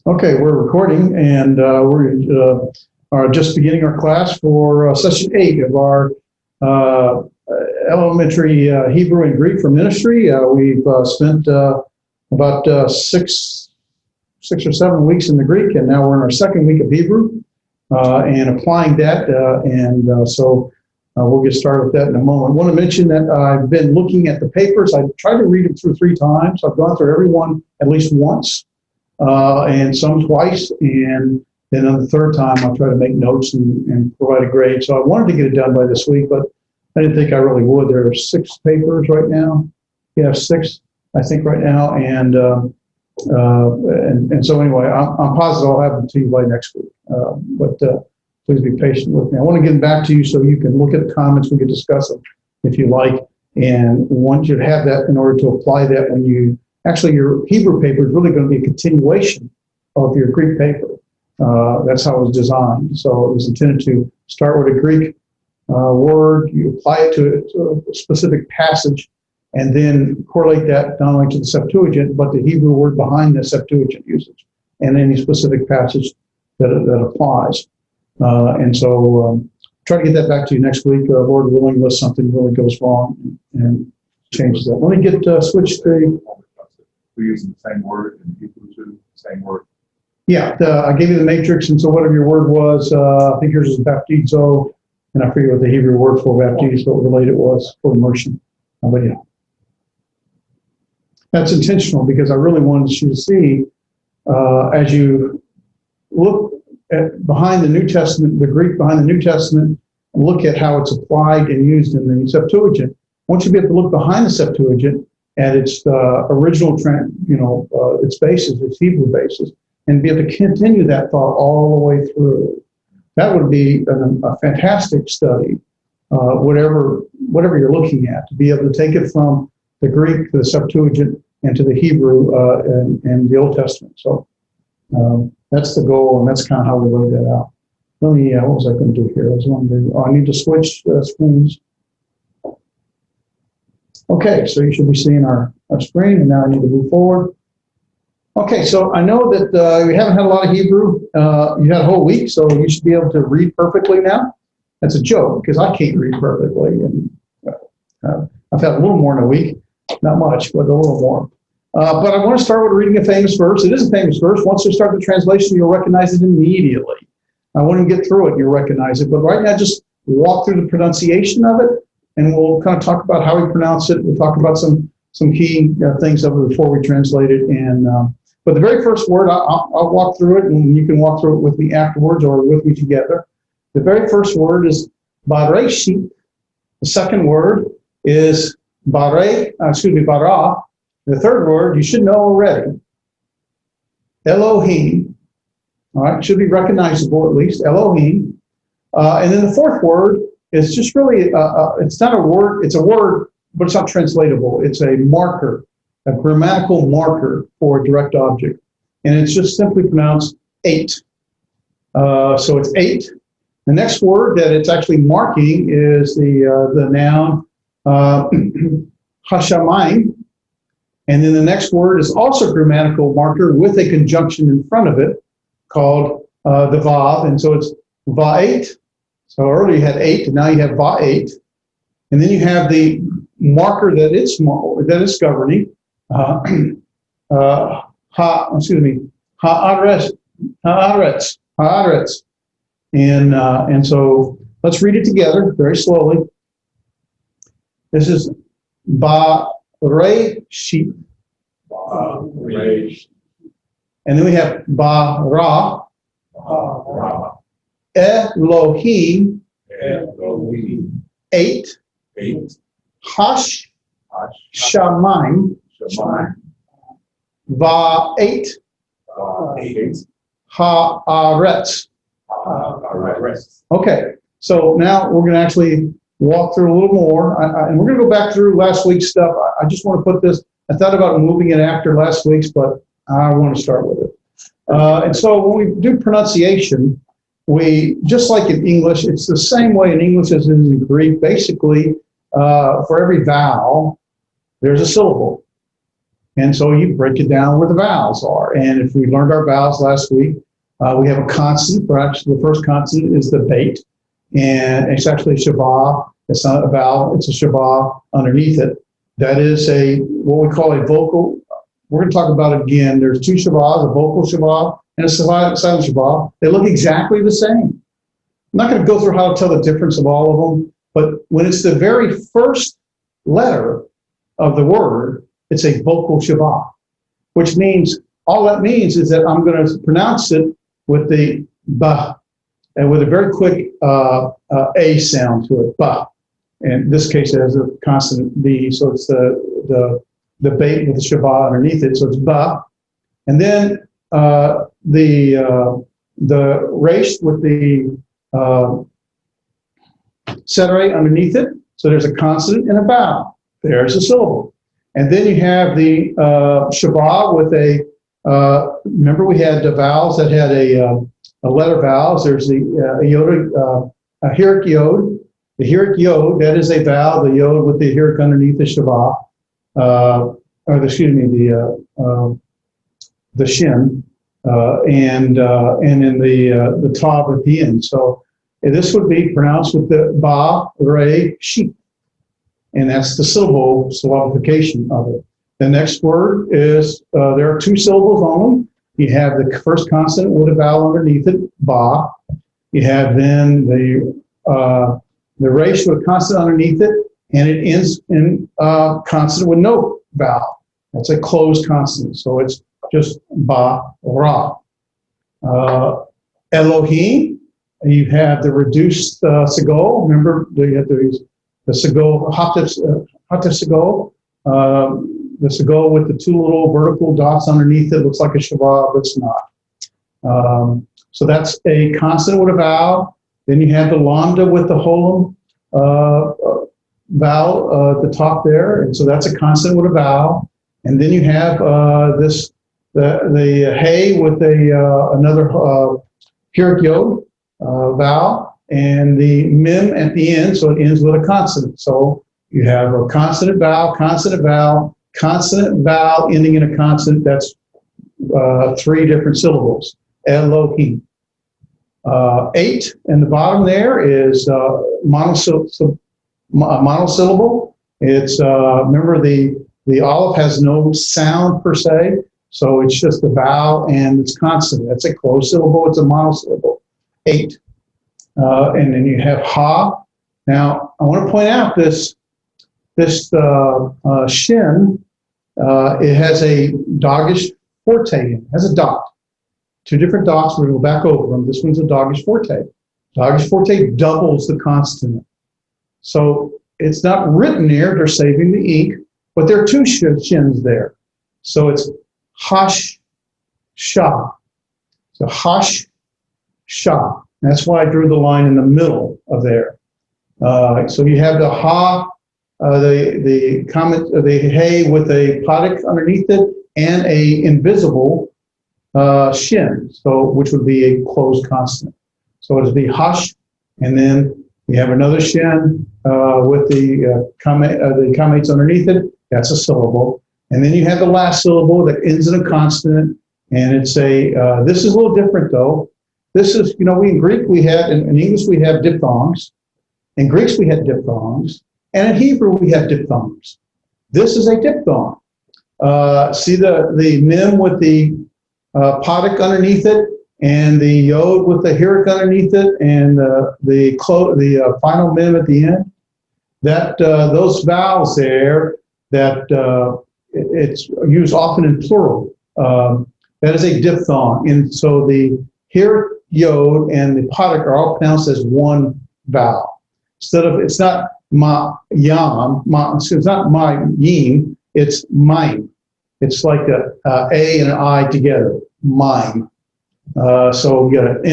Okay, we're recording, and we are just beginning our class for session 8 of our elementary Hebrew and Greek for ministry. We've spent about 6 or 7 weeks in the Greek, and now we're in our second week of Hebrew and applying that. So we'll get started with that in a moment. I want to mention that I've been looking at the papers. I tried to read them through 3 times. I've gone through every one at least once. And some twice, and then on the third time I'll try to make notes and provide a grade. So I wanted to get it done by this week, but I didn't think I really would. There are 6 papers right now. Yeah, 6, I think, right now, and so anyway, I'm positive I'll have them to you by next week. But please be patient with me. I want to get them back to you so you can look at the comments. We can discuss them if you like, and want you to have that in order to apply that when you. Actually, your Hebrew paper is really going to be a continuation of your Greek paper. That's how it was designed. So it was intended to start with a Greek word, you apply it to a specific passage, and then correlate that not only to the Septuagint, but the Hebrew word behind the Septuagint usage, and any specific passage that applies. Try to get that back to you next week, Lord willing, unless something really goes wrong and changes that. Let me get switched to. We're using the same word in Hebrew too, same word. Yeah, I gave you the matrix, and so whatever your word was, I think yours is baptizo, and I forget what the Hebrew word for baptizo, what related was for immersion. But yeah, that's intentional because I really wanted you to see as you look at behind the New Testament, the Greek behind the New Testament, and look at how it's applied and used in the Septuagint. Once you be able to look behind the Septuagint at its original, its basis, its Hebrew basis, and be able to continue that thought all the way through. That would be a fantastic study, whatever you're looking at, to be able to take it from the Greek to the Septuagint and to the Hebrew and the Old Testament. So that's the goal, and that's kind of how we laid that out. Let me, what was I going to do here? I need to switch screens. Okay, so you should be seeing our screen, and now I need to move forward. Okay, so I know that you haven't had a lot of Hebrew. You had a whole week, so you should be able to read perfectly now. That's a joke, because I can't read perfectly. And I've had a little more in a week. Not much, but a little more. But I want to start with reading a famous verse. It is a famous verse. Once you start the translation, you'll recognize it immediately. I wouldn't get through it, you'll recognize it. But right now, just walk through the pronunciation of it, and we'll kind of talk about how we pronounce it. We'll talk about some key things of it before we translate it. But the very first word, I'll walk through it, and you can walk through it with me afterwards or with me together. The very first word is Bareshit. The second word is bara. The third word you should know already, Elohim. All right, should be recognizable at least, Elohim. And then the fourth word is just really, it's not a word, it's a word, but it's not translatable. It's a marker, a grammatical marker for a direct object. And it's just simply pronounced 8. So it's 8. The next word that it's actually marking is the noun Hashamayim. And then the next word is also a grammatical marker with a conjunction in front of it called the Vav. And so it's Va'et. So earlier you had 8, and now you have Va'et. And then you have the marker that it's governing, Haaretz. And so let's read it together very slowly. This is Bareshit. And then we have Bara. Elohim. 8. Hashamayim. Va'et. Haaretz. Okay, so now we're going to actually walk through a little more, and we're going to go back through last week's stuff. I just want to put this, I thought about moving it after last week's, but I want to start with it. And so when we do pronunciation, we, just like in English, it's the same way in English as in Greek. Basically, for every vowel, there's a syllable. And so you break it down where the vowels are. And if we learned our vowels last week, we have a consonant. Perhaps the first consonant is the bait, and it's actually a shabab. It's not a vowel, it's a shabab underneath it. That is what we call a vocal. We're going to talk about it again. There's two shababs, a vocal shabab and a silent shabab. They look exactly the same. I'm not going to go through how to tell the difference of all of them, but when it's the very first letter of the word, it's a vocal shabab, which means, all that means is that I'm going to pronounce it with the ba, and with a very quick a sound to it, ba. In this case, it has a consonant b, so it's the bait with the shabab underneath it, so it's ba. And then the resh with the cetera underneath it, so there's a consonant and a vowel. There's a syllable. And then you have the shabab with remember we had the vowels that had a letter vowels. There's the hirik yod. The hirik yod, that is a vowel, the yod with the hirik underneath the shabab, the shin, and then the tav at the end. So this would be pronounced with the ba, re, shi. And that's the syllable syllabification of it. The next word is, there are two syllables only. You have the first consonant with a vowel underneath it, ba. You have then the resh with a consonant underneath it, and it ends in consonant with no vowel. That's a closed consonant, so it's just ba, ra. Elohim, you have the reduced segol. Remember, you have the segol, hatif segol, the segol with the two little vertical dots underneath it. Looks like a shabab, but it's not. So that's a consonant with a vowel. Then you have the lambda with the holum vowel at the top there, and so that's a consonant with a vowel. And then you have the hey with another hirik yod vowel, and the mem at the end, so it ends with a consonant. So you have a consonant vowel, consonant vowel, consonant vowel ending in a consonant. That's three different syllables. Elohim. 8 in the bottom there is monosyllable. It's remember the aleph has no sound per se, so it's just a vowel and it's consonant. That's a closed syllable. It's a monosyllable. 8, and then you have ha. Now I want to point out this shin. It has a doggish forte. It has a dot. Two different dots. We're going to go back over them. This one's a doggish forte. Doggish forte doubles the consonant. So it's not written there. They're saving the ink, but there are two shins there. So it's hash, sha. So hash, sha. That's why I drew the line in the middle of there. So you have the ha, the comment, the hey with a potic underneath it, and a invisible shin, so which would be a closed consonant. So it would be hash, and then you have another shin with the comments underneath it. That's a syllable, and then you have the last syllable that ends in a consonant, and it's a. This is a little different though. This is, we in Greek we had, in English we have diphthongs, in Greeks we had diphthongs, and in Hebrew we have diphthongs. This is a diphthong. See the mem with the potic underneath it, and the yod with the hirik underneath it, and the final mem at the end. That those vowels there, that it's used often in plural. That is a diphthong, and so the hirik, yod, and the potic are all pronounced as one vowel. It's not ma yam, it's not ma yim, it's mime. It's like a and an I together, mime. So you got an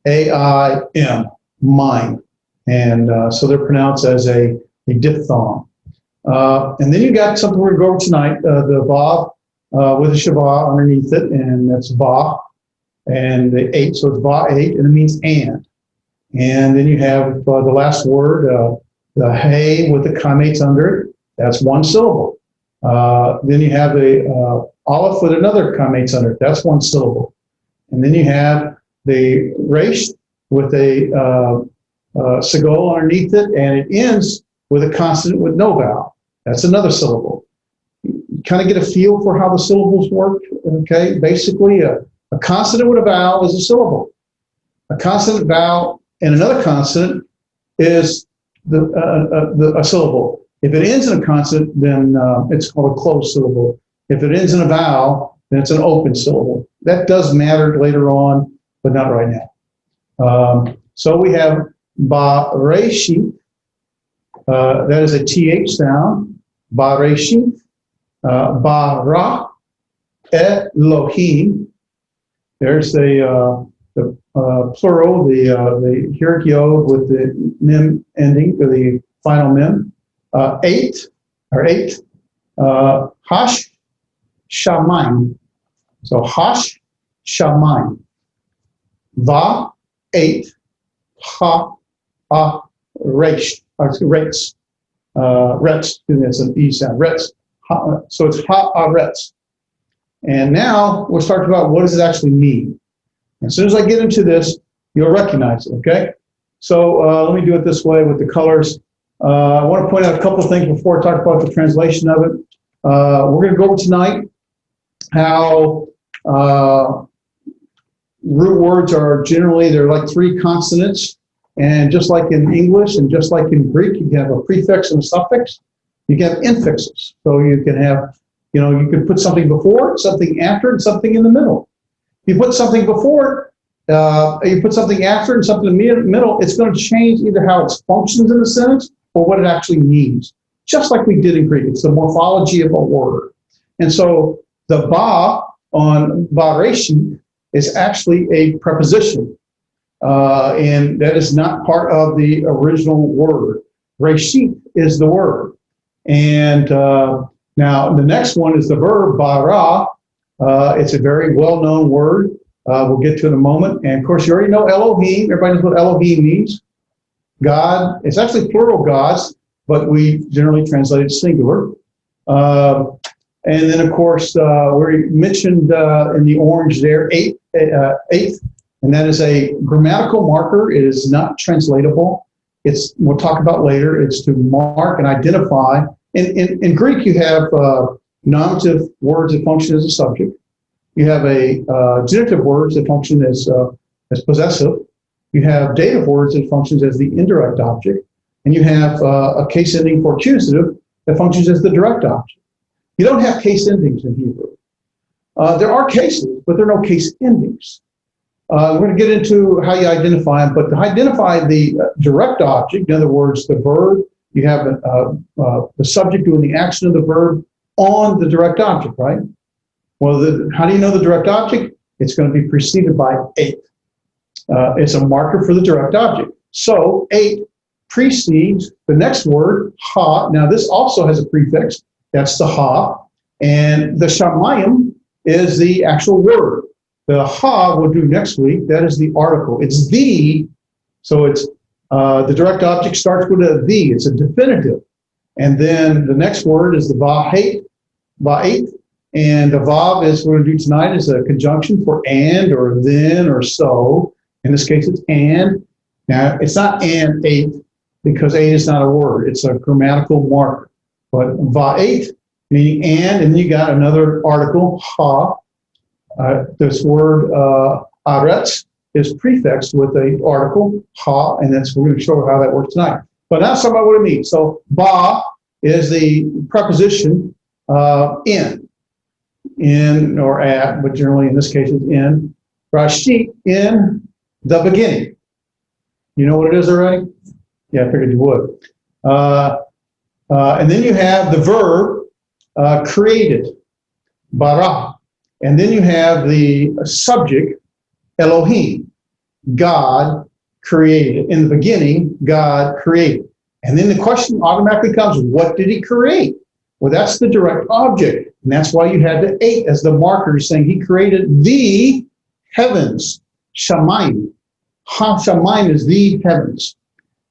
M-A-I-M, mime. And so they're pronounced as a diphthong. And then you got something we're going to go over tonight, the vav with a shabbat underneath it, and that's va. And the 8, so it's va 8, and it means and. And then you have the last word, the hey with the comments under it. That's one syllable. Then you have the aleph with another connates under it. That's one syllable. And then you have the resh with a segol underneath it, and it ends with a consonant with no vowel. That's another syllable. You kind of get a feel for how the syllables work. Okay, basically a consonant with a vowel is a syllable. A consonant vowel and another consonant is a syllable. If it ends in a consonant, then it's called a closed syllable. If it ends in a vowel, then it's an open syllable. That does matter later on, but not right now. So we have ba-reshi. That is a TH sound. Ba-reshi. Ba-ra. Elohim. There's the plural, the hierarchy yod with the mem ending, or the final mem. Eight. Hash shamayim. So hash shamayim. Va, eight. Ha, resh. Retz. Retz. That's an E sound. Retz. So it's ha, retz. And now we'll start about what does it actually mean. As soon as I get into this, you'll recognize it, okay? So let me do it this way with the colors. I want to point out a couple of things before I talk about the translation of it. We're going to go over tonight how root words are generally, they're like three consonants. And just like in English and just like in Greek, you can have a prefix and a suffix. You can have infixes. So you can have, you can put something before it, something after it, and something in the middle. You put something before it, you put something after it, and something in the middle, it's going to change either how it functions in the sentence or what it actually means. Just like we did in Greek. It's the morphology of a word. And so the ba on ba-reshi is actually a preposition. And that is not part of the original word. Reshit is the word. And now the next one is the verb bara. It's a very well-known word. We'll get to it in a moment. And of course, you already know Elohim. Everybody knows what Elohim means. God. It's actually plural gods, but we generally translate it singular. And then, of course, we mentioned in the orange there, eighth, and that is a grammatical marker. It is not translatable. We'll talk about later. It's to mark and identify. In Greek, you have nominative words that function as a subject. You have a genitive words that function as possessive. You have dative words that functions as the indirect object. And you have a case ending for accusative that functions as the direct object. You don't have case endings in Hebrew. There are cases, but there are no case endings. We're going to get into how you identify them, but to identify the direct object, in other words, the verb, you have the subject doing the action of the verb on the direct object, right? Well, how do you know the direct object? It's going to be preceded by eight. It's a marker for the direct object. So eight precedes the next word, ha. Now this also has a prefix. That's the ha. And the shamayim is the actual word. The ha we'll do next week. That is the article. It's the, so it's the direct object starts with a the. It's a definitive. And then the next word is the va'et. And the vav is, what we're going to do tonight, is a conjunction for and or then or so. In this case, it's and. Now, it's not and eight because eight is not a word. It's a grammatical marker. But va'et, meaning and then you got another article, ha. This word aretz is prefixed with an article, ha, and we're going to show how that works tonight. But now let's talk about what it means. So ba is the preposition in or at, but generally in this case it's in. Rashit, in the beginning. You know what it is already? Yeah, I figured you would. And then you have the verb created, bara. And then you have the subject, Elohim, God created. In the beginning, God created. And then the question automatically comes, what did he create? Well, that's the direct object. And that's why you had the eight as the marker saying he created the heavens, shamayim. Ha shamayim is the heavens.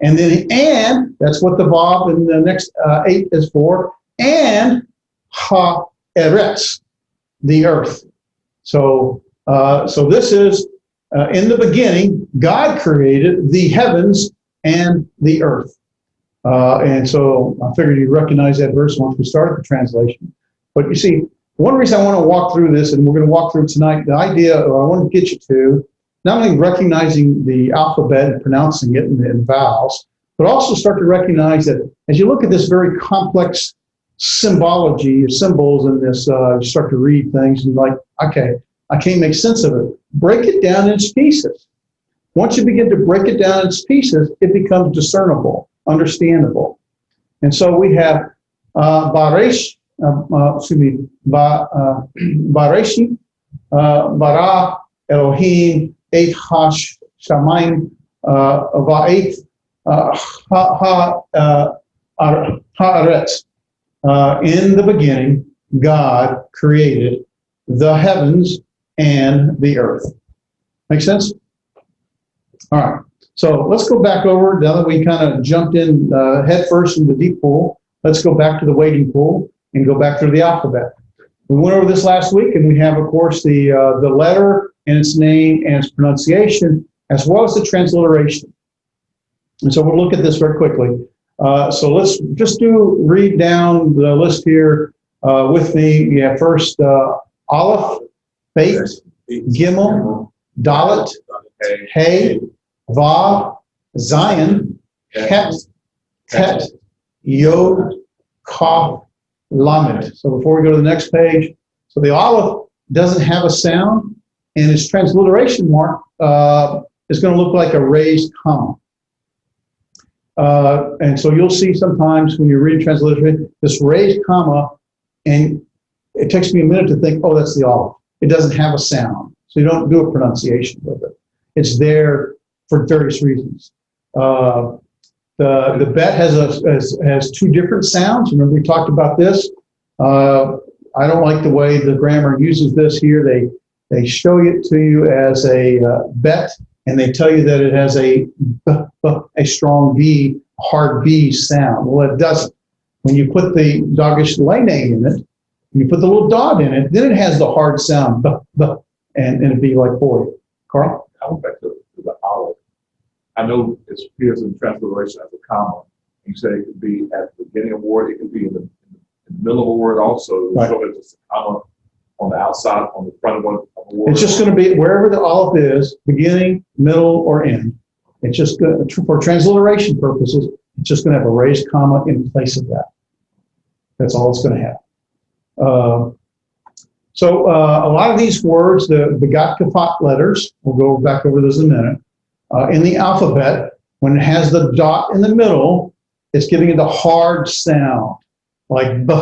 And then and, that's what the vav in the next eight is for, and ha-eretz, the earth. So this is, in the beginning, God created the heavens and the earth. And so I figured you'd recognize that verse once we started the translation. But you see, one reason I want to walk through this, and we're going to walk through tonight, the idea I want to get you to, not only recognizing the alphabet and pronouncing it in vowels, but also start to recognize that as you look at this very complex symbology of symbols in this, you start to read things and like, okay, I can't make sense of it. Break it down in its pieces. Once you begin to break it down in its pieces, it becomes discernible, understandable. And so we have Bareshi, Bara Elohim, Eit Hash Shamayim, Va'et Haaretz. In the beginning, God created the heavens and the earth. Make sense? All right. So let's go back over, now that we kind of jumped in head first in the deep pool, let's go back to the wading pool and go back through the alphabet. We went over this last week, and we have, of course, the letter and its name and its pronunciation, as well as the transliteration. And so we'll look at this very quickly. So let's just read down the list here with me. You have first Aleph, Beit, Gimel, Dalet, Hey, Vav, Zion, Het, Tet, Yod, Kaf, Lamed. So before we go to the next page, so the Aleph doesn't have a sound, and its transliteration mark is going to look like a raised comma. And so you'll see sometimes when you're reading transliteration, this raised comma, and it takes me a minute to think, oh, that's the Aleph. It doesn't have a sound, so you don't do a pronunciation with it. It's there for various reasons. The bet has two different sounds. Remember, we talked about this. I don't like the way the grammar uses this here. They show it to you as a bet, and they tell you that it has a strong B, hard B sound. Well, it doesn't. When you put the Dagesh lay name in it, when you put the little dot in it, then it has the hard sound, and it'd be like boy. Carl? I went back to the Aleph. I know it appears in transliteration as a comma. You say it could be at the beginning of a word, it could be in the middle of a word also. Right. So it's just a comma on the outside, on the front of a word. It's just going to be wherever the Aleph is, beginning, middle, or end. It's just going to, for transliteration purposes, it's just going to have a raised comma in place of that. That's all it's going to have. So a lot of these words, the Gat Kafat letters, we'll go back over those in a minute, in the alphabet, when it has the dot in the middle, it's giving it the hard sound, like B.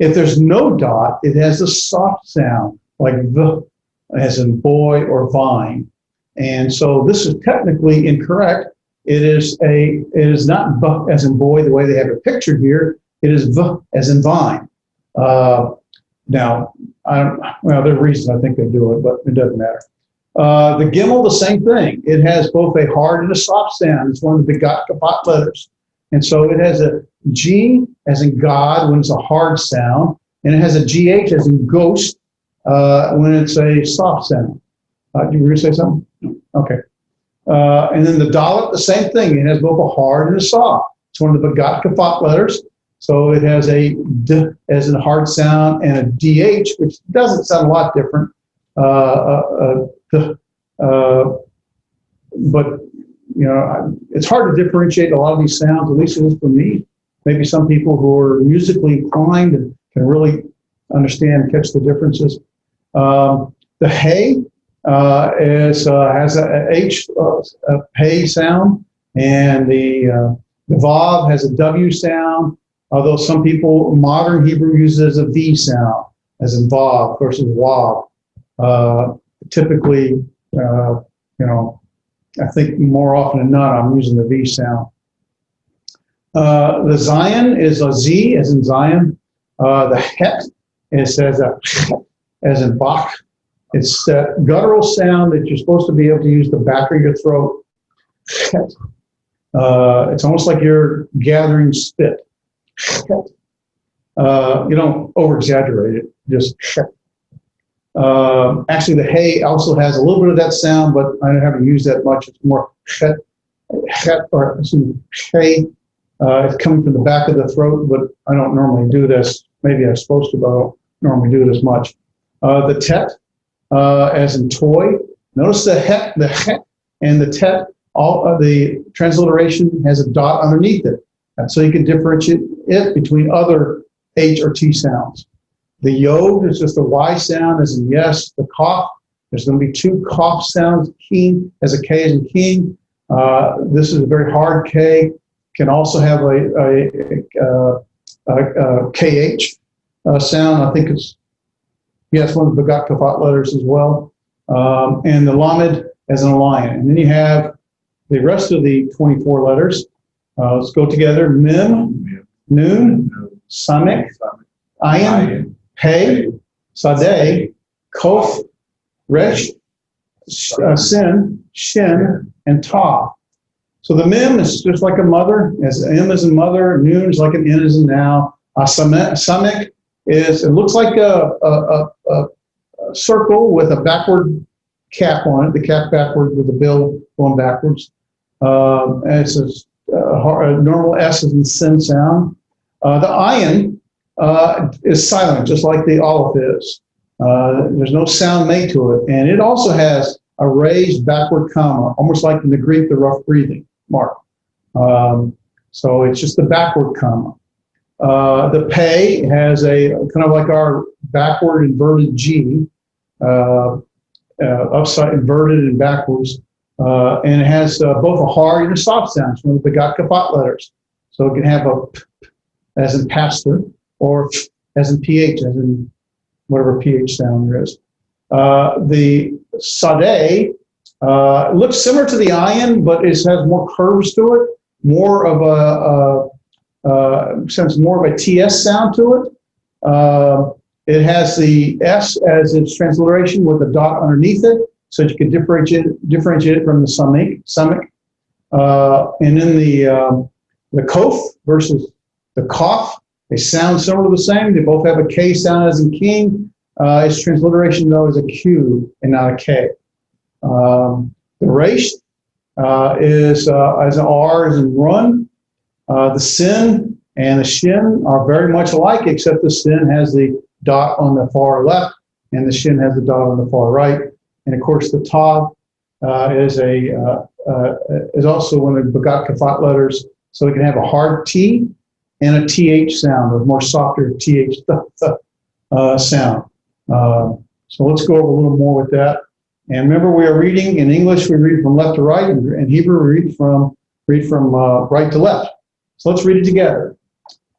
If there's no dot, it has a soft sound, like V, as in boy or vine. And so this is technically incorrect. It is not B as in boy, the way they have it pictured here. It is V as in vine. Now, well, there are reasons I think they do it, but it doesn't matter. The Gimel, the same thing. It has both a hard and a soft sound. It's one of the Gat Kafat letters. And so it has a G as in God when it's a hard sound, and it has a GH as in ghost when it's a soft sound. You were going to say something? Okay. And then the Dalet, the same thing. It has both a hard and a soft. It's one of the Gat Kafat letters. So it has a D as in a hard sound and a DH, which doesn't sound a lot different. But, you know, it's hard to differentiate a lot of these sounds, at least it is for me. Maybe some people who are musically inclined and can really understand and catch the differences. The hey has a H, a hey sound, and the vav has a W sound, although some people, modern Hebrew uses a V sound, as in vav versus wav. Typically, you know, I think more often than not, I'm using the V sound. The Zion is a Z, as in Zion. The Het is as in Bach. It's that guttural sound that you're supposed to be able to use the back of your throat. Het. It's almost like you're gathering spit. You don't over-exaggerate it, just sh. Actually, the hey also has a little bit of that sound, but I haven't used that much. It's more sh, or excuse me, hey. It's coming from the back of the throat, but I don't normally do this. Maybe I'm supposed to, but I don't normally do it as much. The tet, as in toy. Notice the het, and the tet, all of the transliteration has a dot underneath it. And so you can differentiate it between other H or T sounds. The yod is just a Y sound, as in yes. The cough, there's going to be two cough sounds. King as a K as in king. This is a very hard K. Can also have a KH sound. I think it's, yes, one of the Begat Kafat letters as well. And the Lamed as an lion. And then you have the rest of the 24 letters. Let's go together. Mim, Nun, Samek, Ayin, Pei, Sadeh, Kof, Resh, Sin, Shin, and Ta. So the mim is just like a mother, as M is in mother, Nun is like an N is in now. Samek is, it looks like a circle with a backward cap on it, the cap backward with the bill going backwards. And it's a normal S is in sin sound. The ayin is silent, just like the aleph is. There's no sound made to it. And it also has a raised backward comma, almost like in the Greek, the rough breathing mark. So it's just the backward comma. The pei has a kind of like our backward inverted G, upside inverted and backwards. And it has both a hard and a soft sound, one of the Begat Kafat letters. So it can have a p, as in pastor, or as in ph, as in whatever ph sound there is. The sadeh looks similar to the ayin, but it has more curves to it, more of more of a TS sound to it. It has the S as its transliteration with a dot underneath it, so you can differentiate it from the samek. And then the kof versus the kof, they sound similar to the same. They both have a K sound as in king. Its transliteration, though, is a Q and not a K. The resh is as an R as in run. The sin and the shin are very much alike, except the sin has the dot on the far left and the shin has the dot on the far right. And of course, the tav is also one of the Begat Kafat letters, so it can have a hard T and a TH sound, a more softer TH sound. So let's go over a little more with that. And remember, we are reading in English. We read from left to right. In Hebrew, we read from right to left. So let's read it together.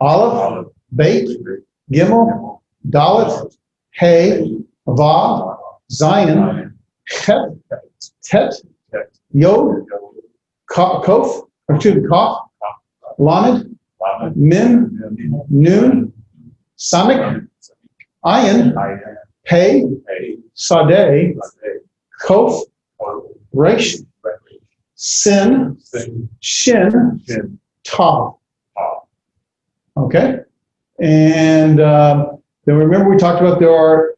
Aleph, Beit, Gimel, Dalet, Hey, Vav, Zayin, Het, Tet, Yod, Kof, Lamed, Mim, Nun, Samek, Ayin, Pei, Sadeh, Kof, Resh, Sin, Shin, Tav. Okay? And then remember we talked about there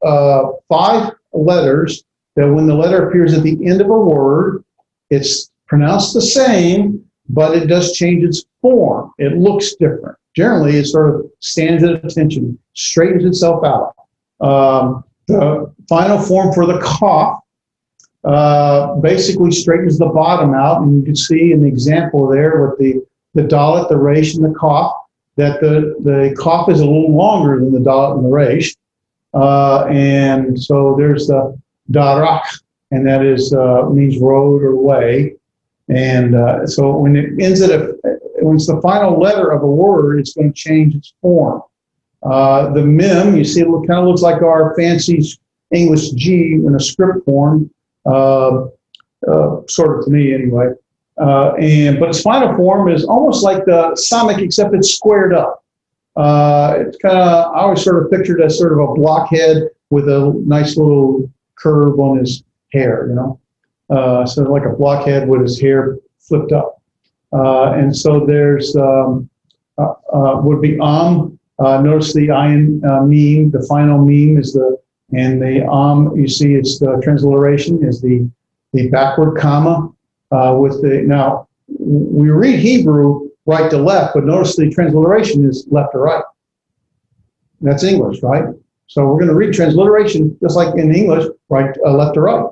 are 5 letters that when the letter appears at the end of a word, it's pronounced the same, but it does change its form. It looks different. Generally, it sort of stands at attention, straightens itself out. The final form for the cough basically straightens the bottom out, and you can see in the example there with the dalet, the resh, and the cough, that the cough is a little longer than the dalet and the resh. And so there's the darak, and that is means road or way. And so when it ends when it's the final letter of a word, it's going to change its form. The mim, you see, it kind of looks like our fancy English G in a script form, sort of to me anyway. But its final form is almost like the samek, except it's squared up. It's kind of, I always sort of pictured as sort of a blockhead with a nice little curve on his hair, you know. So like a blockhead with his hair flipped up. And so there's, would be Notice the ayin meme, the final meme is and the you see it's the transliteration is the backward comma now we read Hebrew right to left, but notice the transliteration is left to right. That's English, right? So we're going to read transliteration just like in English, right, left to right.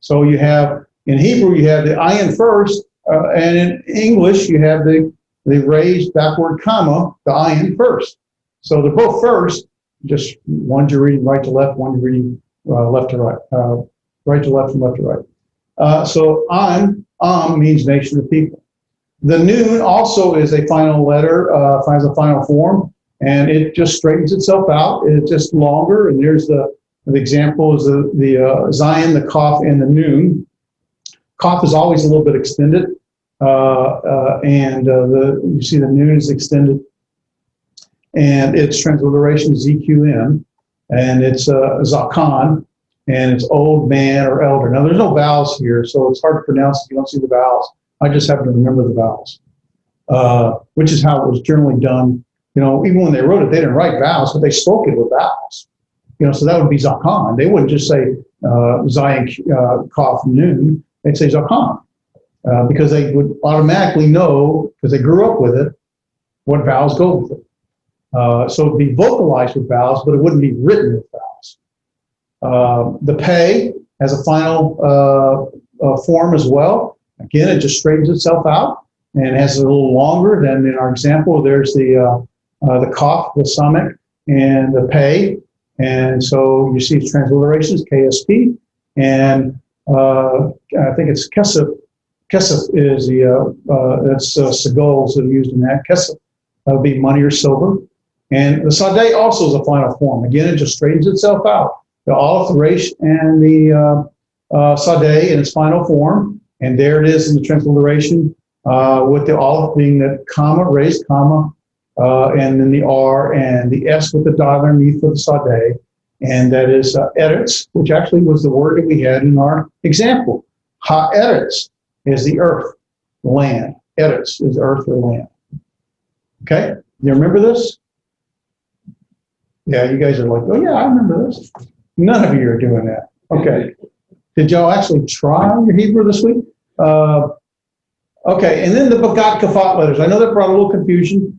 So you have, in Hebrew, you have the ayin first, and in English, you have the raised backward comma, the ayin first. So they're both first, just one you're reading right to left, one you're reading left to right, right to left and left to right. So Am means nation of people. The noon also is a final letter, finds a final form, and it just straightens itself out. It's just longer, and there's the example is the Zion, the Kaf, and the noon. Kaf is always a little bit extended, and you see the noon is extended, and its transliteration is ZQM, and it's Zakan, and it's old man or elder. Now there's no vowels here, so it's hard to pronounce if you don't see the vowels. I just happen to remember the vowels, which is how it was generally done. Even when they wrote it, they didn't write vowels, but they spoke it with vowels. So that would be Zakan. They wouldn't just say Zion, Kaf, Noon. They'd say Zakan because they would automatically know, because they grew up with it, what vowels go with it. So it'd be vocalized with vowels, but it wouldn't be written with vowels. The pay has a final form as well. Again, it just straightens itself out and has a little longer than in our example. There's the Kaf, the Samek, and the pay. And so you see transliterations, KSP, and I think it's Kesef. Kesef is that's Segols that are used in that. Kesef, that would be money or silver. And the Sadeh also is a final form. Again, it just straightens itself out. The Aleph, the Resh, and the Sadeh in its final form. And there it is in the transliteration with the Aleph being the comma, raised comma, and then the R and the S with the dot underneath for the Sadeh. And that is Eretz, which actually was the word that we had in our example. Ha-Eretz is the earth, the land. Eretz is earth or land. Okay? You remember this? Yeah, you guys are like, oh yeah, I remember this. None of you are doing that. Okay. Did y'all actually try your Hebrew this week? Okay, and then the Bagat Kafat letters. I know that brought a little confusion.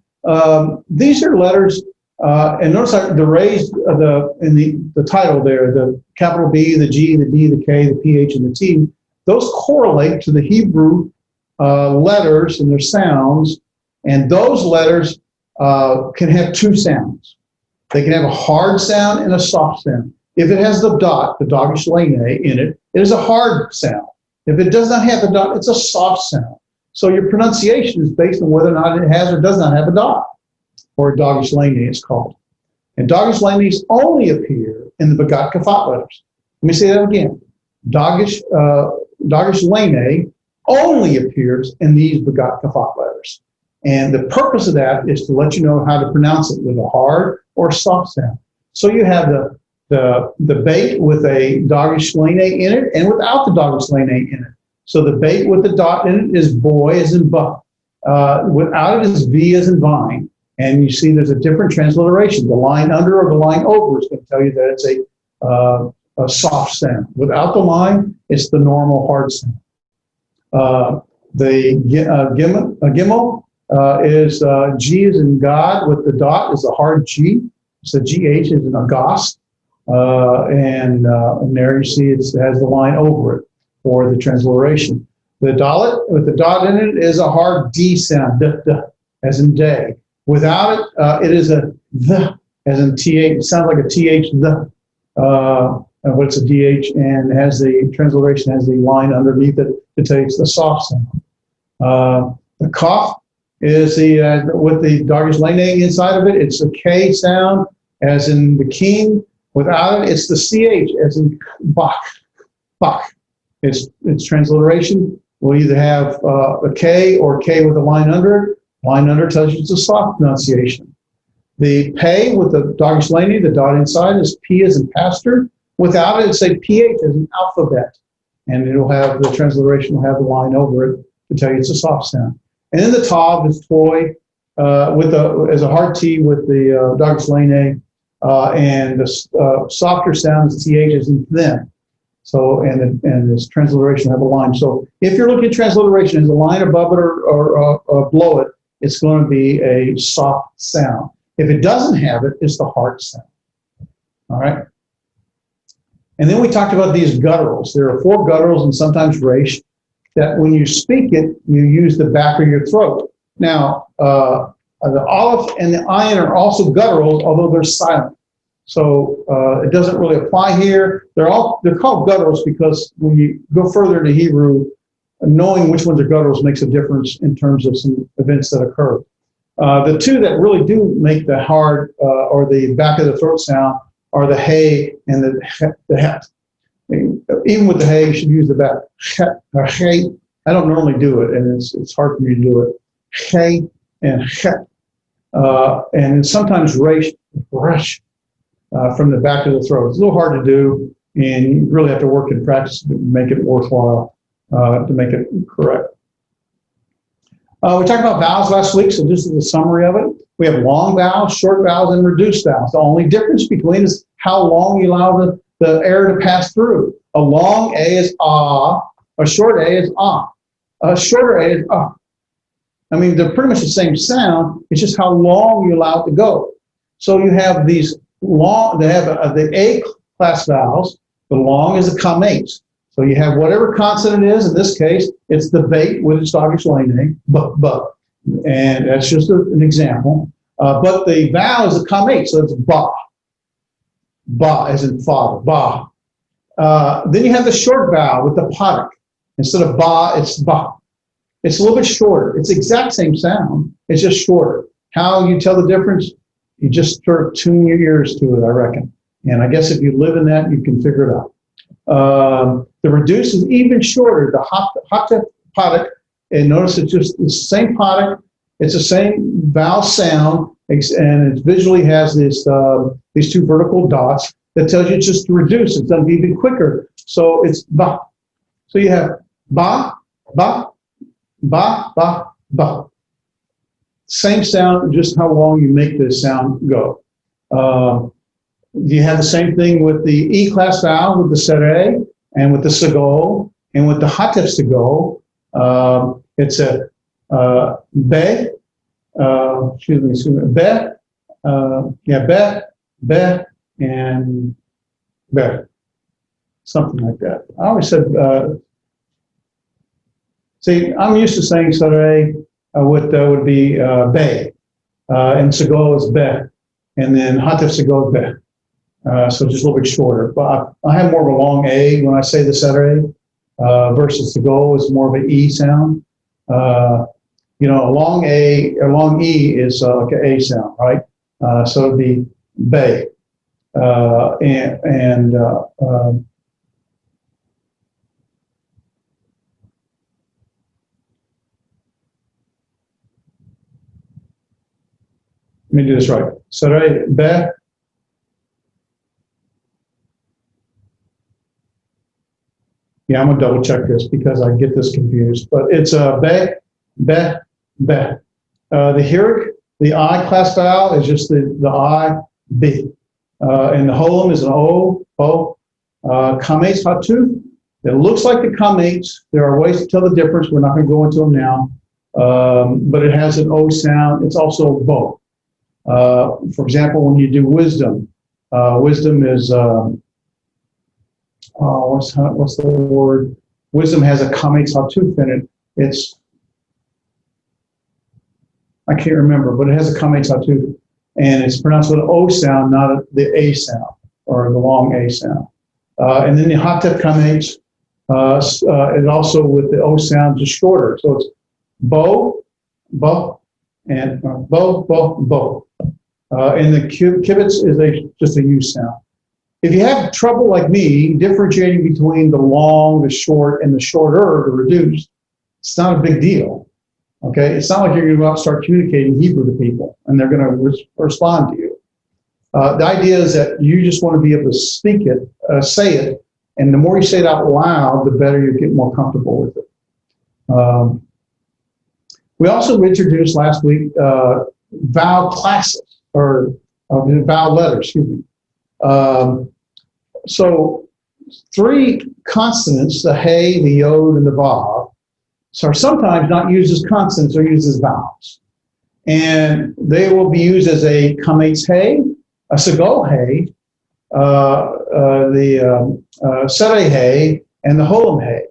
These are letters, and notice the raised in the title there, the capital B, the G, the D, the K, the PH, and the T. Those correlate to the Hebrew letters and their sounds, and those letters can have two sounds. They can have a hard sound and a soft sound. If it has the dot, the dogish lane in it, it is a hard sound. If it does not have the dot, it's a soft sound. So your pronunciation is based on whether or not it has or does not have a dot, or dogish lane it's called. And dogish lanes only appear in the Bagat Kafat letters. Let me say that again. Dogish lane only appears in these Bagat Kafat letters. And the purpose of that is to let you know how to pronounce it with a hard or soft sound. So you have the bait with a dogish lane in it and without the dogish lane in it. So the bait with the dot in it is boy as in buck. Without it is V as in vine. And you see there's a different transliteration. The line under or the line over is going to tell you that it's a soft sound. Without the line, it's the normal hard sound. The gimel is G as in God with the dot is a hard G. So GH is an august. And there you see it has the line over it for the transliteration. The dalet with the dot in it is a hard D sound, d, as in day. Without it, it is a the, as in th. It sounds like a th, the, but it's a dh, and has the transliteration has the line underneath it to tell you it's the soft sound. The Kaf is the with the dogish lane inside of it. It's a K sound, as in the king. Without it, it's the ch, as in bach, bach. Its transliteration will either have a K or K with a line under it. Line under tells you it's a soft pronunciation. The pay with the dogish lane, the dot inside is P as in pastor. Without it, it's a PH as in alphabet. And it'll have the transliteration will have the line over it to tell you it's a soft sound. And then the tav is toy, as a hard T with the Douglas Lane and the softer sound is TH as in thin. So, and this transliteration have a line. So if you're looking at transliteration, has a line above it or below it, it's going to be a soft sound. If it doesn't have it, it's the hard sound. All right. And then we talked about these gutturals. There are 4 gutturals and sometimes resh that when you speak it, you use the back of your throat. Now, the aleph and the ayin are also gutturals, although they're silent. So it doesn't really apply here. They're called gutturals because when you go further into Hebrew, knowing which ones are gutturals makes a difference in terms of some events that occur. The 2 that really do make the hard or the back of the throat sound are the hey and the het. Even with the hey, you should use the back. Hey. I don't normally do it, and it's hard for me to do it. Hey and het. And sometimes resh from the back of the throat. It's a little hard to do, and you really have to work in practice to make it worthwhile, to make it correct. We talked about vowels last week, so this is a summary of it. We have long vowels, short vowels, and reduced vowels. The only difference between is how long you allow the air to pass through. A long A is ah, a short A is ah. A shorter A is ah. I mean, they're pretty much the same sound, it's just how long you allow it to go. So you have these long, they have the A class vowels, the long is the kamates. So you have whatever consonant it is, in this case, it's the bait with its Douglas Lane, but. And that's just an example. But the vowel is a kamate, so it's ba. Ba as in father, ba. Then you have the short vowel with the padak. Instead of ba, it's ba. It's a little bit shorter. It's the exact same sound. It's just shorter. How you tell the difference? You just sort of tune your ears to it, I reckon. And I guess if you live in that, you can figure it out. The reduced is even shorter. The hata padak, and notice it's just the same padak. It's the same vowel sound, and it visually has this these 2 vertical dots that tells you it's just to reduce. It's going to be even quicker. So it's ba. So you have ba, ba, ba, ba, ba. Same sound, just how long you make the sound go. You have the same thing with the E class vowel, with the sere, and with the sagol, and with the hatef sagol. It's a be, excuse me, be, and be. Something like that. I always said, see, I'm used to saying sere would be be, and sagol is be, and then hatef sagol is be. So just a little bit shorter. But I have more of a long A when I say the sere versus sagol is more of an E sound. You know, a long A or long E is like an A sound, right? So it'd be be, let me do this right. Sere, be. Yeah, I'm gonna double check this because I get this confused. But it's be, be, be. The hirik, the I class vowel is just the I, B. And the holem is an O, O. Kamates hatu, it looks like the kamates. There are ways to tell the difference. We're not gonna go into them now. But it has an O sound. It's also bo. For example, when you do wisdom, wisdom is, what's the word? Wisdom has a kamates hatuf in it. It's, I can't remember, but it has a kamates hatuf, and it's pronounced with an O sound, not the A sound or the long A sound. And then the hatef kamates is also with the O sound, just shorter. So it's bo, bo, and bo, bo, bo. And the kibitz is just a U sound. If you have trouble like me differentiating between the long, the short, and the shorter, the reduced, it's not a big deal. Okay, it's not like you're going to go out and start communicating Hebrew to people and they're going to respond to you. The idea is that you just want to be able to speak it, say it, and the more you say it out loud, the better you get more comfortable with it. We also introduced last week vowel classes, or vowel letters, excuse me. So 3 consonants, the hey, the yod, and the vav, are sometimes not used as consonants, they're used as vowels. And they will be used as a kametz hey, a segol hey, the sere hey, and the holem hey.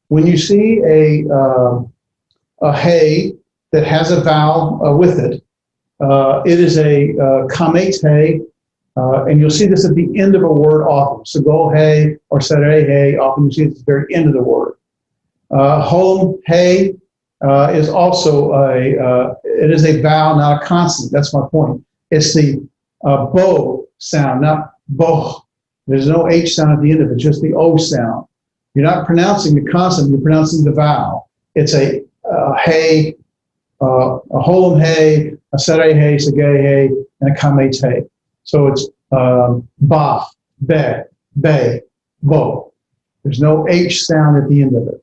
When you see a hey that has a vowel with it, it is a kametz hey, and you'll see this at the end of a word often. Segol hey or sere hey, often you see it at the very end of the word. Holem hey is also it is a vowel, not a consonant. That's my point. It's the bo sound, not bo. There's no H sound at the end of it, just the O sound. You're not pronouncing the consonant, you're pronouncing the vowel. It's a hey, a holem hey, a sere hey, segay hey, and a kametz hey. So it's ba, be, bo. There's no H sound at the end of it.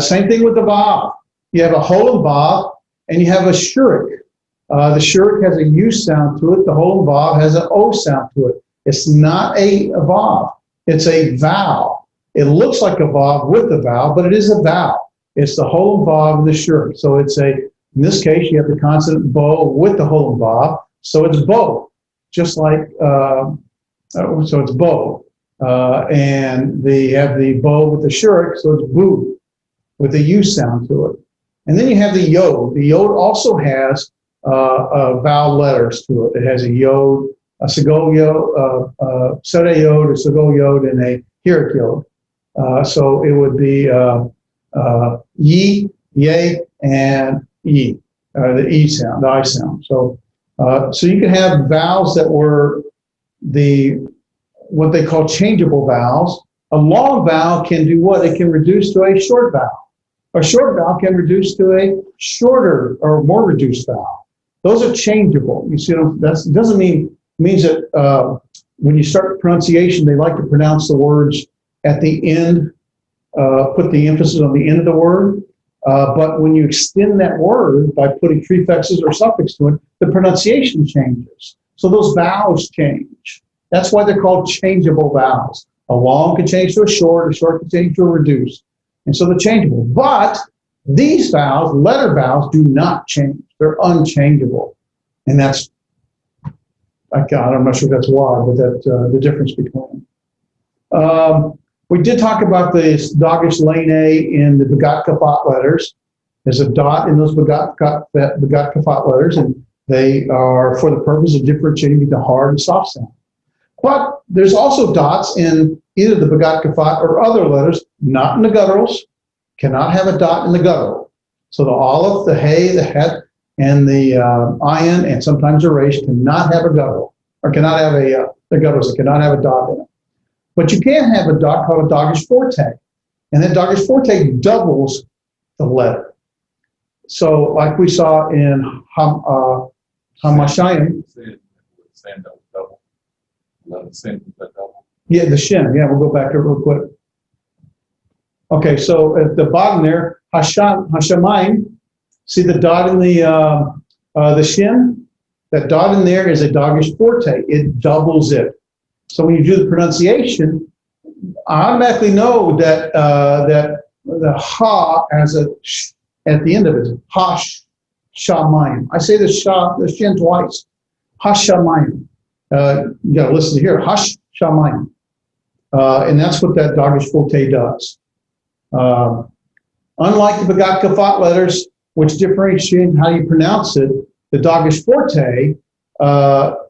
Same thing with the vav. You have a holem vav and you have a shurik. The shurik has a U sound to it. The holem vav has an O sound to it. It's not a vav. It's a vowel. It looks like a vav with a vowel, but it is a vowel. It's the holem vav and the shurik. So it's in this case, you have the consonant bo with the holem vav. So it's bo, just like, so it's bo. And they have the bo with the shurik, so it's boo, with a U sound to it. And then you have the yod. The yod also has vowel letters to it. It has a yod, a segol yod, sere yod, a segol yod, and a hirik yod. So it would be yi, ye, and e, the e sound, the I sound. So you can have vowels that were what they call changeable vowels. A long vowel can do what? It can reduce to a short vowel. A short vowel can reduce to a shorter or more reduced vowel. Those are changeable. You see, that doesn't means that when you start pronunciation, they like to pronounce the words at the end, put the emphasis on the end of the word. But when you extend that word by putting prefixes or suffixes to it, the pronunciation changes. So those vowels change. That's why they're called changeable vowels. A long can change to a short can change to a reduced. And so they're changeable. But these vowels, letter vowels, do not change. They're unchangeable. And that's, I'm not sure that's why, but that's the difference between them. We did talk about the Dagesh Lane in the Begat Kafat letters. There's a dot in those Begat Kafat letters, and they are for the purpose of differentiating between the hard and soft sound. But there's also dots in either the Begat Kafat or other letters, not in the gutturals, cannot have a dot in the guttural. So the aleph, the hey, the het, and the ayin, and sometimes a resh cannot have a guttural, or cannot have the gutturals cannot have a dot in it. But you can have a dot called a Dagesh forte, and that Dagesh forte doubles the letter. So like we saw in Hamashayim. Yeah, the shin. Yeah, we'll go back there real quick. Okay, so at the bottom there, Hashamayim, see the dot in the shin? That dot in there is a Dagesh forte. It doubles it. So when you do the pronunciation, I automatically know that the ha has a sh at the end of it. Hashamayim. I say the shin twice. Hashamayim. You got to listen to here. Hashamayim. And that's what that Dagesh forte does. Unlike the Begat Kafat letters, which differentiate how you pronounce it, the Dagesh forte,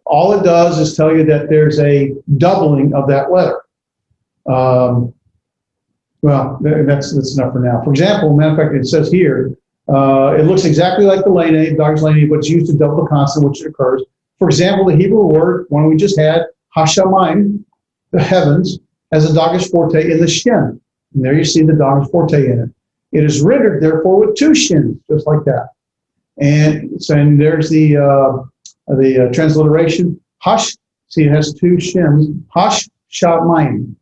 all it does is tell you that there's a doubling of that letter. Well, that's enough for now. For example, matter of fact, it says here, it looks exactly like the Lane, Dagesh Lane, but it's used to double the consonant, which occurs. For example, the Hebrew word, one we just had, Hashamayim, the heavens, has a Dagesh forte in the shin. And there you see the Dagesh forte in it. It is rendered, therefore, with 2 shins, just like that. And so and there's the transliteration. Hash, see, it has 2 shins. Hash shamayim.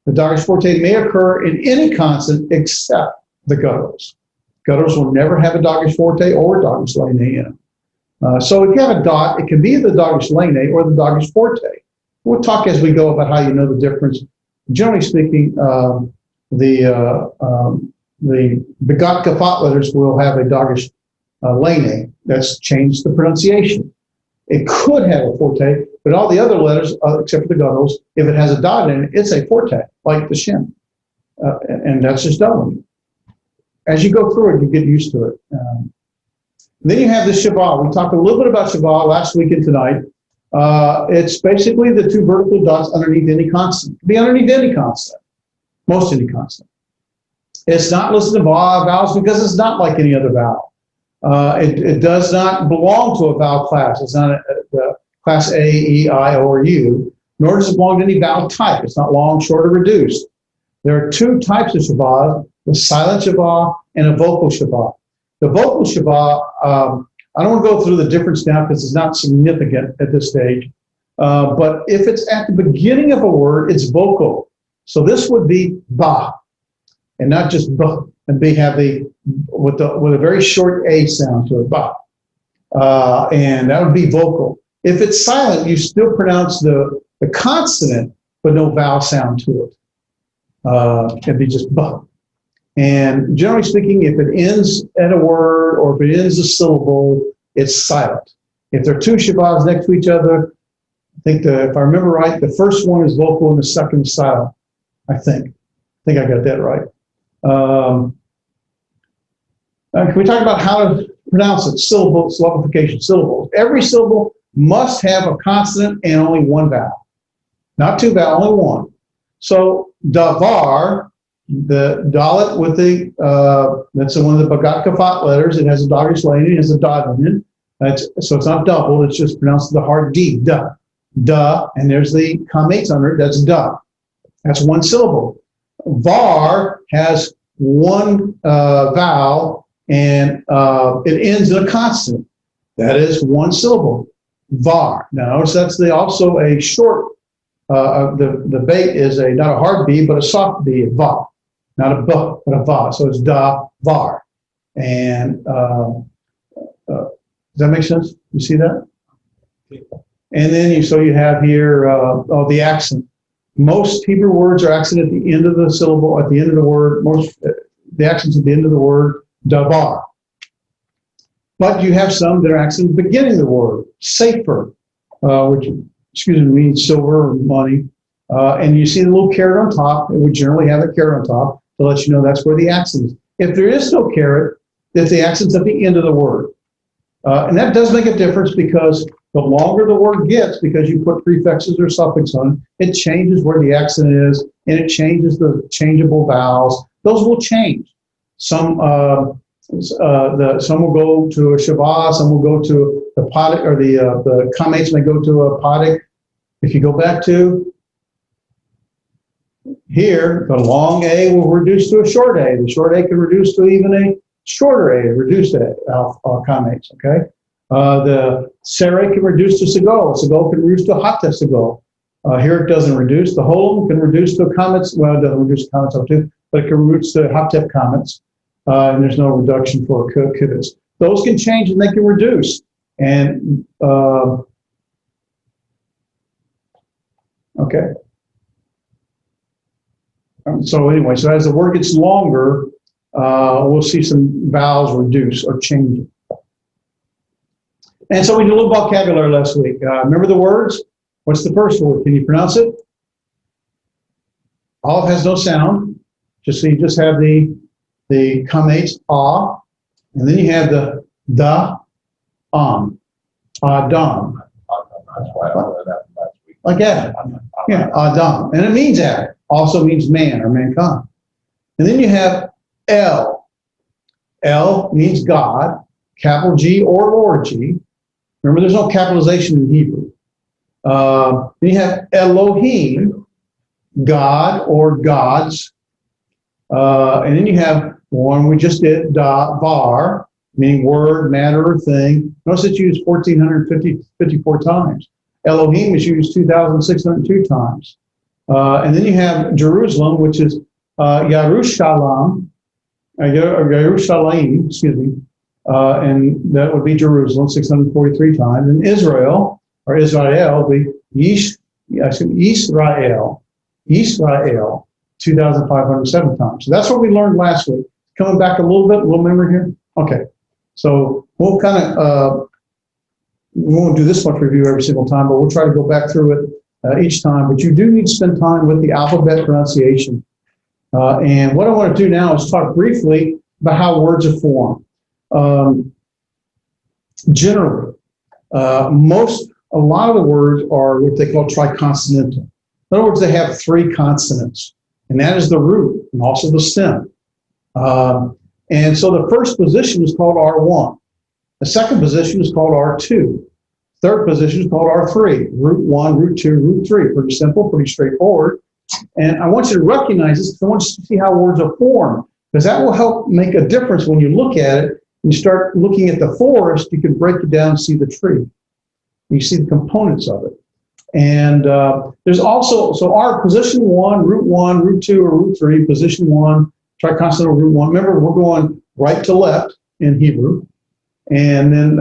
The Dagesh forte may occur in any consonant except the gutturals. Gutturals will never have a dogged forte or a dogged lane in them. So if you have a dot, it can be the dogged lane or the dogged forte. We'll talk as we go about how you know the difference. Generally speaking, the Begot Kafat letters will have a dogged lane. That's changed the pronunciation. It could have a forte, but all the other letters, except for the gutturals, if it has a dot in it, it's a forte, like the shin. And that's just doubling. As you go through it, you get used to it. Then you have the Shabbat. We talked a little bit about Shabbat last week and tonight. It's basically the two vertical dots underneath any consonant. It can be underneath any consonant, most any consonant. It's not listed in vowels because it's not like any other vowel. It does not belong to a vowel class. It's not a class A, E, I, or U, nor does it belong to any vowel type. It's not long, short, or reduced. There are two types of Shabbat, the silent Shabbat and a vocal Shabbat. The vocal Shabbat, I don't want to go through the difference now because it's not significant at this stage. But if it's at the beginning of a word, it's vocal. So this would be ba, and not just ba, and B have with a very short A sound to it, ba. And that would be vocal. If it's silent, you still pronounce the consonant, but no vowel sound to it. It'd be just ba. And generally speaking, if it ends at a word or if it ends a syllable, it's silent. If there are two Shabbats next to each other, I think if I remember right, the first one is vocal and the second is silent. I think I got that right. Can we talk about how to pronounce it? Syllables, syllabification, syllables. Every syllable must have a consonant and only one vowel. Not two vowels, only one. So davar, the dalet with that's one of the Begot Kafat letters. It has a dogged lane, it has a dot in it. So it's not doubled, it's just pronounced the hard D, da. Da, and there's the comates under it, that's da. That's one syllable. Var has one vowel and it ends in a consonant. That is one syllable. Var. Now notice that's also a short, the bait is not a hard B, but a soft B, va. Not a B, but a va. So it's da, var. And does that make sense? You see that? And then you have here the accent. Most Hebrew words are accent at the end of the syllable, at the end of the word. Most the accent's at the end of the word, davar. But you have some that are accent at the beginning of the word, safer, which means silver or money. And you see the little caret on top, and we generally have a caret on top to let you know that's where the accent is. If there is no caret, if the accent's at the end of the word. And that does make a difference because the longer the word gets, because you put prefixes or suffixes on, it changes where the accent is, and it changes the changeable vowels. Those will change. Some will go to a shavah, some will go to the potic, or the comates may go to a potic. If you go back to here, the long A will reduce to a short A. The short A can reduce to even a shorter A, reduced A, comates, okay? The sere can reduce to segol. Segol can reduce to hatef segol. Here it doesn't reduce. The holum can reduce to comets. Well, it doesn't reduce to comets up to, but it can reduce to hatef comets. And there's no reduction for kivets. Those can change and they can reduce. And okay. So anyway, so as the word gets longer, we'll see some vowels reduce or change. And so we did a little vocabulary last week. Remember the words? What's the first word? Can you pronounce it? Aleph has no sound. So you just have the comates, ah, and then you have the da, adam. That's why I learned that last week. Like Adam. Yeah, adam. And it means Adam. Also means man or mankind. And then you have El. El means God, capital G or lower G. Remember, there's no capitalization in Hebrew. Then you have Elohim, God or gods. And then you have one we just did, var, meaning word, matter, or thing. Notice it's used 1,454 times. Elohim is used 2,602 times. And then you have Jerusalem, which is Yerushalayim, Jerusalem, excuse me, and that would be Jerusalem 643 times. And Israel, or Israel, would be Israel, 2,507 times. So that's what we learned last week. Coming back a little bit, a little memory here. Okay, so we'll kind of, we won't do this much review every single time, but we'll try to go back through it each time. But you do need to spend time with the alphabet pronunciation. And what I want to do now is talk briefly about how words are formed. Generally, a lot of the words are what they call triconsonantal. In other words, they have three consonants, and that is the root and also the stem. And so the first position is called R1. The second position is called R2. Third position is called R3. Root 1, root 2, root 3. Pretty simple, pretty straightforward. And I want you to recognize this because I want you to see how words are formed, because that will help make a difference when you look at it. When you start looking at the forest, you can break it down and see the tree. You see the components of it. And there's also, so our position 1, root 2, or root 3, position 1, triconsonantal root 1. Remember, we're going right to left in Hebrew. And then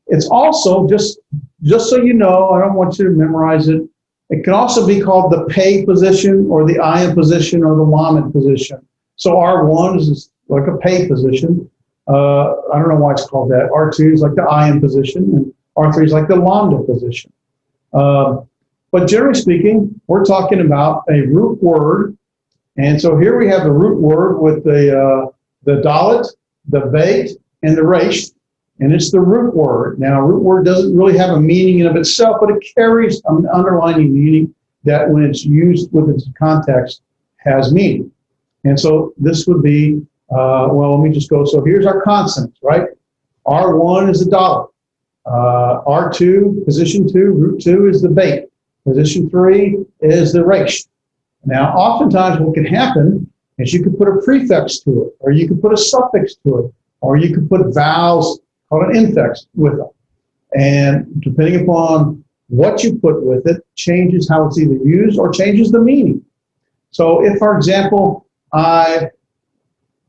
it's also, just so you know, I don't want you to memorize it, it can also be called the pay position or the ayin position or the lamed position. So R1 is like a pay position. I don't know why it's called that. R2 is like the ayin position, and R3 is like the lamed position. But generally speaking, we're talking about a root word. And so here we have the root word with the dalet, the bait, and the resh, and it's the root word. Now, root word doesn't really have a meaning in of itself, but it carries an underlying meaning that when it's used with its context has meaning. And so this would be, well, let me just go. So here's our consonants, right? R1 is the dalet. R2, position 2, root 2 is the bait. Position 3 is the resh. Now, oftentimes what can happen is you could put a prefix to it, or you could put a suffix to it, or you could put vowels called an infix with them. And depending upon what you put with it, changes how it's either used or changes the meaning. So if, for example, the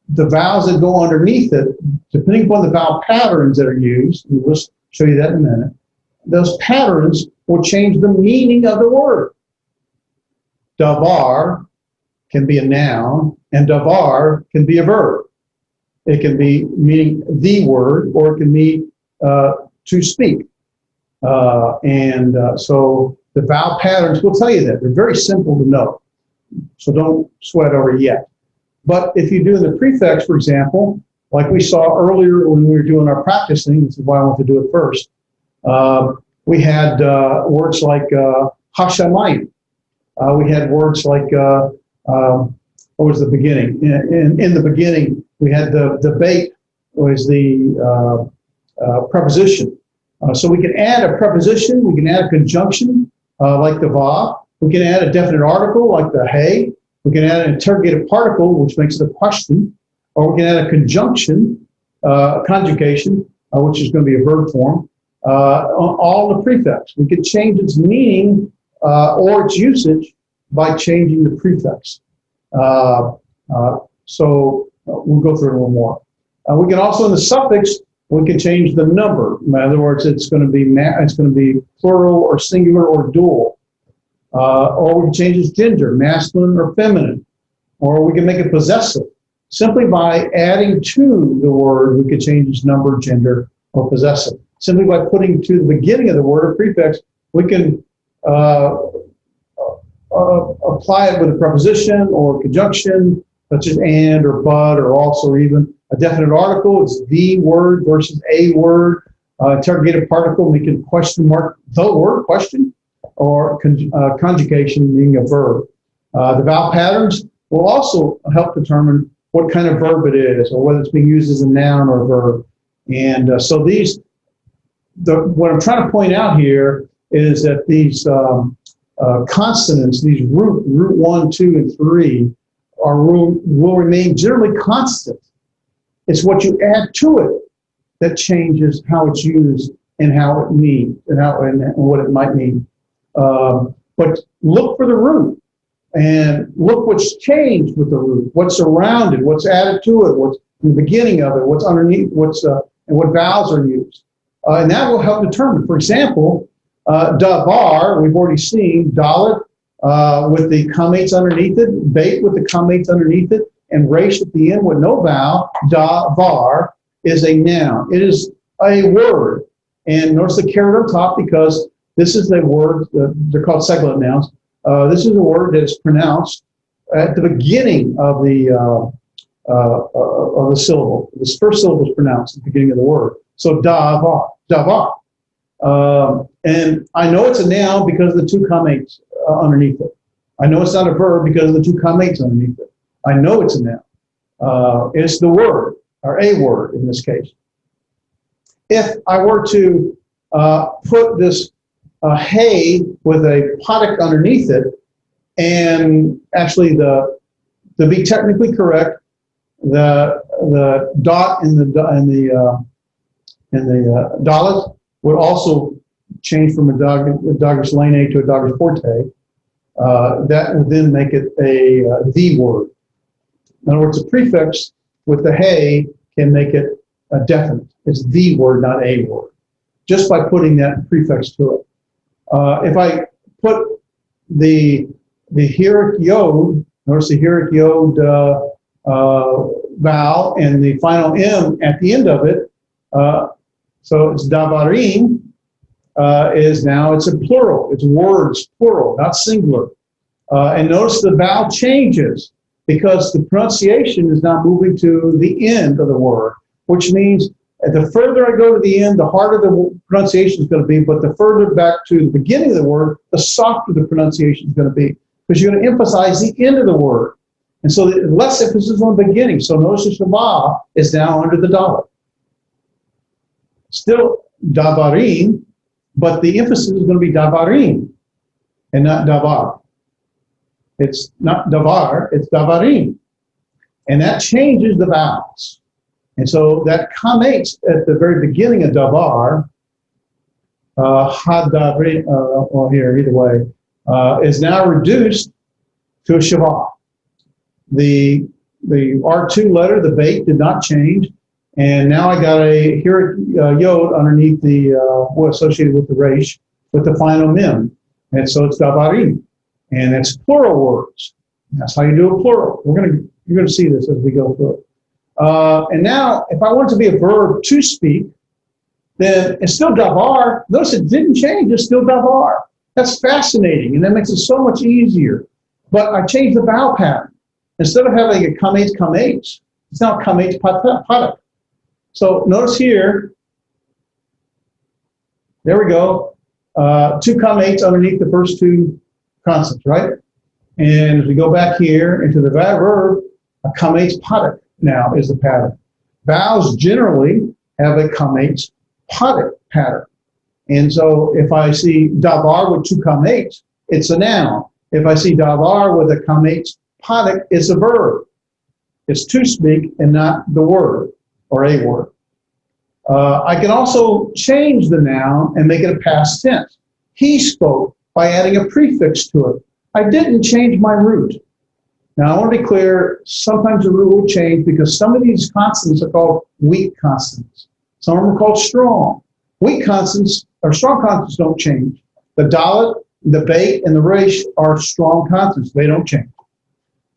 vowels that go underneath it, depending upon the vowel patterns that are used, and we'll show you that in a minute, those patterns will change the meaning of the word. Davar can be a noun, and davar can be a verb. It can be meaning the word, or it can mean to speak. So the vowel patterns will tell you that. They're very simple to know. So don't sweat over it yet. But if you do in the prefix, for example, like we saw earlier when we were doing our practicing, this is why I want to do it first, we had words like hashamayim. We had words like, what was the beginning? In the beginning, we had the bait was the preposition. So we can add a preposition, we can add a conjunction like the vav, we can add a definite article like the hey, we can add an interrogative particle, which makes it a question, or we can add a conjunction, conjugation, which is going to be a verb form, all the prefix. We can change its meaning or its usage by changing the prefix. So we'll go through it a little more. We can also, in the suffix, we can change the number. In other words, it's going to be plural or singular or dual. Or we can change its gender, masculine or feminine. Or we can make it possessive. Simply by adding to the word, we could change its number, gender, or possessive. Simply by putting to the beginning of the word a prefix, we can apply it with a preposition or conjunction, such as and or but or also or even. A definite article is the word versus a word. Interrogative particle, we can question mark the word, question, or conjugation, meaning a verb. The vowel patterns will also help determine what kind of verb it is, or whether it's being used as a noun or a verb. And so what I'm trying to point out here is that these consonants, these root 1, 2, and 3, will remain generally constant. It's what you add to it that changes how it's used and how it means and what it might mean. But look for the root. And look what's changed with the root, what's around it, what's added to it, what's in the beginning of it, what's underneath, and what vowels are used. And that will help determine. For example, davar, we've already seen, dalit with the comates underneath it, bait with the comates underneath it, and resh at the end with no vowel, davar is a noun. It is a word. And notice the caret on top because this is a word, they're called segment nouns. This is a word that is pronounced at the beginning of the syllable. This first syllable is pronounced at the beginning of the word. So davar, davar. And I know it's a noun because of the two comates underneath it. I know it's not a verb because of the two comates underneath it. I know it's a noun. It's the word, or a word in this case. If I were to put this hay with a potic underneath it, and actually to be technically correct, the dot in the dalet would also change from a Douglas Lane to a Douglas Forte. That would then make it a the word. In other words, a prefix with the hay can make it a definite. It's the word, not a word, just by putting that prefix to it. If I put the heric yod, notice the heric yod vowel and the final M at the end of it, so it's davarim, it's a plural. It's words, plural, not singular. And notice the vowel changes because the pronunciation is now moving to the end of the word, which means the further I go to the end, the harder the pronunciation is going to be, but the further back to the beginning of the word, the softer the pronunciation is going to be, because you're going to emphasize the end of the word. And so less emphasis on the beginning. So notice the Shabbat is now under the dalet. Still davarim, but the emphasis is going to be davarim and not davar. It's not davar, it's davarim. And that changes the vowels. And so that comates at the very beginning of davar, either way, is now reduced to a shavah. The R2 letter, the bait, did not change. And now I got a heric yod underneath the, associated with the resh, with the final mem. And so it's davarim. And it's plural words. That's how you do a plural. You're gonna see this as we go through it. And now, if I want it to be a verb to speak, then it's still davar. Notice it didn't change, it's still davar. That's fascinating, and that makes it so much easier. But I changed the vowel pattern. Instead of having a comates, it's now comates patak. So notice here, there we go, two comates underneath the first two consonants, right? And as we go back here into the verb, a comates patak now is the pattern. Vowels generally have a comates patak pattern. And so if I see davar with two comates, it's a noun. If I see davar with a comates patak, it's a verb. It's to speak and not the word or a word. I can also change the noun and make it a past tense. He spoke by adding a prefix to it. I didn't change my root. Now, I want to be clear, sometimes the root will change because some of these consonants are called weak consonants. Some of them are called strong. Weak consonants, or strong consonants, don't change. The dalet, the bait, and the resh are strong consonants. They don't change.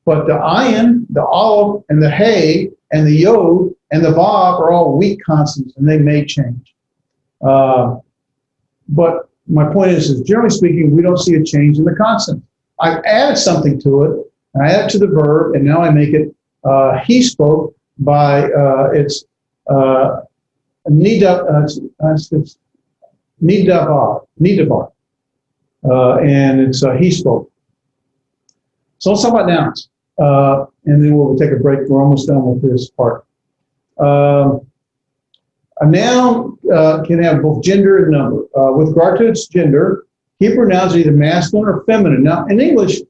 But the ayin, the aleph, and the hey, and the yod, and the vav are all weak consonants, and they may change. But my point is, generally speaking, we don't see a change in the consonant. I've added something to it, I add it to the verb, and now I make it, he spoke by, it's nidavar, and it's he spoke. So let's talk about nouns, and then we'll take a break. We're almost done with this part. A noun can have both gender and number. With regard to its gender, Hebrew nouns are either masculine or feminine. Now, in English,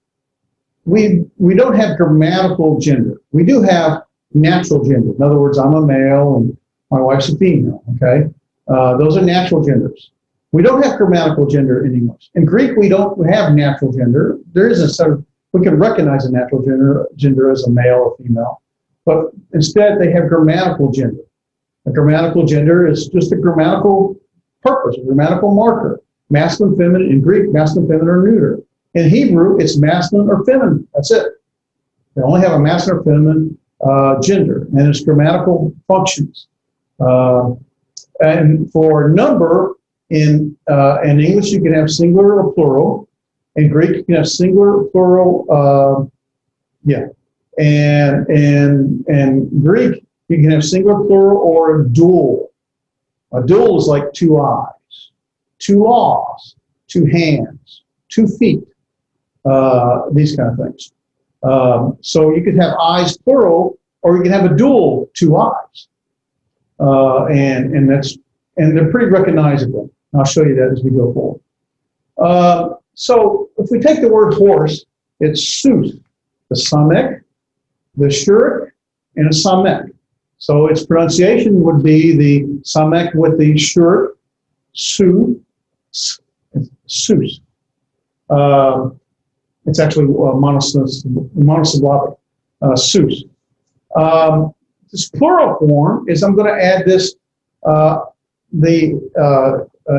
we don't have grammatical gender. We do have natural gender. In other words, I'm a male and my wife's a female, okay? Those are natural genders. We don't have grammatical gender in English. In Greek, we don't have natural gender. There is a sort of we can recognize a natural gender as a male or female, but instead they have grammatical gender. A grammatical gender is just a grammatical purpose, a grammatical marker. Masculine, feminine. In Greek, masculine, feminine, or neuter. In Hebrew, it's masculine or feminine. That's it. They only have a masculine or feminine gender, and it's grammatical functions. And for number, in English, you can have singular or plural. In Greek, you can have singular, plural, And in Greek, you can have singular, plural, or dual. A dual is like two eyes, two laws, two hands, 2 feet, these kind of things. So you could have eyes plural, or you can have a dual, 2 eyes. And they're pretty recognizable. I'll show you that as we go forward. So if we take the word horse, it's sus, the samek, the shurk, and a samek. So its pronunciation would be the samek with the shurk, sus. It's actually monosyllabic, sus. This plural form is, I'm going to add this,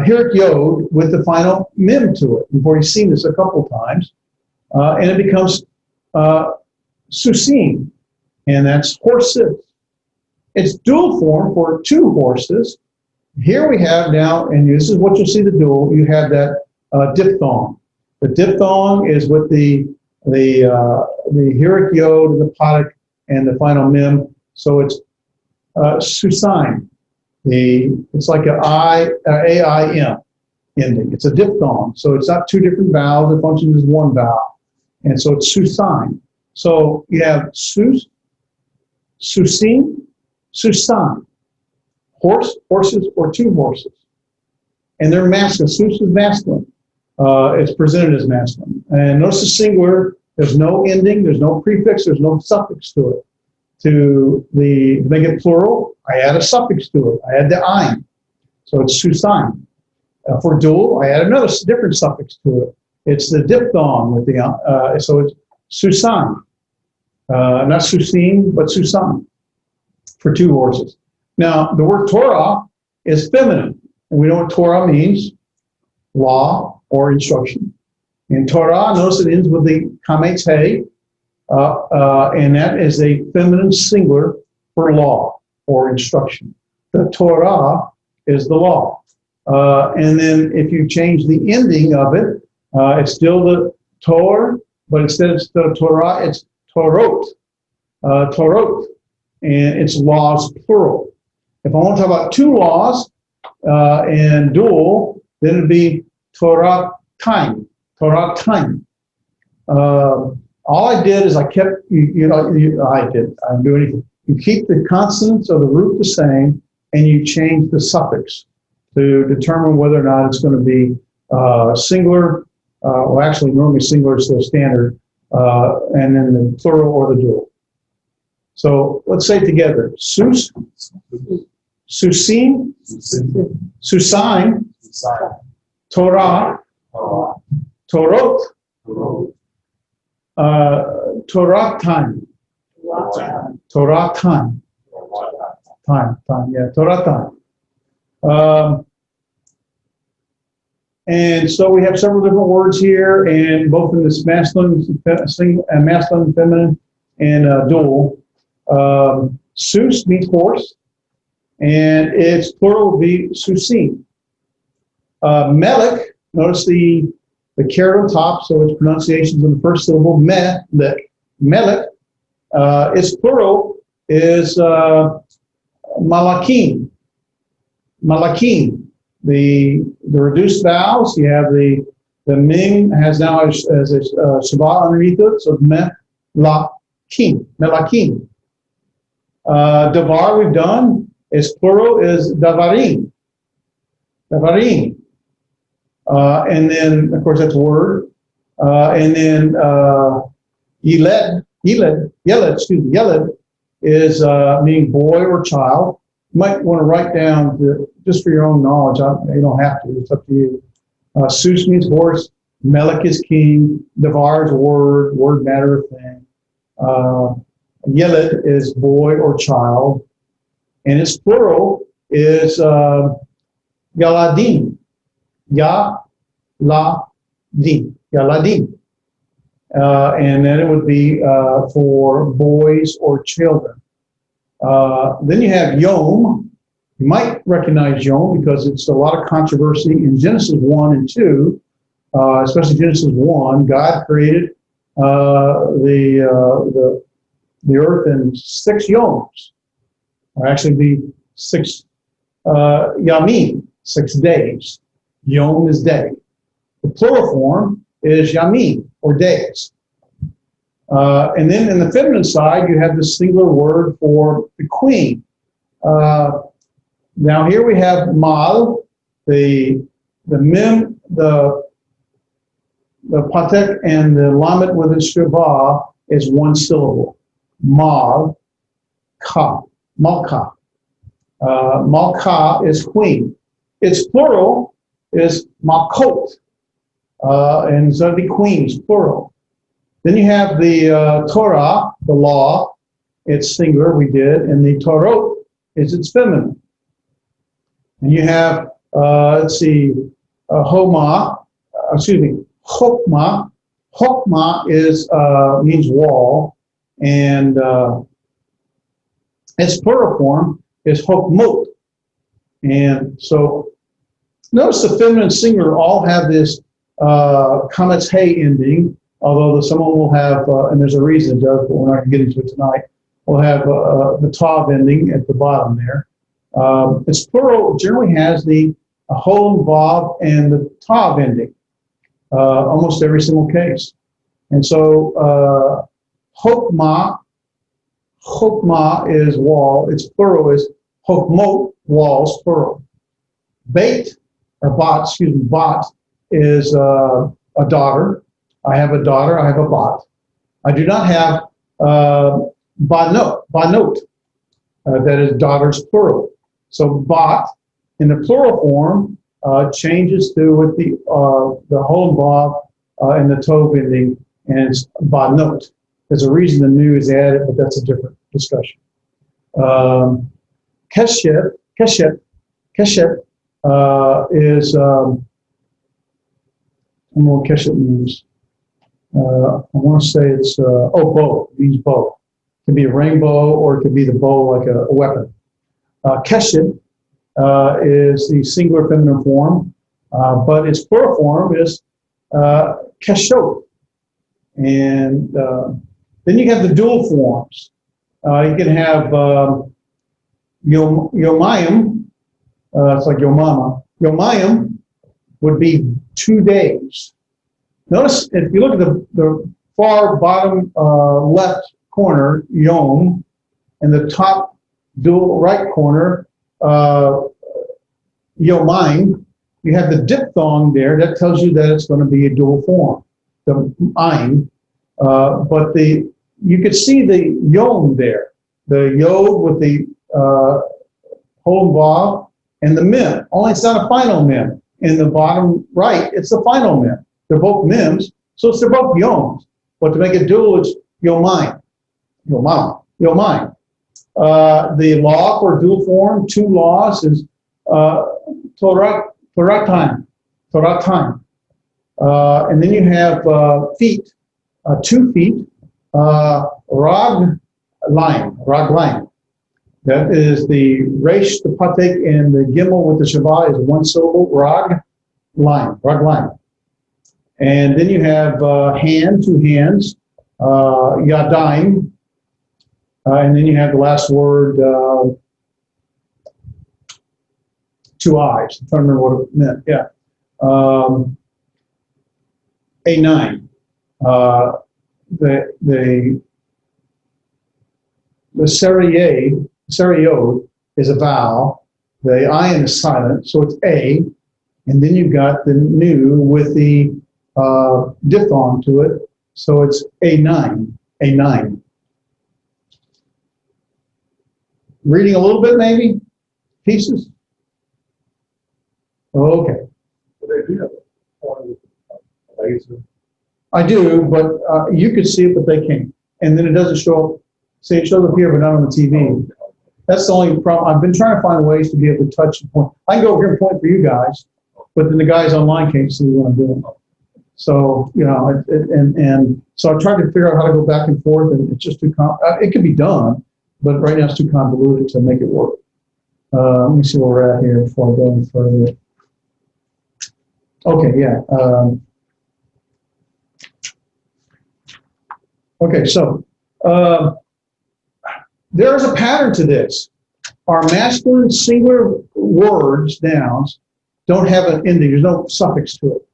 Hirik yod with the final mem to it. You've already seen this a couple times. And it becomes susim, and that's horses. It's dual form for 2 horses. Here we have now, and this is what you'll see the dual, you have that diphthong. The diphthong is with the Hirik yod, the potic, and the final mem. So it's susaim. It's like an AIM ending. It's a diphthong. So it's not 2 different vowels. It functions as 1 vowel. And so it's susaim. So you have sus, susim, susaim. Horses, or 2 horses. And they're masculine. Sus is masculine. It's presented as masculine. And notice the singular, there's no ending, there's no prefix, there's no suffix to it. To make it plural, I add a suffix to it. I add the ein. So it's susaim. For dual, I add another different suffix to it. It's the diphthong with the, so it's susaim. Not susim, but susaim for 2 horses. Now, the word Torah is feminine. And we know what Torah means, law or instruction. In Torah, notice it ends with the kametz he, and that is a feminine singular for law or instruction. The Torah is the law. And then if you change the ending of it, it's still the Torah, but instead of the Torah, it's Torot. Torot. And it's laws plural. If I want to talk about 2 laws and dual, then it'd be Torah time. Torah time. All I did is I kept, I didn't do anything. You keep the consonants or the root the same, and you change the suffix to determine whether or not it's going to be singular, well, actually, normally singular is the standard, and then the plural or the dual. So let's say it together. Sus, susim, susaim, Torah, Torot, Torah time. Torah time. Torah time. And so we have several different words here, and both in this masculine, feminine, and dual. Sus means horse, and its plural would be susim. Melech, notice the caret on top, so its pronunciations on the first syllable, melech. Its plural is malakim. Malakim. The reduced vowels, you have the ming has now as a shabbat underneath it, so melakim. Melakim. Davar we've done, its plural is davarim. Davarim. And then, of course, that's word. And then Yeled is meaning boy or child. You might want to write down, just for your own knowledge, you don't have to, it's up to you. Sus means horse, Melech is king. Devar is word, matter, thing. Yeled is boy or child. And its plural is Yaladim. Ya-la-din. Yaladim. And then it would be for boys or children. Then you have Yom. You might recognize Yom because it's a lot of controversy in Genesis 1 and 2, especially Genesis 1. God created the earth in 6 Yoms, or actually be 6 Yamim, 6 days. Yom is day. The plural form is Yamim, or days. And then in the feminine side, you have the singular word for the queen. Now here we have Mal, the Mem, the Patek, and the Lamet with the Shava is one syllable. Mal, Ka, Malka. Malka is queen. Its plural is Malkot, and so the queens, plural. Then you have the Torah, the law, it's singular, we did, and the Torot is its feminine. And you have, Chokmah. Chokmah is, means wall, and its plural form is Chokmot. And so notice the feminine singular all have this Kametz Hey ending, although someone will have, and there's a reason it does, but we're not going to get into it tonight, we'll have the Tav ending at the bottom there. Its plural generally has the Hol, Vav, and the Tav ending, almost every single case. And so Chokmah is wall, its plural is Chokmot, walls, plural. Bat is a daughter. I have a daughter, I have a bat. I do not have banot, that is daughters, plural. So bat, in the plural form, changes to with the whole vav and the tov ending, and it's banot. There's a reason the new is added, but that's a different discussion. Keshet is, I don't know what keshet means. I want to say it's, bow, it means bow. It could be a rainbow or it could be the bow like a weapon. Keshet is the singular feminine form, but its plural form is keshot. And then you have the dual forms. You can have yomayim, it's like yomama. Yomayim would be 2 days. Notice if you look at the far bottom left corner, yom, and the top dual right corner, yomayim, you have the diphthong there. That tells you that it's going to be a dual form, the ayin. But you could see the yom there, the yod with the whole vav and the mem. Only it's not a final mem. In the bottom right, it's the final mem. They're both mems, so they're both yoms. But to make it dual, it's yomayim. The law for dual form, 2 laws, is Torah time. And then you have feet, 2 feet, rag line. That is the resh, the patek, and the gimel with the shabbat is 1 syllable, rag line. And then you have hand, 2 hands, yadayim, and then you have the last word, 2 eyes. I'm trying to remember what it meant. Yeah. A9. The seriod is a vowel. The ayin is silent, so it's A. And then you've got the new with the diphthong to it, so it's A9. Reading a little bit, maybe? Pieces? Okay. But they do have a point with laser? I do, but you could see it, but they can't. And then it doesn't show up. See, it shows up here, but not on the TV. That's the only problem. I've been trying to find ways to be able to touch and point. I can go over here and point for you guys, but then the guys online can't see what I'm doing. So, you know, and so I tried to figure out how to go back and forth, and it's just too it can be done, but right now it's too convoluted to make it work. Let me see where we're at here before I go any further. Okay, yeah. Okay, so there's a pattern to this. Our masculine singular words, nouns, don't have an ending. There's no suffix to it.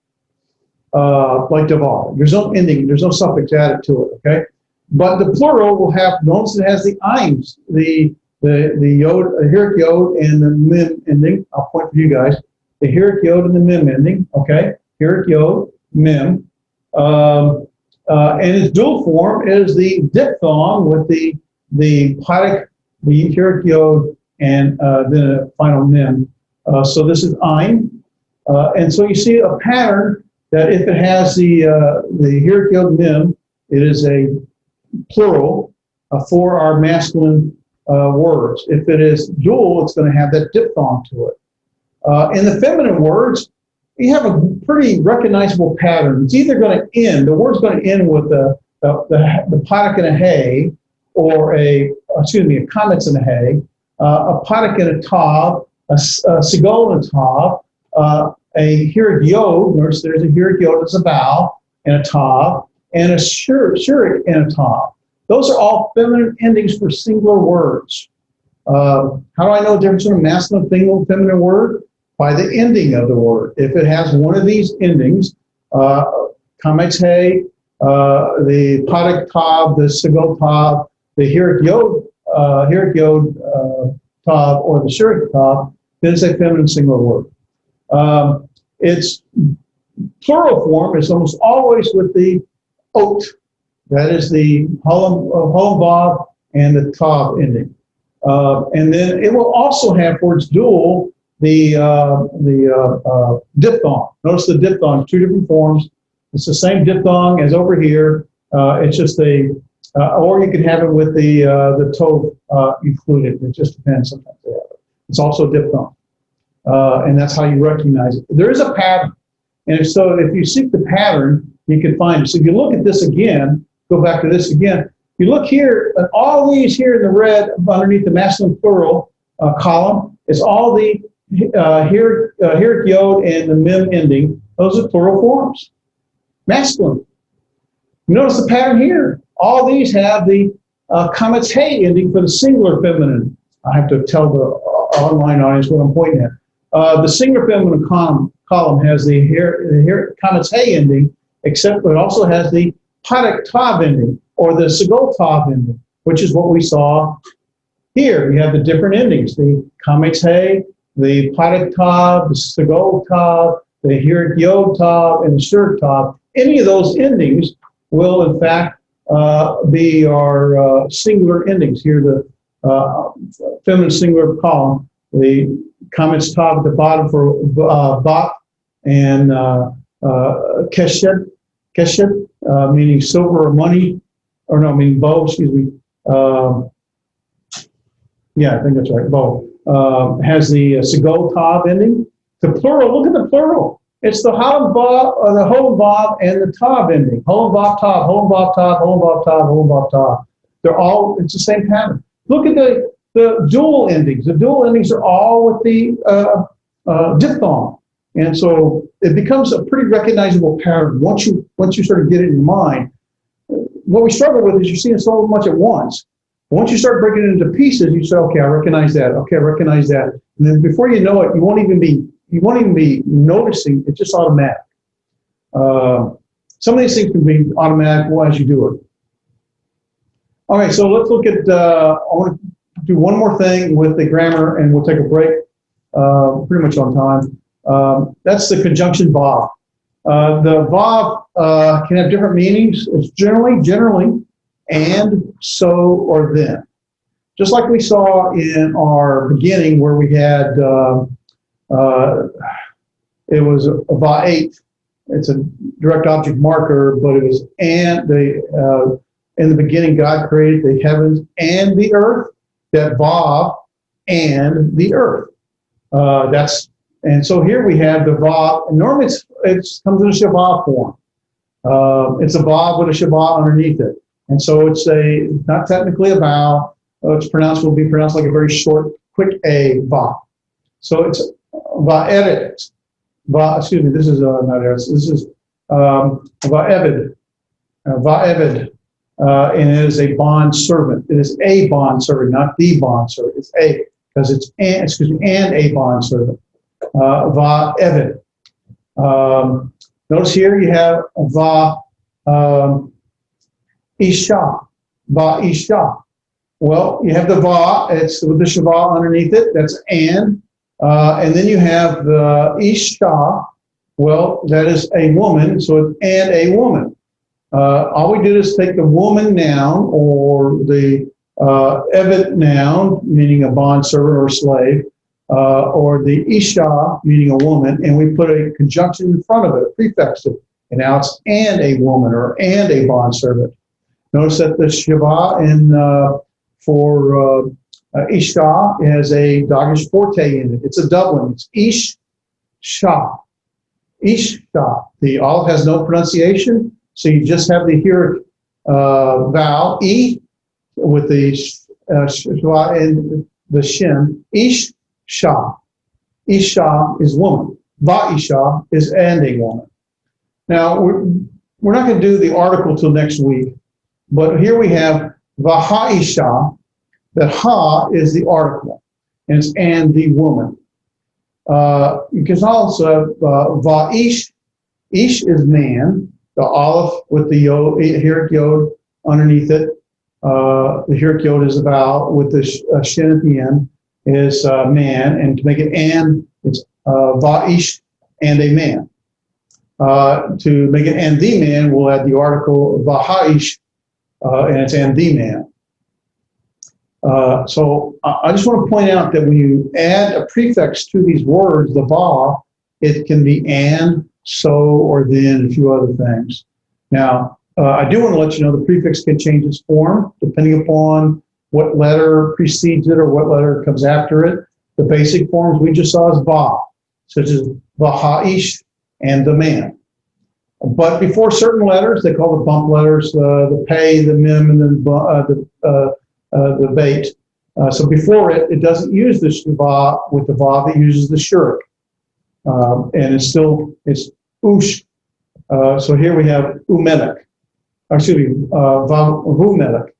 Like devar. There's no ending. There's no suffix added to it, okay? But the plural will have, notice it has the eims, the yod, the heric yod, and the mem ending. I'll point for you guys. The heric yod and the mem ending, okay? Heric yod, mem. And its dual form is the diphthong with the podic, the heric yod, and then a final mem. So this is ein. And so you see a pattern that if it has the heric yod mem, it is a plural for our masculine words. If it is dual, it's going to have that diphthong to it. In the feminine words, you have a pretty recognizable pattern. It's either going to end, the word's going to end with the podic and a hey, or a comets and a hey, a podic and a tav, a sigol and a tav, a heric yod, notice there's a heric yod as a vowel, and a tav, and a shurik and a tav. Those are all feminine endings for singular words. How do I know the difference between a masculine and feminine word? By the ending of the word. If it has one of these endings, kamets hey, the podic tav, the sigol tav, the heric yod tav, or the shurik tav, then it's a feminine singular word. Its plural form is almost always with the ot. That is the holem vav and the tav ending. And then it will also have for its dual the diphthong. Notice the diphthong, two different forms. It's the same diphthong as over here. It's just or you can have it with the tov included. It just depends. Sometimes they have it. It's also diphthong. And that's how you recognize it. There is a pattern. And so if you seek the pattern, you can find it. So if you look at this again, go back to this again, you look here, and all these here in the red underneath the masculine plural column, is all the heric yod and the mem ending. Those are plural forms. Masculine. Notice the pattern here. All these have the kamets hey ending for the singular feminine. I have to tell the online audience what I'm pointing at. The singular feminine column has the kamets hey ending, except it also has the podic tav ending, or the sigol tav ending, which is what we saw here. You have the different endings, the kamets hey, the podic tav, the sigol tav, the heric yod tav, and the shurik tav. Any of those endings will, in fact, be our singular endings. Here, the feminine singular column, the kamets tav at the bottom for bat, and keshet, meaning silver or money, or no, meaning bow, excuse me. Yeah, I think that's right, bow. Has the sigol tav ending. The plural, look at the plural. It's the holem vav and the tav ending. Holem vav tav, holem vav tav, holem vav tav, holem vav tav. They're all, it's the same pattern. Look at the dual endings. The dual endings are all with the diphthong. And so it becomes a pretty recognizable pattern once you sort of get it in your mind. What we struggle with is you're seeing so much at once. Once you start breaking it into pieces, you say, okay, I recognize that. Okay, I recognize that. And then before you know it, you won't even be noticing. It's just automatic. Some of these things can be automatic as you do it. All right, so let's look at, I want to do one more thing with the grammar, and we'll take a break pretty much on time. That's the conjunction vav. The vav can have different meanings. It's generally, and, so, or then. Just like we saw in our beginning where we had, it was a va-8, it's a direct object marker, but it was and in the beginning God created the heavens and the earth. That va and the earth. And so here we have the va. Normally it comes in a Shabbat form. It's a va with a Shabbat underneath it, and so it's not technically a vowel. Will be pronounced like a very short, quick a va. So it's va'evet. Excuse me. This is not eretz. This is va'evet. Va'evet. And it is a bond servant. It is a bond servant, not the bond servant. It's a, because it's and a bond servant. Va'evet. Notice here you have va isha. Va isha. Well, you have the va, it's with the shabbat underneath it, that's and then you have the isha, well, that is a woman, so it's and a woman. All we did is take the woman noun or the evet noun, meaning a bond servant or slave, or the isha, meaning a woman, and we put a conjunction in front of it, a prefix it, and now it's and a woman or and a bond servant. Notice that the shabbat for isha has a dogish forte in it. It's a doubling. It's ish sha. Ish sha. The aleph has no pronunciation. So you just have the here vowel, E, with the shwa and the shin. Ish, sha. Isha is woman. Va isha is and a woman. Now, we're not going to do the article till next week, but here we have vaha isha, that ha is the article, and it's and the woman. You can also have va ish. Ish is man. The aleph with the yod, heric yod underneath it. The heric yod is a vowel with the shin at the end is man, and to make it and, it's va'ish and a man. To make it and the man, we'll add the article vaha'ish, and it's and the man. So I just want to point out that when you add a prefix to these words, the va, it can be and, so, or then, a few other things. Now, I do want to let you know the prefix can change its form depending upon what letter precedes it or what letter comes after it. The basic forms we just saw is va, such as vaha'ish and the man. But before certain letters, they call the bump letters, the pei, the mem, and then the bait. So before it, it doesn't use the va with the vav, it uses the shurik. And it's ush. So here we have umelech. Excuse me, vumelech.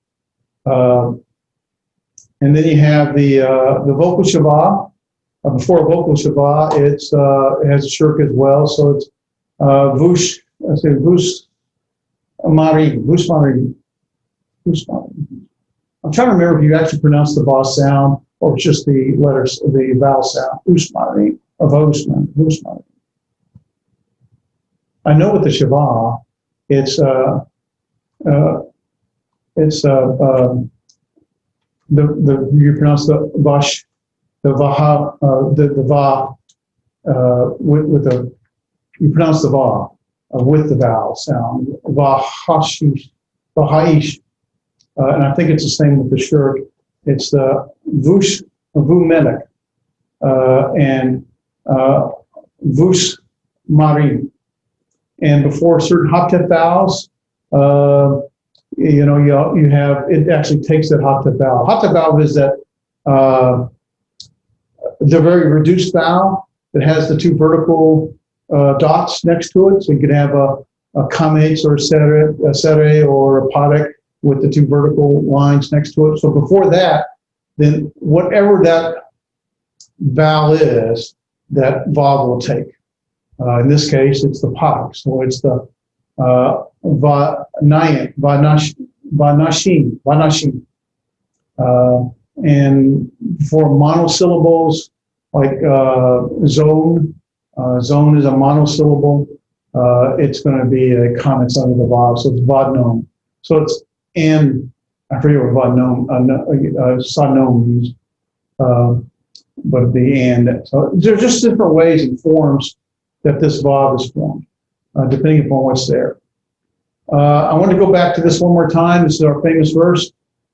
And then you have the vocal shavah. Before vocal shavah, it has a shirk as well. So it's vush. I say vush mari. Vush mari. Vush mari. I'm trying to remember if you actually pronounce the va sound or just the letters, the vowel sound. Vush mari or vush mari. I know with the shavah, you pronounce the vash, the vaha, the va with the, you pronounce the va with the vowel sound, vahaish, and I think it's the same with the shirk. It's the vush, vumelech, and vush marim. And before certain haptet vowels, you have, it actually takes that haptet vowel. Haptet vowel is that the very reduced vowel that has the two vertical dots next to it. So you can have a kametz or a sere or a padek with the two vertical lines next to it. So before that, then whatever that vowel is, that vav will take. In this case, it's the padek. So it's the vanashim. And for monosyllables, like zone is a monosyllable. It's going to be a comment under the vav, so it's vadnom. So it's and I forget what vadnom, sadnom means, but the and. So there's just different ways and forms that this vav is formed. depending upon what's there. I want to go back to this one more time. This is our famous verse.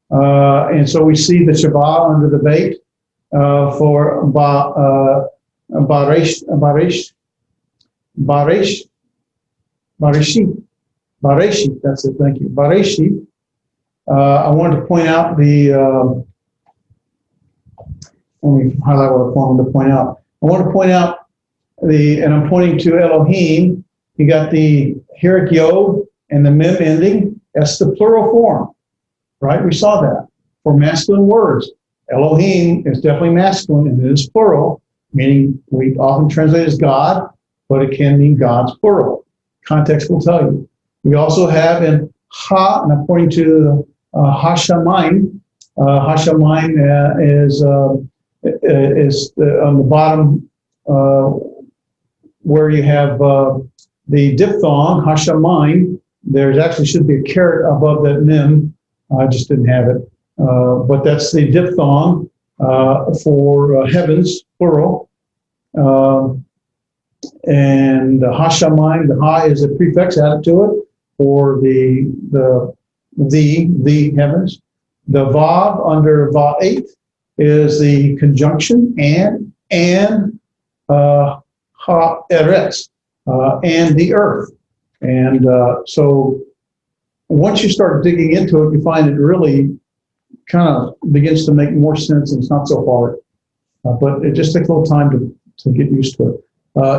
And so we see the Shabbat under the bait for Bareshit, that's it, thank you. Bareshit. I wanted to point out let me highlight what I wanted to point out. I want to point out and I'm pointing to Elohim. You got the Hirik Yod and the Mem ending. That's the plural form, right? We saw that. For masculine words, Elohim is definitely masculine and it is plural, meaning we often translate it as God, but it can mean God's plural. Context will tell you. We also have in Ha, and I'm pointing to Hashamayim. Hashamayim is on the bottom where you have the diphthong, Hashamayim. There's actually should be a caret above that mem. I just didn't have it. But that's the diphthong for heavens, plural. And Hashamayim, the Ha is a prefix added to it for the heavens. The Vav under Va'et is the conjunction and Ha'eretz, and the earth. And so once you start digging into it, you find it really kind of begins to make more sense and it's not so hard. But it just takes a little time to get used to it.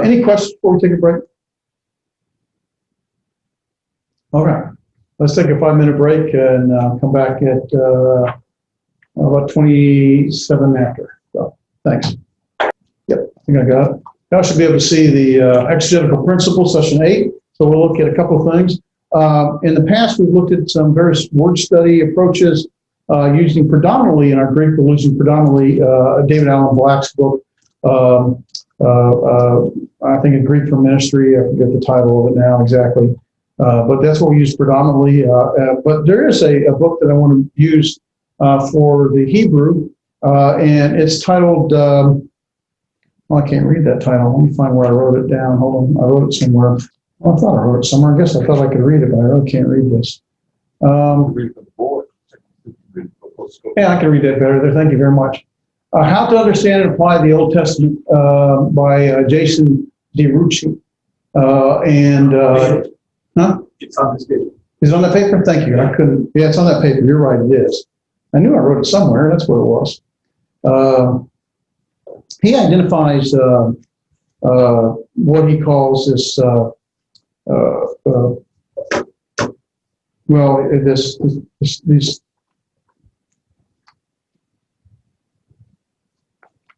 Any questions before we take a break? All right. Let's take a 5-minute break and come back at about 27 after. So, thanks. Yep, I think I got it. Now I should be able to see the Exegetical Principles, session 8. So we'll look at a couple of things. In the past, we've looked at some various word study approaches using predominantly, in our Greek, we're using predominantly David Allen Black's book, I think in Greek for Ministry. I forget the title of it now exactly. But that's what we use predominantly. But there is a book that I want to use for the Hebrew, and it's titled, well, I can't read that title. Let me find where I wrote it down. Hold on, I wrote it somewhere. Well, I thought I wrote it somewhere. I guess I thought I could read it, but I really can't read this. Yeah, I can read that better there. Thank you very much. How to Understand and Apply the Old Testament by Jason DeRucci. Huh? It's on this paper. Is it on that paper? Thank you. I couldn't. Yeah, it's on that paper. You're right. It is. I knew I wrote it somewhere. That's where it was. He identifies what he calls this. These.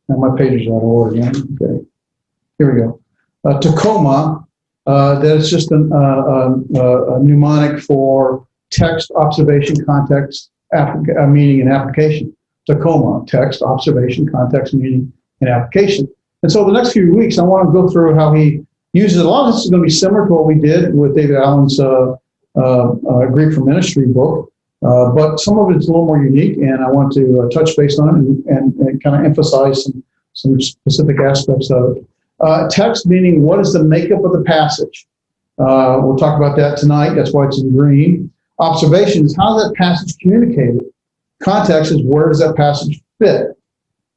Now my page is out of order again. Okay. Here we go. Tacoma. That is just a mnemonic for text, observation, context, meaning, and application. Tacoma, text, observation, context, meaning, and application. And so the next few weeks, I want to go through how he uses it. A lot of this is going to be similar to what we did with David Allen's Greek for Ministry book, but some of it's a little more unique, and I want to touch base on it and kind of emphasize some specific aspects of it. Text meaning what is the makeup of the passage. We'll talk about that tonight. That's why it's in green. Observation is how is that passage communicated. Context is where does that passage fit.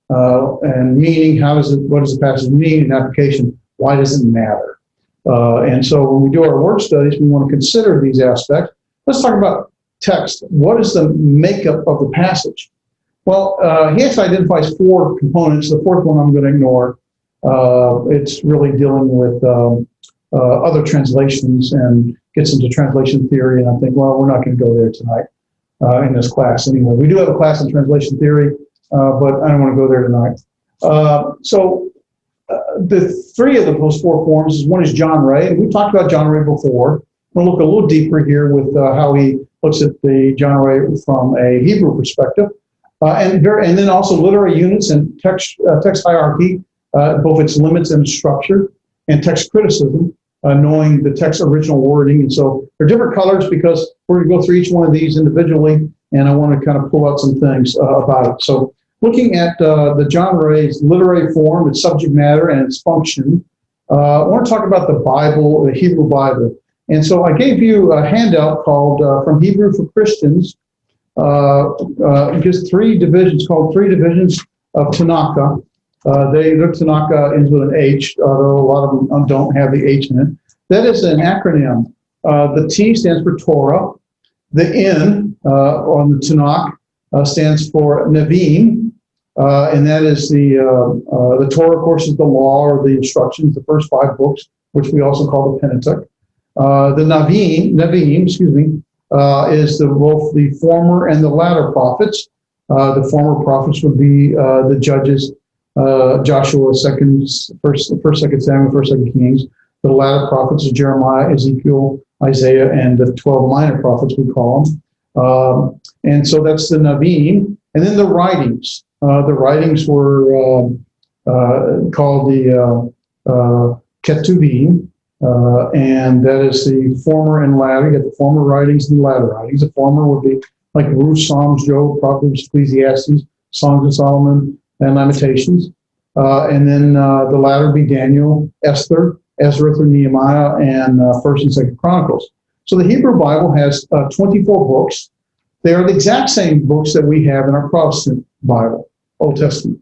And meaning, what does the passage mean? And application, why does it matter? And so when we do our word studies, we want to consider these aspects. Let's talk about text. What is the makeup of the passage? Well, he actually identifies 4 components. The fourth one I'm going to ignore. It's really dealing with other translations and gets into translation theory. And I think, well, we're not going to go there tonight in this class anyway. We do have a class in translation theory, but I don't want to go there tonight. The 3 of those 4 forms is one is John Ray. And we've talked about John Ray before. We'll look a little deeper here with how he looks at the John Ray from a Hebrew perspective. And then also literary units and text hierarchy. Both its limits and structure, and text criticism, knowing the text original wording. And so they're different colors because we're going to go through each one of these individually, and I want to kind of pull out some things about it. So looking at the John Ray's literary form, its subject matter, and its function, I want to talk about the Bible, the Hebrew Bible. And so I gave you a handout called From Hebrew for Christians. Just three divisions of Tanakh. They look Tanakh ends with an H, although a lot of them don't have the H in it. That is an acronym. The T stands for Torah. The N on the Tanakh stands for Nevi'im, and that is the Torah, of course, is the law or the instructions, the first 5 books, which we also call the Pentateuch. The Nevi'im, is both the former and the latter prophets. The former prophets would be the judges, Joshua, first, second Samuel, first, second Kings. The latter prophets are Jeremiah, Ezekiel, Isaiah, and the 12 minor prophets, we call them. And so that's the Nevi'im. And then the writings. The writings were called the Ketuvim, and that is the former and latter. You get the former writings and the latter writings. The former would be like Ruth, Psalms, Job, Proverbs, Ecclesiastes, Songs of Solomon, and Lamentations. And then the latter would be Daniel, Esther, Ezra through Nehemiah, and First and Second Chronicles. So the Hebrew Bible has 24 books. They are the exact same books that we have in our Protestant Bible, Old Testament,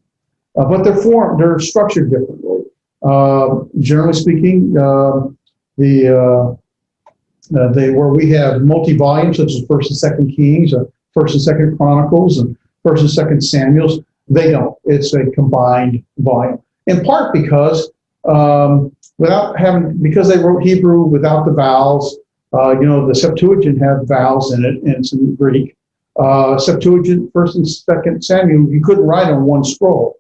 but they're structured differently. Generally speaking, where we have multi-volumes such as First and Second Kings, or First and Second Chronicles, and First and Second Samuels, they don't. It's a combined volume. In part because because they wrote Hebrew without the vowels. The Septuagint had vowels in it, and it's in Greek. Septuagint, First and Second Samuel, you couldn't write on one scroll.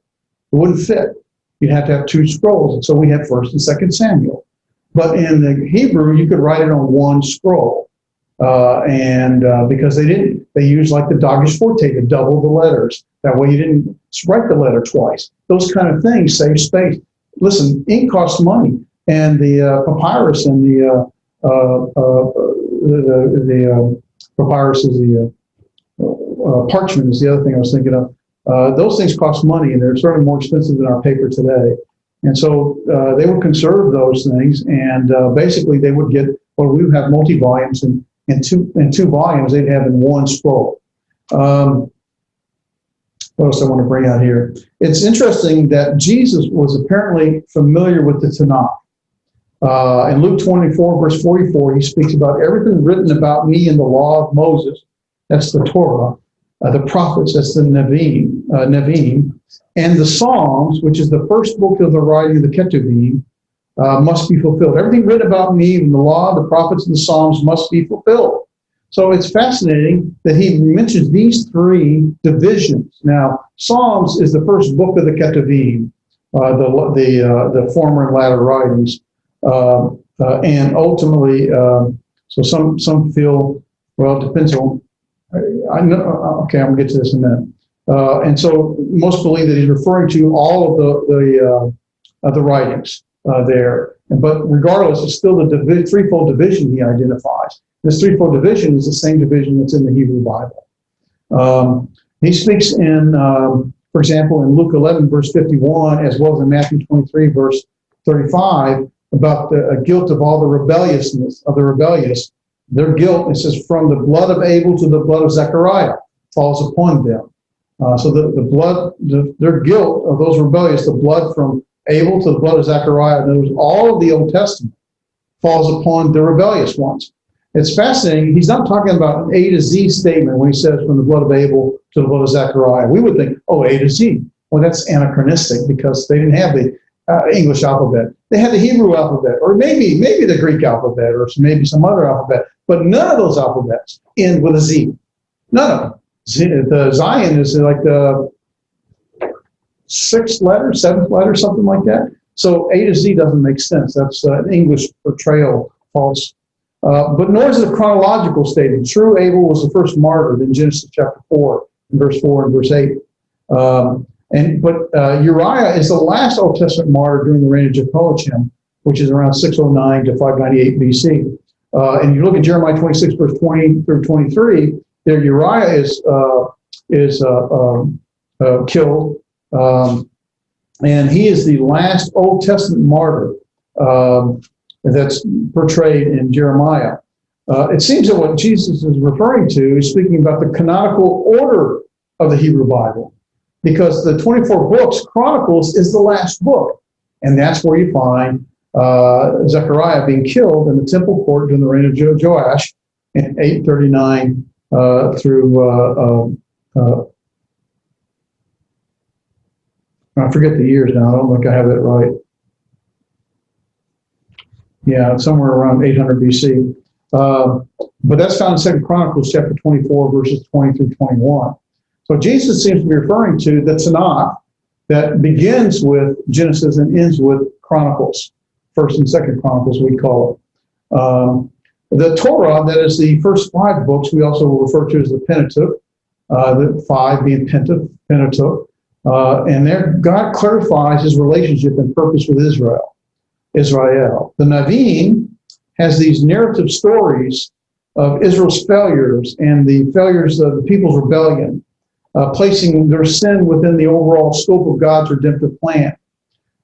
It wouldn't fit. You'd have to have 2 scrolls, and so we had First and Second Samuel. But in the Hebrew, you could write it on one scroll, because they used like the Dagesh Forte to double the letters. That way, you didn't write the letter twice. Those kind of things save space. Listen, ink costs money, and the papyrus and the papyrus is the parchment is the other thing I was thinking of. Those things cost money, and they're certainly more expensive than our paper today. And so they would conserve those things, and basically they would get, we would have multi-volumes, and in two volumes they'd have in one scroll. What else I want to bring out here? It's interesting that Jesus was apparently familiar with the Tanakh. In Luke 24, verse 44, he speaks about everything written about me in the law of Moses. That's the Torah. The prophets, that's the Nevi'im. And the Psalms, which is the first book of the writing of the Ketuvim, must be fulfilled. Everything written about me in the law, the prophets, and the Psalms must be fulfilled. So it's fascinating that he mentions these 3 divisions. Now, Psalms is the first book of the Ketuvim, the former and latter writings. And ultimately, so some feel, well, it depends on, I know, okay, I'm going to get to this in a minute. And so most believe that he's referring to all of the writings there. But regardless, it's still the threefold division he identifies. This threefold division is the same division that's in the Hebrew Bible. He speaks in, for example, in Luke 11, verse 51, as well as in Matthew 23, verse 35, about the guilt of all the rebelliousness of the rebellious. Their guilt, it says, from the blood of Abel to the blood of Zechariah falls upon them. So their guilt of those rebellious, the blood from Abel to the blood of Zechariah, and all of the Old Testament falls upon the rebellious ones. It's fascinating. He's not talking about an A to Z statement when he says from the blood of Abel to the blood of Zechariah. We would think, oh, A to Z. Well, that's anachronistic because they didn't have the English alphabet. They had the Hebrew alphabet, or maybe the Greek alphabet, or maybe some other alphabet. But none of those alphabets end with a Z. None of them. The Zion is like the 6th letter, 7th letter, something like that. So A to Z doesn't make sense. That's an English portrayal, false. But nor is it a chronological statement. True, Abel was the first martyr in Genesis chapter 4, and verse 4 and verse 8. But Uriah is the last Old Testament martyr during the reign of Jehoiakim, which is around 609 to 598 BC. And you look at Jeremiah 26, verse 20 through 23, there Uriah is killed, and he is the last Old Testament martyr that's portrayed in Jeremiah. It seems that what Jesus is referring to is speaking about the canonical order of the Hebrew Bible, because the 24 books, Chronicles, is the last book. And that's where you find Zechariah being killed in the temple court during the reign of Joash in 839 through, I forget the years now. I don't think I have it right. Yeah, somewhere around 800 BC. But that's found in 2 Chronicles chapter 24, verses 20 through 21. So Jesus seems to be referring to the Tanakh that begins with Genesis and ends with Chronicles, 1st and 2nd Chronicles, we call it. The Torah, that is the first 5 books, we also refer to as the Pentateuch, the 5 being Pentateuch. And there God clarifies his relationship and purpose with Israel. The Navim has these narrative stories of Israel's failures and the failures of the people's rebellion, placing their sin within the overall scope of God's redemptive plan.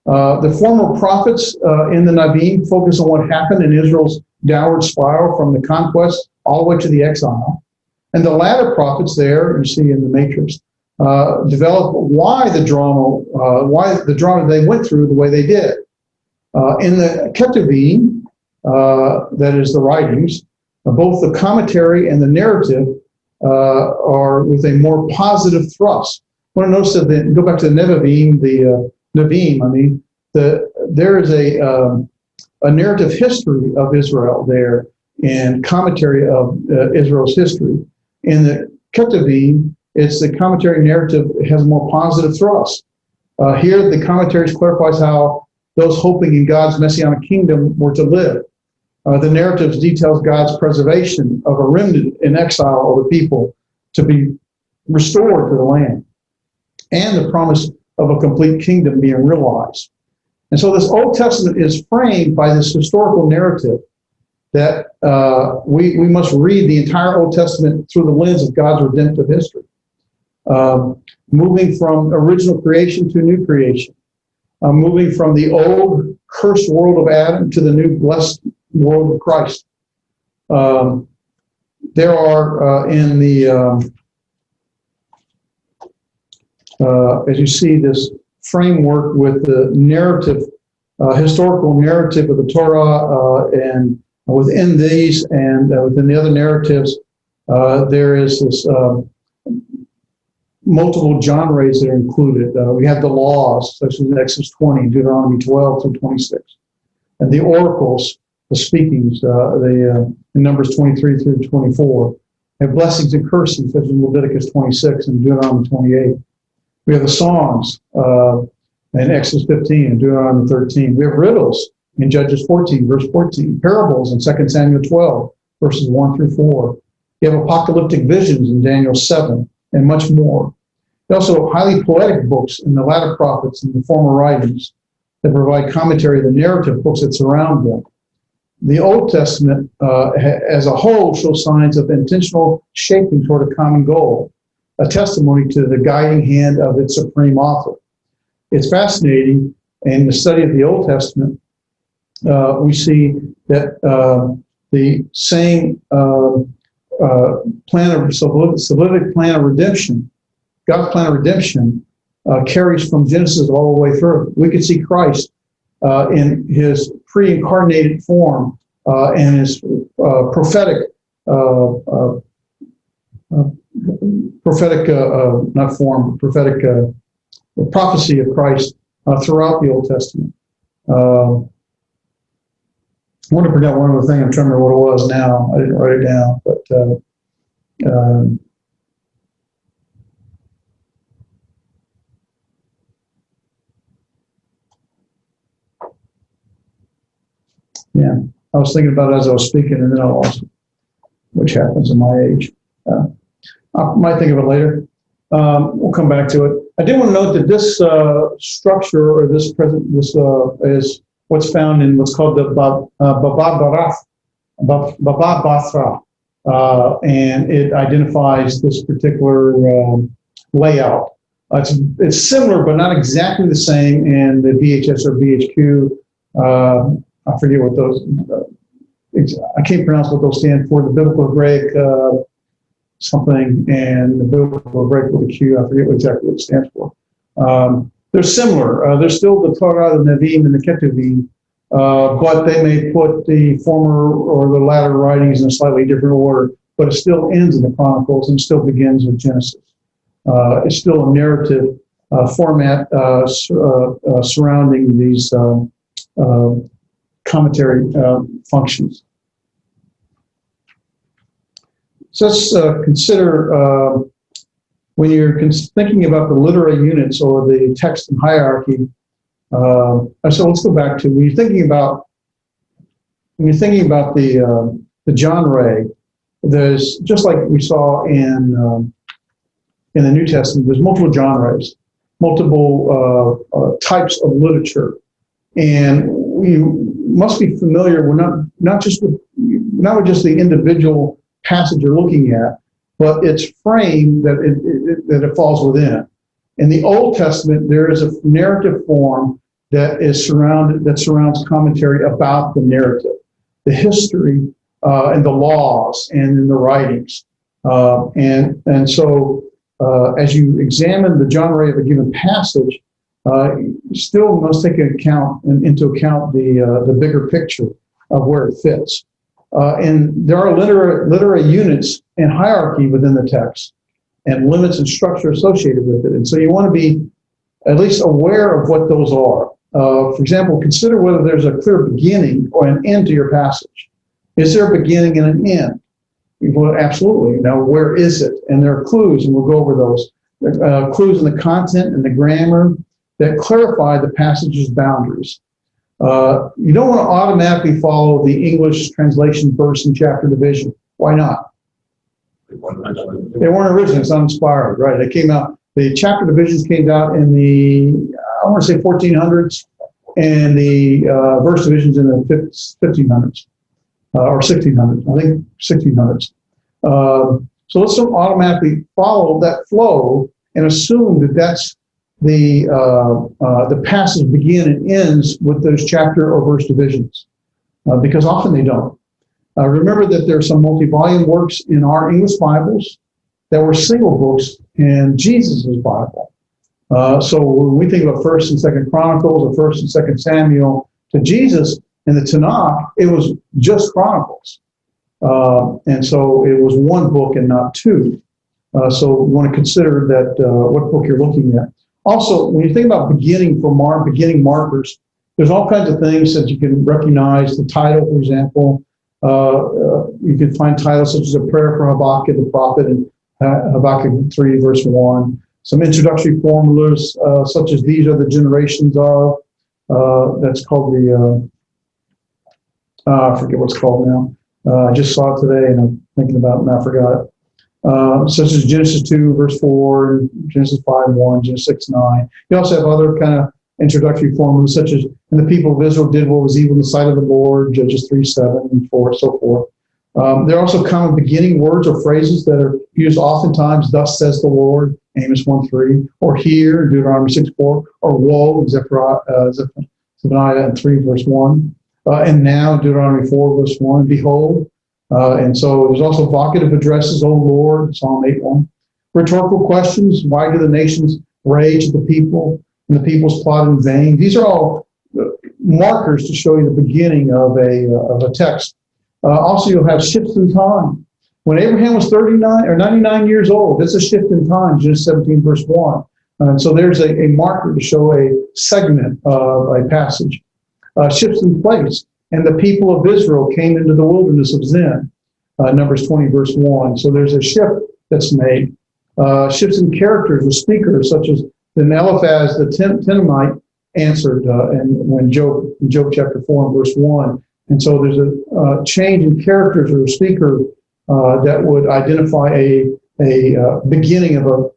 The former prophets in the Navim focus on what happened in Israel's downward spiral from the conquest all the way to the exile. And the latter prophets there, you see in the matrix, develop why the drama they went through the way they did. In the Ketuvim, that is the writings, both the commentary and the narrative are with a more positive thrust. I want to notice that go back to the Nevi'im, there is a narrative history of Israel there and commentary of Israel's history. In the Ketuvim, it's the commentary narrative has a more positive thrust. Here, the commentaries clarifies how those hoping in God's messianic kingdom were to live. The narratives details God's preservation of a remnant in exile of the people to be restored to the land, and the promise of a complete kingdom being realized. And so this Old Testament is framed by this historical narrative that we must read the entire Old Testament through the lens of God's redemptive history, moving from original creation to new creation, moving from the old cursed world of Adam to the new blessed world of Christ. There are in the, as you see, this framework with the narrative, historical narrative of the Torah, and within these and within the other narratives, there is this multiple genres that are included. We have the laws, such as Exodus 20, Deuteronomy 12 through 26, and the oracles, the speakings, in Numbers 23 through 24. We have blessings and cursings, such as in Leviticus 26 and Deuteronomy 28. We have the songs in Exodus 15 and Deuteronomy 13. We have riddles in Judges 14, verse 14. Parables in 2 Samuel 12, verses 1 through 4. We have apocalyptic visions in Daniel 7, and much more. Also, highly poetic books in the latter prophets and the former writings that provide commentary of the narrative books that surround them. The Old Testament as a whole shows signs of intentional shaping toward a common goal, a testimony to the guiding hand of its supreme author. It's fascinating in the study of the Old Testament. We see that the same Semitic plan of redemption, God's plan of redemption, carries from Genesis all the way through. We can see Christ in his pre-incarnated form and his prophetic prophecy of Christ throughout the Old Testament. I want to bring out one other thing. I'm trying to remember what it was now. I didn't write it down, but yeah, I was thinking about it as I was speaking, and then I lost it, which happens in my age. I might think of it later. We'll come back to it. I did want to note that this structure, or this is what's found in what's called the Baba Batra, and it identifies this particular layout. It's similar, but not exactly the same in the VHS or VHQ I forget what those, I can't pronounce what those stand for, the biblical Hebraic something and the biblical Hebraic with a Q, I forget exactly what it stands for. They're similar. They're still the Torah, the Nevi'im, and the Ketuvim, but they may put the former or the latter writings in a slightly different order, but it still ends in the Chronicles and still begins with Genesis. It's still a narrative format surrounding these commentary functions. So let's consider when you're thinking about the literary units or the text and hierarchy. So let's go back to when you're thinking about the genre. There's just like we saw in the New Testament. There's multiple genres, multiple types of literature, and we must be familiar. We're not just with the individual passage you're looking at, but its frame that it falls within. In the Old Testament, there is a narrative form that surrounds commentary about the narrative, the history, and the laws, and in the writings, and so as you examine the genre of a given passage, you still must take into account the bigger picture of where it fits. And there are literary units and hierarchy within the text, and limits and structure associated with it. And so you want to be at least aware of what those are. For example, consider whether there's a clear beginning or an end to your passage. Is there a beginning and an end? Well, absolutely. Now, where is it? And there are clues, and we'll go over those. Clues in the content and the grammar that clarify the passage's boundaries. You don't want to automatically follow the English translation verse and chapter division. Why not? They weren't original. It's uninspired, right? They came out. The chapter divisions came out in the, I want to say 1400s, and the verse divisions in the 1500s or 1600s. I think 1600s. So let's don't automatically follow that flow and assume that that's the passage begin and ends with those chapter or verse divisions, because often they don't. Remember that there are some multi-volume works in our English Bibles that were single books in Jesus' Bible. So when we think about 1st and 2nd Chronicles or 1st and 2nd Samuel to Jesus in the Tanakh, it was just Chronicles. And so it was one book and not two. So you want to consider that what book you're looking at. Also, when you think about beginning markers, there's all kinds of things that you can recognize. The title, for example, you can find titles such as a prayer for Habakkuk the prophet in Habakkuk 3, verse 1. Some introductory formulas, such as these are the generations of, that's called the, I forget what it's called now. I just saw it today and I'm thinking about it and I forgot it. Such as Genesis 2, verse 4, Genesis 5, 1, Genesis 6, 9. You also have other kind of introductory formulas, such as, and the people of Israel did what was evil in the sight of the Lord, Judges 3, 7, and 4, so forth. There are also common beginning words or phrases that are used oftentimes, thus says the Lord, Amos 1, 3, or here, Deuteronomy 6, 4, or woe, Zephaniah 3, verse 1, and now, Deuteronomy 4, verse 1, behold. And so there's also vocative addresses, O Lord, Psalm 8:1. Rhetorical questions, why do the nations rage at the people and the people's plot in vain? These are all markers to show you the beginning of a text. Also, you'll have shifts in time. When Abraham was 39 or 99 years old, it's a shift in time, Genesis 17, verse 1. And so there's a marker to show a segment of a passage. Shifts in place. And the people of Israel came into the wilderness of Zin, Numbers 20, verse 1. So there's a shift that's made. Shifts in characters or speakers, such as then Eliphaz the Temanite answered when Job chapter 4 and verse 1. And so there's a change in characters or a speaker that would identify a beginning of a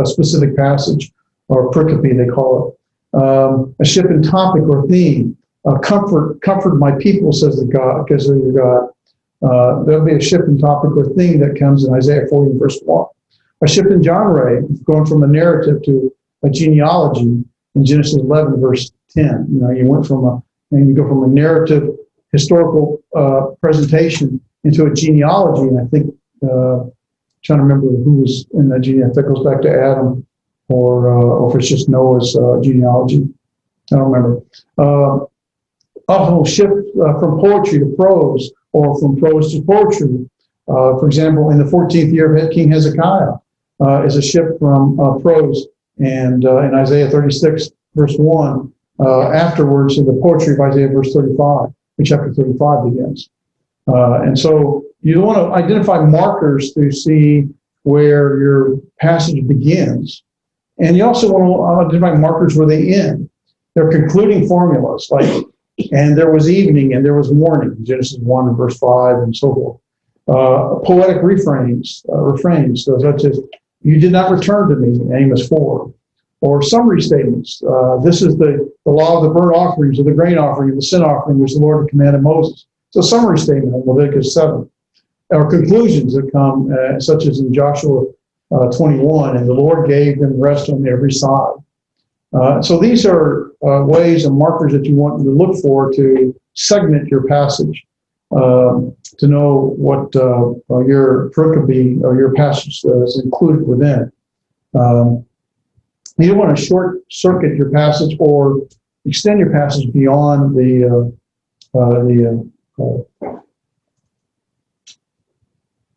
specific passage, or pericope they call it. A shift in topic or theme. Comfort my people, says the God, because of your God. There'll be a shift in topic or theme that comes in Isaiah 40, verse 1. A shift in genre, going from a narrative to a genealogy in Genesis 11, verse 10. You went from and you go from a narrative historical presentation into a genealogy. And I think, trying to remember who was in that genealogy, if that goes back to Adam or if it's just Noah's genealogy. I don't remember. Often will shift from poetry to prose or from prose to poetry. For example, in the 14th year of King Hezekiah is a shift from prose, and in Isaiah 36, verse 1, afterwards in the poetry of Isaiah verse 35, when chapter 35 begins. And so you want to identify markers to see where your passage begins. And you also want to identify markers where they end. They're concluding formulas, like, and there was evening and there was morning, Genesis 1 and verse 5 and so forth. Poetic refrains, such as, you did not return to me, Amos 4. Or summary statements. This is the law of the burnt offerings, of the grain offering, and the sin offering, which the Lord had commanded Moses. It's a summary statement of Leviticus 7. Or conclusions that come, such as in Joshua 21, and the Lord gave them rest on every side. So these are ways and markers that you want to look for to segment your passage, to know what your pericope or your passage is included within. You don't want to short circuit your passage or extend your passage beyond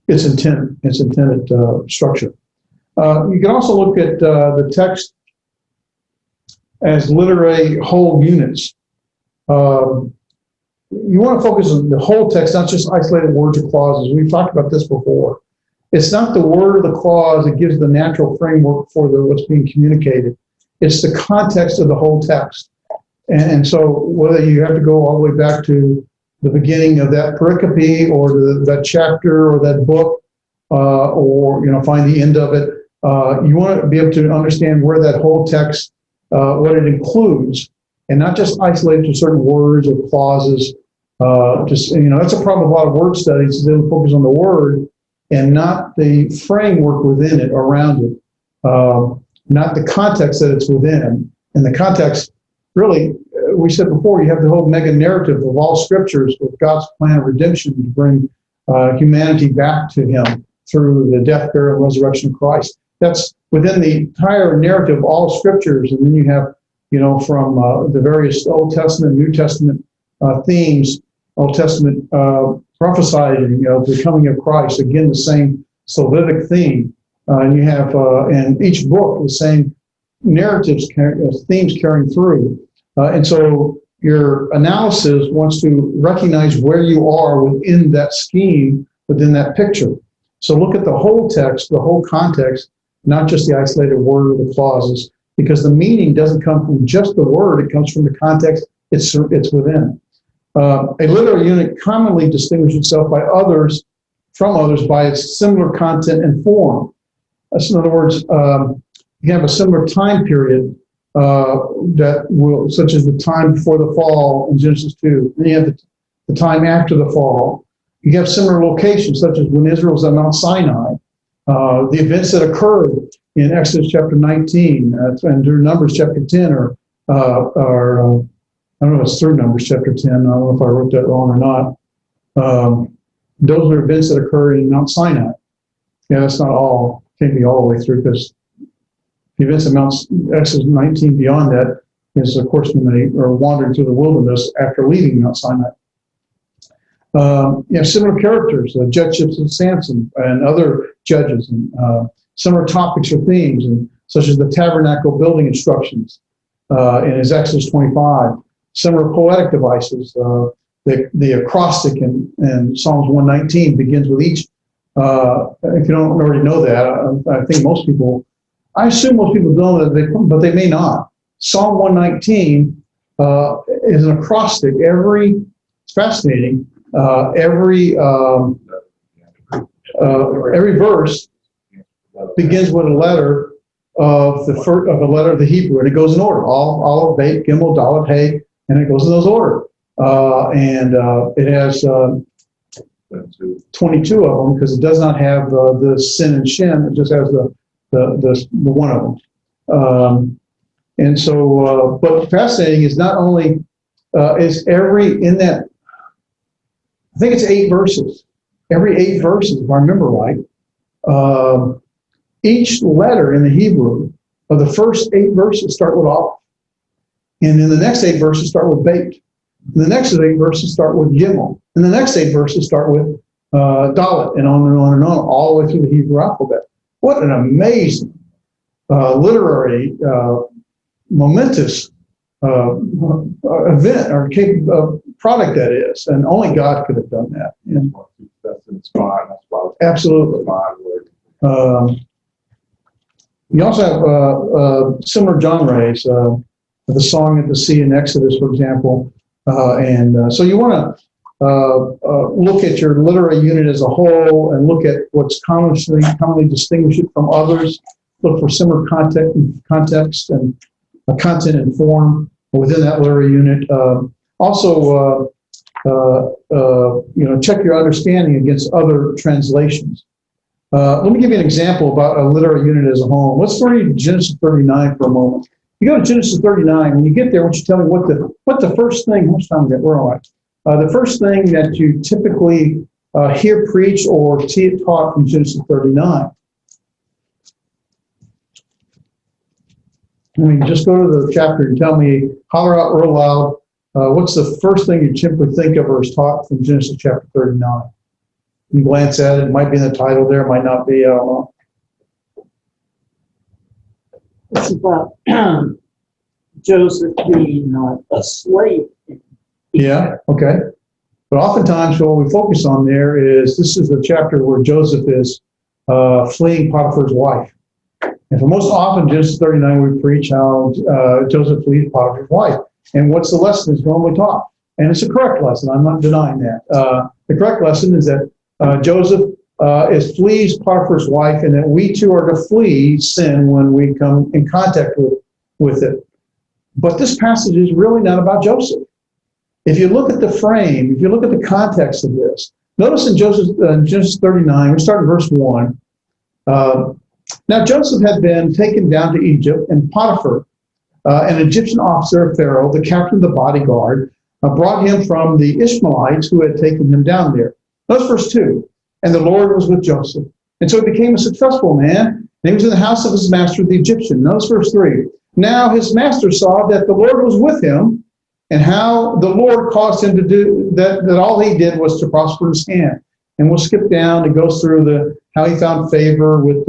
its intended structure. You can also look at the text as literary whole units. You want to focus on the whole text, not just isolated words or clauses. We've talked about this before. It's not the word or the clause that gives the natural framework for what's being communicated. It's the context of the whole text. And so whether you have to go all the way back to the beginning of that pericope or that chapter or that book, or find the end of it, you want to be able to understand where that whole text, what it includes, and not just isolate to certain words or clauses. That's a problem with a lot of word studies. They focus on the word and not the framework within it, around it, not the context that it's within. And the context, really, we said before, you have the whole mega narrative of all scriptures with God's plan of redemption to bring humanity back to Him through the death, burial, and resurrection of Christ. That's within the entire narrative of all scriptures. And then you have, from the various Old Testament, New Testament themes, Old Testament prophesying the coming of Christ, again, the same salvific theme. And you have in each book the same narratives, themes carrying through. And so your analysis wants to recognize where you are within that scheme, within that picture. So look at the whole text, the whole context, not just the isolated word or the clauses, because the meaning doesn't come from just the word, it comes from the context it's within. A literary unit commonly distinguishes itself from others by its similar content and form. In other words, you have a similar time period such as the time before the fall in Genesis 2. Then you have the time after the fall. You have similar locations, such as when Israel was at Mount Sinai. The events that occurred in Exodus chapter 19 and during Numbers chapter 10, or I don't know if it's through Numbers chapter 10. I don't know if I wrote that wrong or not. Those are events that occurred in Mount Sinai. Yeah, that's not all. Can't be all the way through, because the events of Exodus 19 beyond that is, of course, when they are wandering through the wilderness after leaving Mount Sinai. You have similar characters, the judgeships of Samson and other judges, and similar topics or themes, and such as the tabernacle building instructions in Exodus 25. Similar poetic devices. The acrostic in Psalms 119 begins with each. If you don't already know that, I think I assume most people know that, but they may not. Psalm 119 is an acrostic. It's fascinating. Every verse begins with a letter of a letter of the Hebrew, and it goes in order. Aleph, Bet, Gimel, Dalet, Hey, and it goes in those order. It has 22 of them, because it does not have the sin and shin. It just has the one of them. And so, but fascinating is not only is in that, I think it's 8 verses. Every 8 verses, if I remember right, each letter in the Hebrew of the first 8 verses start with Aleph. And then the next 8 verses start with Beit. And the next 8 verses start with Gimel. And the next 8 verses start with Dalet, and on and on and on, all the way through the Hebrew alphabet. What an amazing, literary, momentous event or product that is. And only God could have done that. And That's inspired. That's why absolutely. You also have similar genres, the Song at the Sea in Exodus, for example. So you want to look at your literary unit as a whole and look at what's commonly distinguish it from others. Look for similar context and content and form within that literary unit. Check your understanding against other translations. Let me give you an example about a literary unit as a whole. Let's read Genesis 39 for a moment. You go to Genesis 39, when you get there, why don't you tell me what the first thing, how much time we got? We're all right. The first thing that you typically hear preached or see it taught from Genesis 39. I mean, just go to the chapter and tell me, holler out real loud, what's the first thing you typically think of or is taught from Genesis chapter 39? You glance at it, it might be in the title there, it might not be, I don't know. It's about Joseph being a slave. Yeah, okay. But oftentimes what we focus on there is, this is the chapter where Joseph is fleeing Potiphar's wife. And for most often, Genesis 39, we preach how Joseph flees Potiphar's wife. And what's the lesson that's normally taught? And it's a correct lesson, I'm not denying that. The correct lesson is that Joseph flees Potiphar's wife, and that we too are to flee sin when we come in contact with it. But this passage is really not about Joseph. If you look at the frame, if you look at the context of this, notice in Genesis 39, we start in verse 1. Now Joseph had been taken down to Egypt, and Potiphar, an Egyptian officer of Pharaoh, the captain of the bodyguard, brought him from the Ishmaelites who had taken him down there. Notice verse 2. And the Lord was with Joseph. And so he became a successful man. And he was in the house of his master, the Egyptian. Notice verse 3. Now his master saw that the Lord was with him, and how the Lord caused him to do that all he did was to prosper his hand. And we'll skip down. It goes through how he found favor with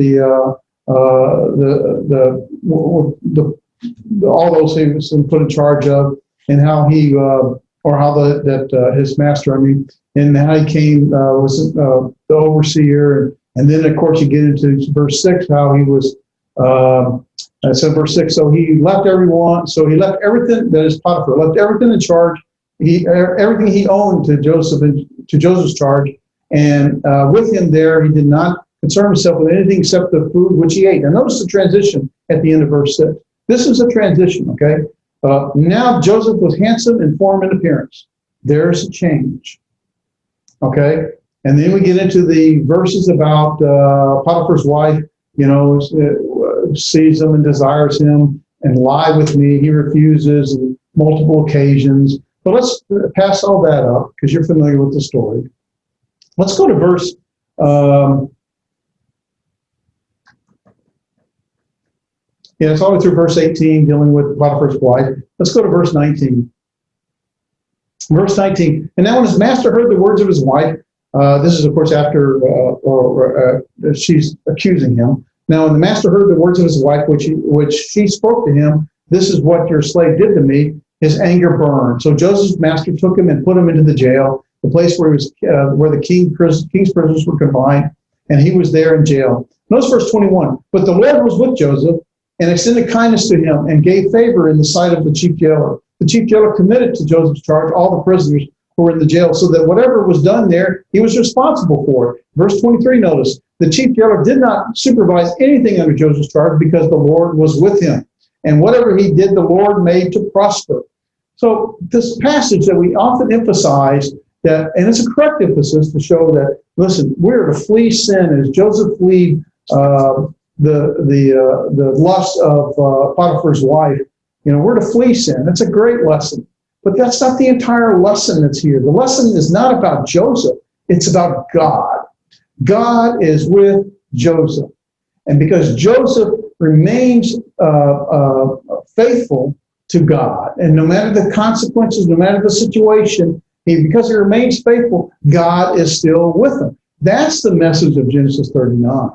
all those he was put in charge of, and how his master, and how he came was the overseer, and then of course you get into verse 6 how he was. So verse 6, so he left everyone. So he left everything, that is Potiphar, left everything in charge. Everything he owned to Joseph's charge, and with him there he did not concern himself with anything except the food which he ate. Now notice the transition at the end of verse 6. This is a transition, okay? Now Joseph was handsome in form and appearance. There's a change, okay? And then we get into the verses about Potiphar's wife, sees him and desires him and lie with me. He refuses on multiple occasions. But let's pass all that up because you're familiar with the story. Let's go to verse it's all the way through verse 18, dealing with Potiphar's wife. Let's go to verse 19. Verse 19. And now when his master heard the words of his wife, this is, of course, after she's accusing him. Now, when the master heard the words of his wife, which she spoke to him, this is what your slave did to me, his anger burned. So Joseph's master took him and put him into the jail, the place where the king's prisoners were confined, and he was there in jail. Notice verse 21. But the Lord was with Joseph and extended kindness to him and gave favor in the sight of the chief jailer. The chief jailer committed to Joseph's charge all the prisoners who were in the jail, so that whatever was done there, he was responsible for it. Verse 23, notice, the chief jailer did not supervise anything under Joseph's charge because the Lord was with him. And whatever he did, the Lord made to prosper. So this passage that we often emphasize, that, and it's a correct emphasis to show that, listen, we're to flee sin as Joseph fled the lust of Potiphar's wife. We're to flee sin. That's a great lesson. But that's not the entire lesson that's here. The lesson is not about Joseph. It's about God. God is with Joseph. And because Joseph remains faithful to God, and no matter the consequences, no matter the situation, because he remains faithful, God is still with him. That's the message of Genesis 39.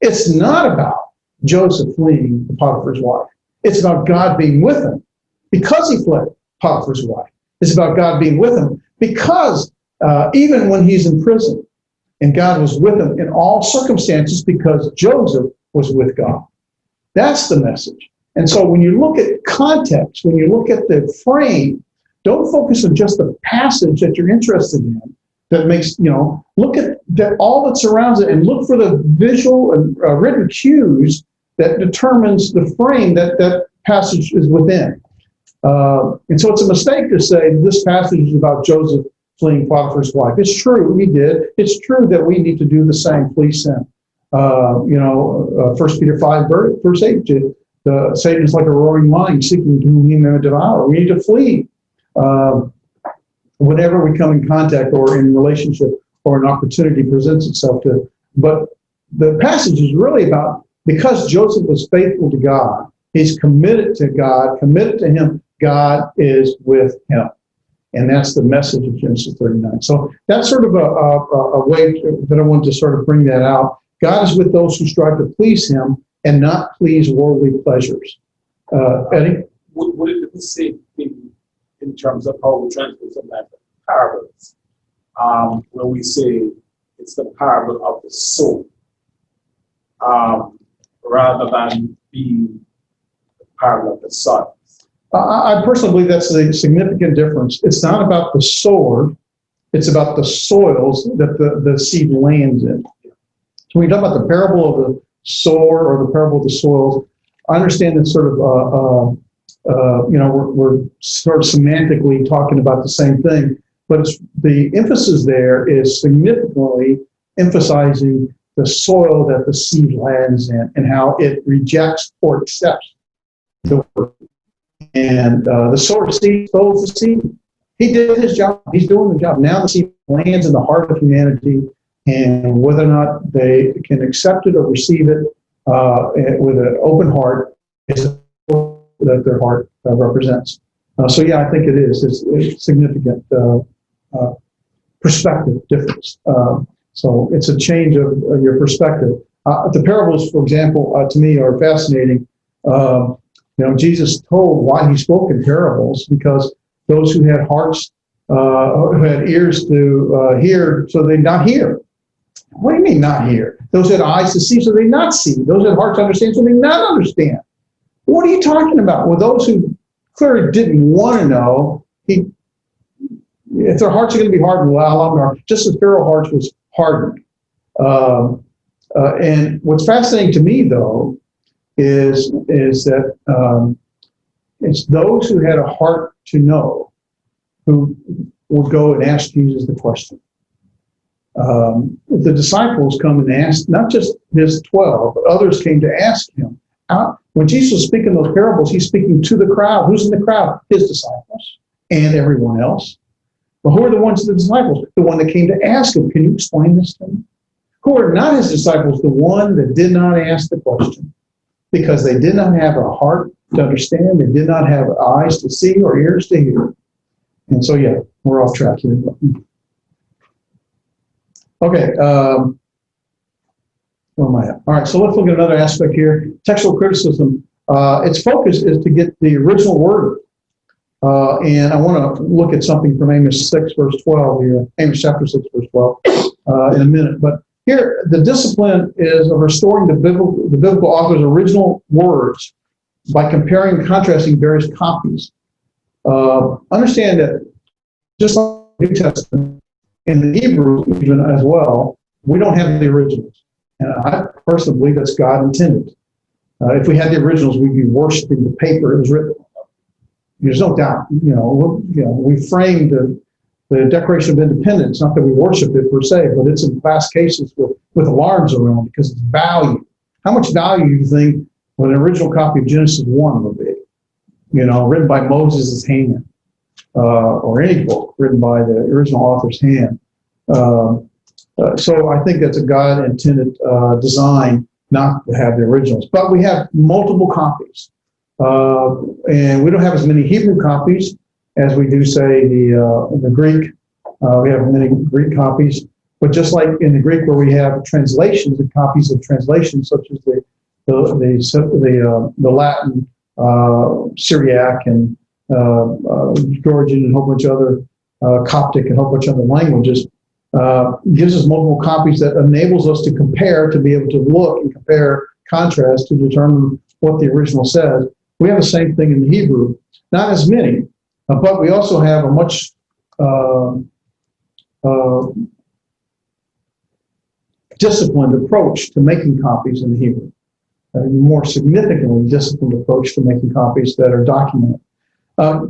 It's not about Joseph fleeing Potiphar's wife. It's about God being with him because he fled Potiphar's wife. It's about God being with him because even when he's in prison, and God was with him in all circumstances because Joseph was with God. That's the message. And so when you look at context, when you look at the frame, don't focus on just the passage that you're interested in that makes, look at all that surrounds it and look for the visual and written cues that determines the frame that that passage is within. And so it's a mistake to say this passage is about Joseph fleeing Potiphar's wife. It's true, he did. It's true that we need to do the same, flee sin. 1 Peter 5, verse 8, Satan is like a roaring lion seeking whom he may devour. We need to flee whenever we come in contact or in relationship or an opportunity presents itself to. But the passage is really about, because Joseph was faithful to God, he's committed to God, committed to him, God is with him. And that's the message of Genesis 39. So that's sort of a way that I wanted to sort of bring that out. God is with those who strive to please him and not please worldly pleasures. Eddie? Would it be the same thing in terms of how we translate some like parables, where we say it's the parable of the soul, rather than being the parable of the son? I personally believe that's a significant difference. It's not about the sword, it's about the soils that the seed lands in. So when you talk about the parable of the sower or the parable of the soils, I understand it's sort of, we're sort of semantically talking about the same thing, but it's, the emphasis there is significantly emphasizing the soil that the seed lands in and how it rejects or accepts the word. And the sower seed sows the seed. He did his job. He's doing the job. Now the seed lands in the heart of humanity, and whether or not they can accept it or receive it with an open heart is that their heart represents. So yeah, I think it is. It's significant perspective difference. So it's a change of your perspective. The parables, for example, to me are fascinating. Jesus told why he spoke in parables, because those who had hearts, who had ears to hear, so they not hear. What do you mean not hear? Those who had eyes to see, so they not see. Those who had hearts to understand, so they not understand. What are you talking about? Well, those who clearly didn't want to know, if their hearts are going to be hardened, allow them to, just as Pharaoh's hearts was hardened. And what's fascinating to me, though, is that it's those who had a heart to know who would go and ask Jesus the question. The disciples come and ask, not just his 12, but others came to ask him. When Jesus was speaking those parables, he's speaking to the crowd. Who's in the crowd? His disciples and everyone else. But who are the ones, the disciples? The one that came to ask him, can you explain this to me? Who are not his disciples? The one that did not ask the question, because they did not have a heart to understand. They did not have eyes to see or ears to hear. And so, yeah, we're off track here. Okay. Where am I at? All right, so let's look at another aspect here. Textual criticism. Its focus is to get the original word. And I want to look at something from Amos 6, verse 12 here. Amos chapter 6, verse 12 in a minute. But here, the discipline is of restoring the biblical author's original words by comparing and contrasting various copies. Understand that just like the New Testament, in the Hebrew even as well, we don't have the originals. And I personally believe that's God intended. If we had the originals, we'd be worshiping the paper it was written on. There's no doubt. We framed the Declaration of Independence, not that we worship it per se, but it's in vast cases with alarms around because it's value. How much value do you think an original copy of Genesis 1 would be? Written by Moses' hand. or any book written by the original author's hand. So I think that's a God-intended design not to have the originals. But we have multiple copies. And we don't have as many Hebrew copies as we do, say, the Greek. We have many Greek copies. But just like in the Greek, where we have translations and copies of translations, such as the Latin, Syriac, and Georgian, and a whole bunch of other Coptic, and a whole bunch of other languages, gives us multiple copies that enables us to compare, to be able to look and compare, contrast, to determine what the original says. We have the same thing in the Hebrew, not as many, but we also have a much disciplined approach to making copies in the Hebrew. A more significantly disciplined approach to making copies that are documented.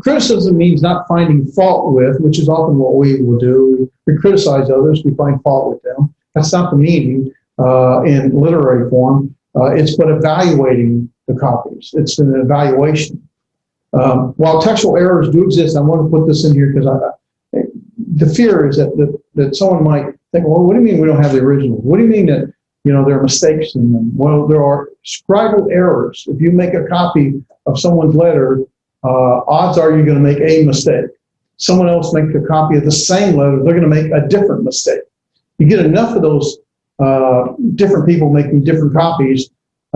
Criticism means not finding fault with, which is often what we will do. We criticize others, we find fault with them. That's not the meaning in literary form. It's but evaluating the copies. It's an evaluation. While textual errors do exist, I want to put this in here because the fear is that someone might think, well, what do you mean we don't have the original? What do you mean that there are mistakes in them? Well, there are scribal errors. If you make a copy of someone's letter, odds are you're going to make a mistake. Someone else makes a copy of the same letter, they're going to make a different mistake. You get enough of those different people making different copies,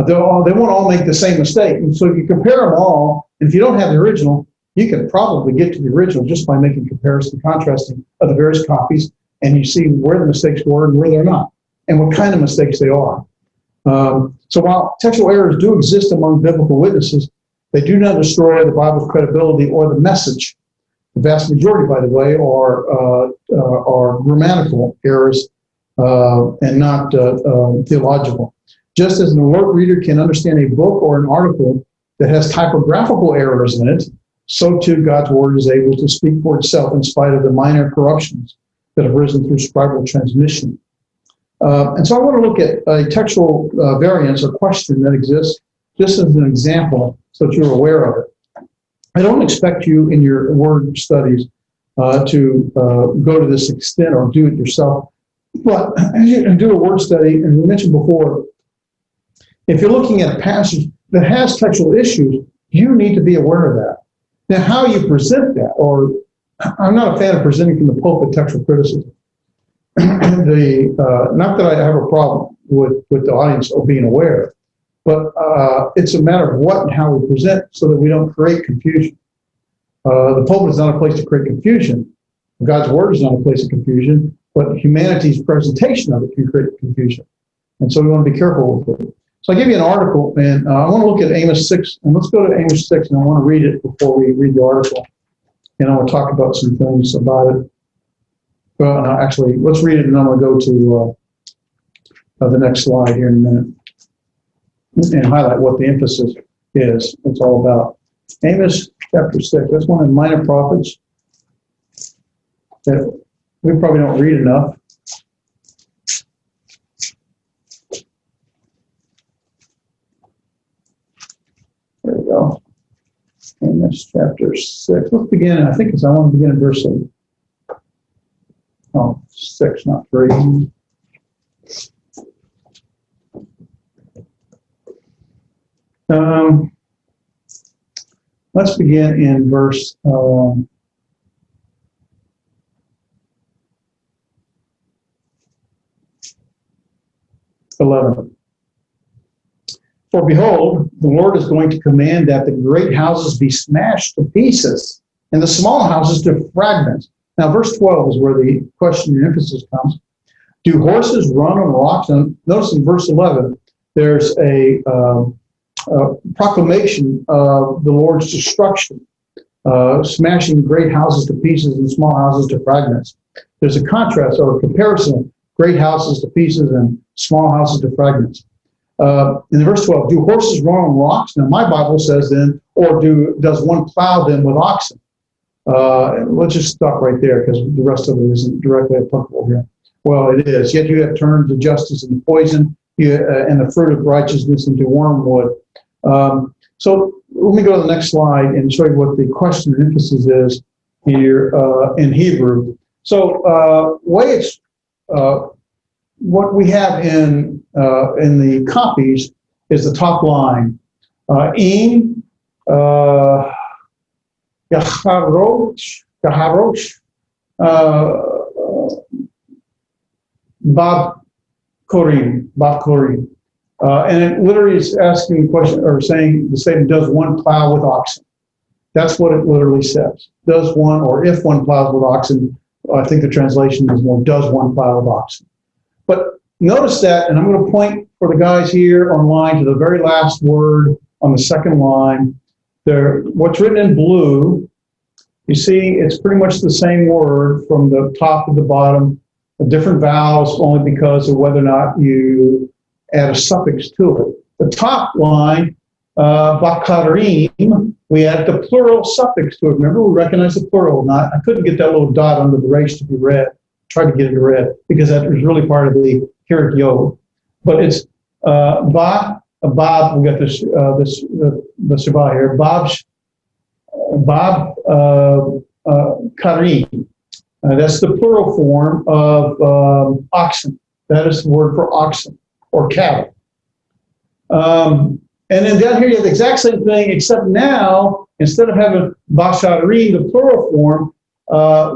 they won't all make the same mistake. And so if you compare them all, and if you don't have the original, you can probably get to the original just by making comparison, contrasting of the various copies, and you see where the mistakes were and where they're not, and what kind of mistakes they are. So while textual errors do exist among biblical witnesses, they do not destroy the Bible's credibility or the message. The vast majority, by the way, are grammatical errors and not theological. Just as an alert reader can understand a book or an article that has typographical errors in it, so too God's word is able to speak for itself in spite of the minor corruptions that have risen through scribal transmission. And so I want to look at a textual variance or question that exists just as an example so that you're aware of it. I don't expect you in your word studies to go to this extent or do it yourself. But as you do a word study, and we mentioned before, if you're looking at a passage that has textual issues, you need to be aware of that. Now, how you present that, or I'm not a fan of presenting from the pulpit textual criticism. Not that I have a problem with the audience of being aware, but it's a matter of what and how we present so that we don't create confusion. The pulpit is not a place to create confusion. God's word is not a place of confusion, but humanity's presentation of it can create confusion. And so we want to be careful with it. So I give you an article, and I want to look at Amos 6, and let's go to Amos 6, and I want to read it before we read the article. And I want to talk about some things about it. Well, actually, let's read it, and then I'm going to go to the next slide here in a minute and highlight what the emphasis is. It's all about. Amos chapter 6, that's one of the minor prophets that we probably don't read enough. There we go. Amos chapter 6. Let's begin. I want to begin in verse 8. Oh, 6, not 3. Let's begin in verse 11. For behold, the Lord is going to command that the great houses be smashed to pieces and the small houses to fragments. Now, verse 12 is where the question and emphasis comes. Do horses run on rocks? And notice in verse 11, there's a proclamation of the Lord's destruction, smashing great houses to pieces and small houses to fragments. There's a contrast or a comparison of great houses to pieces and small houses to fragments. In verse 12, do horses run on rocks? Now, my Bible says then, or does one plow them with oxen? Let's just stop right there because the rest of it isn't directly applicable here. Well, it is. Yet you have turned to justice into poison, and the fruit of righteousness into wormwood. So let me go to the next slide and show you what the question and emphasis is here in Hebrew. So way it's what we have in the copies is the top line. In Yaharosh, Bab Korim. And it literally is asking the question, or saying the statement, does one plow with oxen? That's what it literally says. Does one, or if one plows with oxen, I think the translation is more, does one plow with oxen? But notice that, and I'm going to point for the guys here online to the very last word on the second line. There, what's written in blue, you see it's pretty much the same word from the top to the bottom, different vowels only because of whether or not you add a suffix to it. The top line, bakarim, we add the plural suffix to it. Remember, we recognize the plural. I couldn't get that little dot under the resh to be read. Tried to get it to read because that was really part of the Hirit Yod. But it's Bob. We got this the Shabbat here. Bob Karim. That's the plural form of oxen. That is the word for oxen or cattle. And then down here you have the exact same thing, except now instead of having Basharim, the plural form,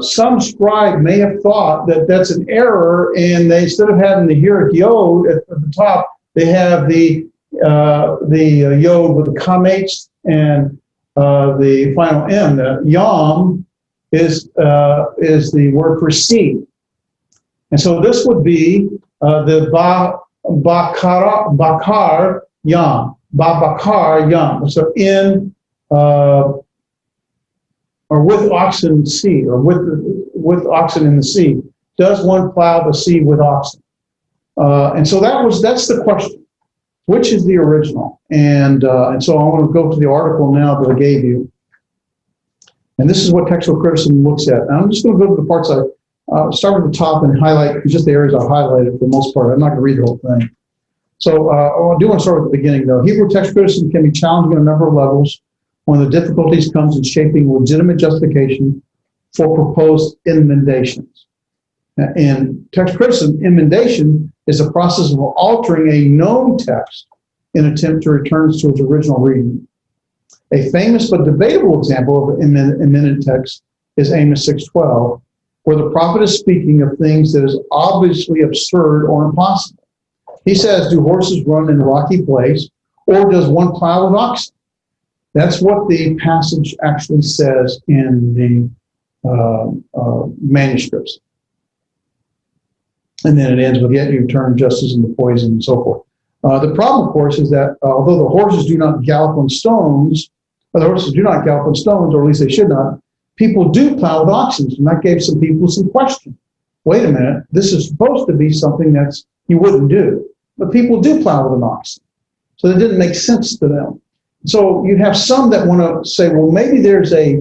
some scribe may have thought that that's an error, and they, instead of having the Hirit Yod at the top, they have the Yod with the Kamates and the final M. The Yom is the word for seed. And so this would be the Bakar Yam. Bakar Yam. So in or with oxen seed, or with oxen in the seed. Does one plow the seed with oxen? And so that's the question. Which is the original? And so I want to go to the article now that I gave you. And this is what textual criticism looks at. And I'm just going to go to the parts I start with the top and highlight just the areas I highlighted for the most part. I'm not going to read the whole thing. So I do want to start at the beginning, though. Hebrew text criticism can be challenging on a number of levels when the difficulties comes in shaping legitimate justification for proposed emendations. In text criticism, emendation is a process of altering a known text in an attempt to return it to its original reading. A famous but debatable example of an amended text is Amos 6:12, where the prophet is speaking of things that is obviously absurd or impossible. He says, do horses run in a rocky place, or does one plow with oxen? That's what the passage actually says in the manuscripts. And then it ends with, yet you turn justice into poison and so forth. The problem, of course, is that although the horses do not gallop on stones, or at least they should not, people do plow with oxen. And that gave some people some question. Wait a minute, this is supposed to be something that's you wouldn't do. But people do plow with an oxen. So that didn't make sense to them. So you have some that want to say, well, maybe there's a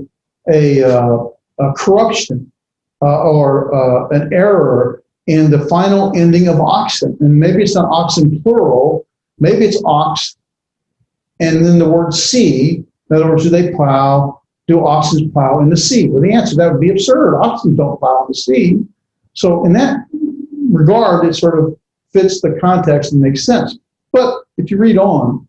corruption or an error in the final ending of oxen. And maybe it's not oxen plural, maybe it's ox, and then the word sea. In other words, do oxen plow in the sea? Well, the answer to that would be absurd. Oxen don't plow in the sea. So in that regard, it sort of fits the context and makes sense. But if you read on,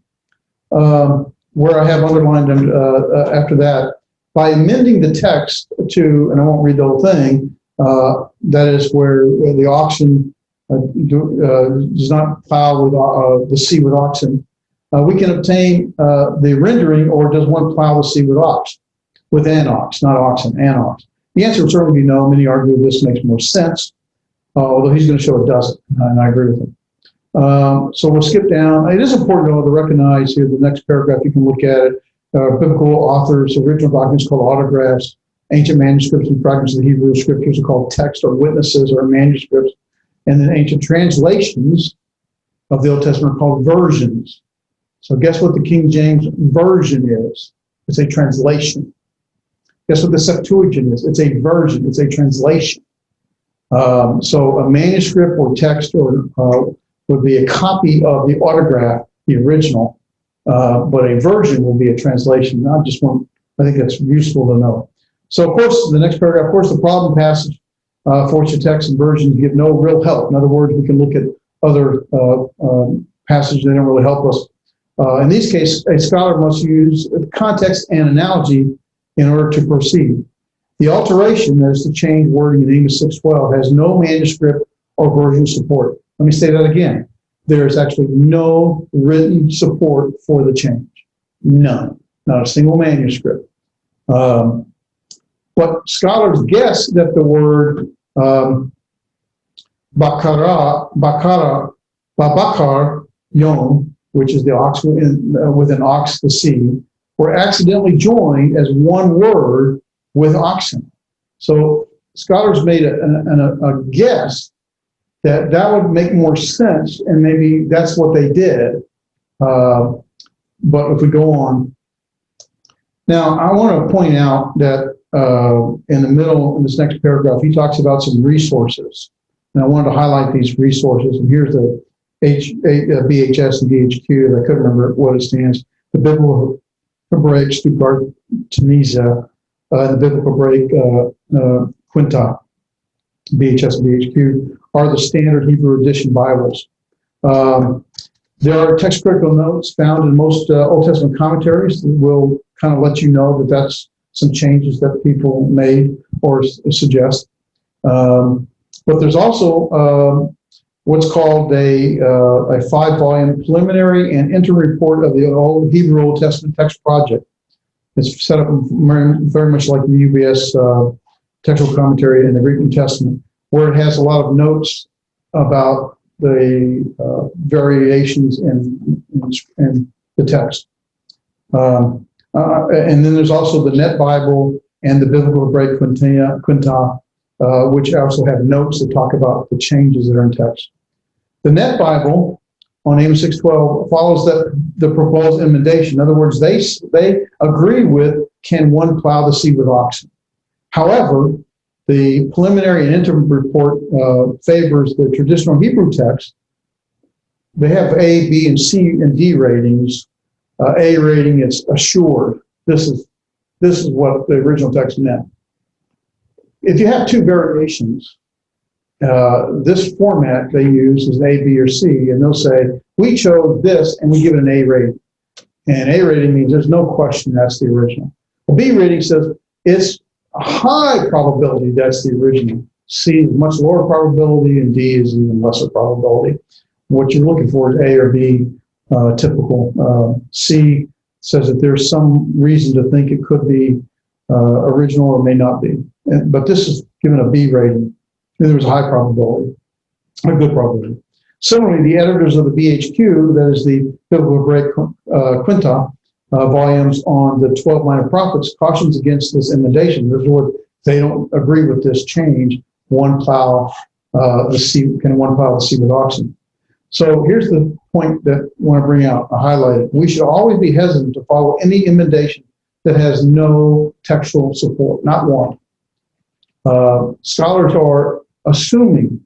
where I have underlined after that, by amending the text to, and I won't read the whole thing, that is where the oxen does not plow with the sea with oxen, we can obtain the rendering, or does one plow the sea with ox? With an ox, not oxen, an ox. The answer would certainly be no. Many argue this makes more sense, although he's going to show it doesn't, and I agree with him. So we'll skip down. It is important, though, to recognize here the next paragraph. You can look at it. Biblical authors' original documents called autographs. Ancient manuscripts and fragments of the Hebrew scriptures are called text or witnesses or manuscripts. And then ancient translations of the Old Testament are called versions. So guess what the King James Version is? It's a translation. Guess what the Septuagint is? It's a version. It's a translation. So a manuscript or text or would be a copy of the autograph, the original, but a version will be a translation. Not just one. I think that's useful to know. So of course, the next paragraph, of course, the problem passage for which the text and versions give no real help. In other words, we can look at other passages that don't really help us. In these cases, a scholar must use context and analogy in order to proceed. The alteration, that is to change wording in Amos 6:12, has no manuscript or version support. Let me say that again. There is actually no written support for the change. None. Not a single manuscript. But scholars guess that the word Babakar Yom, which is the ox with an ox, the sea, were accidentally joined as one word with oxen. So scholars made a guess that would make more sense, and maybe that's what they did. But if we go on, now I want to point out that in the middle, in this next paragraph, he talks about some resources. And I wanted to highlight these resources. And here's the BHS and BHQ. I couldn't remember what it stands. The Biblical Hebraic Stuttgart, Tunisia, the Biblical Hebraic Quinta, BHS and BHQ, are the standard Hebrew edition Bibles. There are text critical notes found in most Old Testament commentaries that will kind of let you know that that's some changes that people made or suggest. But there's also what's called a 5-volume preliminary and interim report of the Hebrew Old Testament Text Project. It's set up very much like the UBS textual commentary in the Greek New Testament, where it has a lot of notes about the variations in the text. And then there's also the Net Bible and the Biblical Hebraic Quinta, which also have notes that talk about the changes that are in text. The Net Bible on Amos 6:12 follows the proposed emendation. In other words, they agree with, can one plow the sea with oxen? However, the preliminary and interim report favors the traditional Hebrew text. They have A, B, and C and D ratings. A rating is assured. This is what the original text meant. If you have two variations, this format they use is A, B, or C, and they'll say, we chose this and we give it an A rating. And A rating means there's no question that's the original. A B rating says it's a high probability that's the original. C is much lower probability, and D is even lesser probability. What you're looking for is A or B, typical. C says that there's some reason to think it could be original or may not be. But this is given a B rating. And there was a high probability, a good probability. Similarly, the editors of the BHQ, that is the Biblical Hebraic Quinta, volumes on the 12 minor prophets, cautions against this emendation. In other words, they don't agree with this change. One plow the sea with oxen. So here's the point that I want to bring out, I highlight it. We should always be hesitant to follow any emendation that has no textual support, not one. Scholars are assuming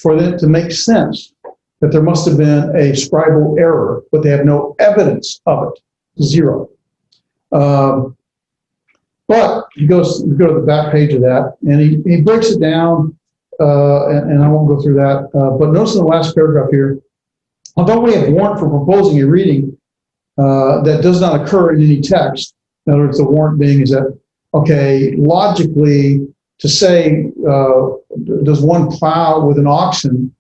for it to make sense that there must have been a scribal error, but they have no evidence of it, zero. But we go to the back page of that, and he breaks it down, and I won't go through that, but notice in the last paragraph here, although we have warrant for proposing a reading that does not occur in any text, in other words, the warrant being is that, okay, logically, to say, does one plow with an oxen,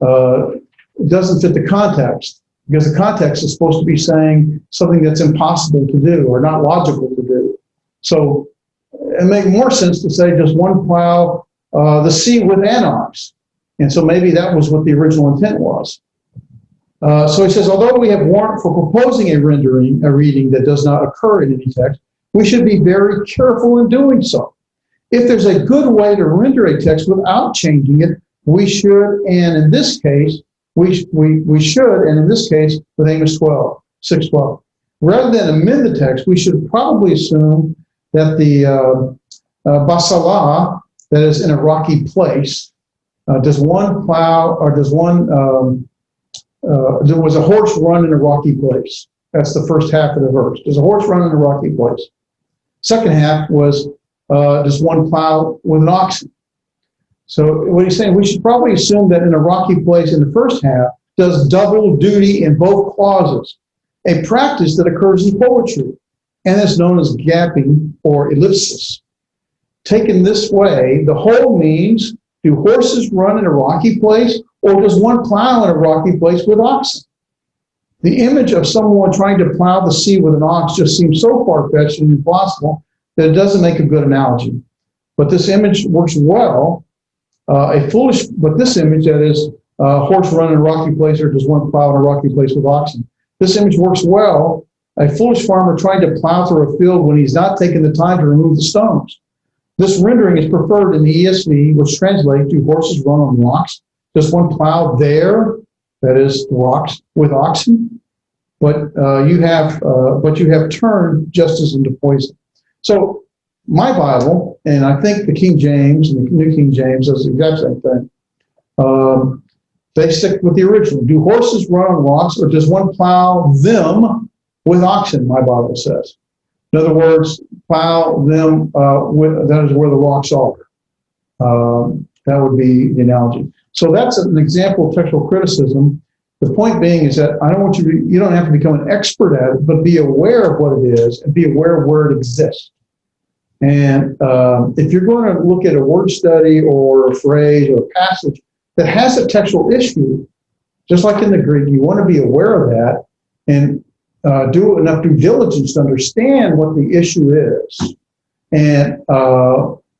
doesn't fit the context, because the context is supposed to be saying something that's impossible to do or not logical to do. So it makes more sense to say, does one plow the sea with an ox? And so maybe that was what the original intent was. So he says, although we have warrant for proposing a reading that does not occur in any text, we should be very careful in doing so. If there's a good way to render a text without changing it, we should, and in this case, we should, and in this case, with Amos 6:12. Rather than amend the text, we should probably assume that the Basalah, that is in a rocky place, does one plow, or does one, there was a horse run in a rocky place. That's the first half of the verse. Does a horse run in a rocky place? Second half was, does one plow with an oxen? So what he's saying, we should probably assume that in a rocky place in the first half does double duty in both clauses, a practice that occurs in poetry and is known as gapping or ellipsis. Taken this way, the whole means, do horses run in a rocky place, or does one plow in a rocky place with oxen? The image of someone trying to plow the sea with an ox just seems so far-fetched and impossible that it doesn't make a good analogy. But this image works well. But this image, that is, horse run in a rocky place, or does one plow in a rocky place with oxen? This image works well. A foolish farmer trying to plow through a field when he's not taking the time to remove the stones. This rendering is preferred in the ESV, which translates to horses run on rocks. Does one plow there, that is, rocks with oxen? But you have turned justice into poison. So my Bible, and I think the King James and the New King James does the exact same thing. They stick with the original. Do horses run on rocks, or does one plow them with oxen? My Bible says. In other words, plow them that is where the rocks are. That would be the analogy. So that's an example of textual criticism. The point being is that I don't want you don't have to become an expert at it, but be aware of what it is and be aware of where it exists. And if you're going to look at a word study or a phrase or a passage that has a textual issue, just like in the Greek, you want to be aware of that and do enough due diligence to understand what the issue is. And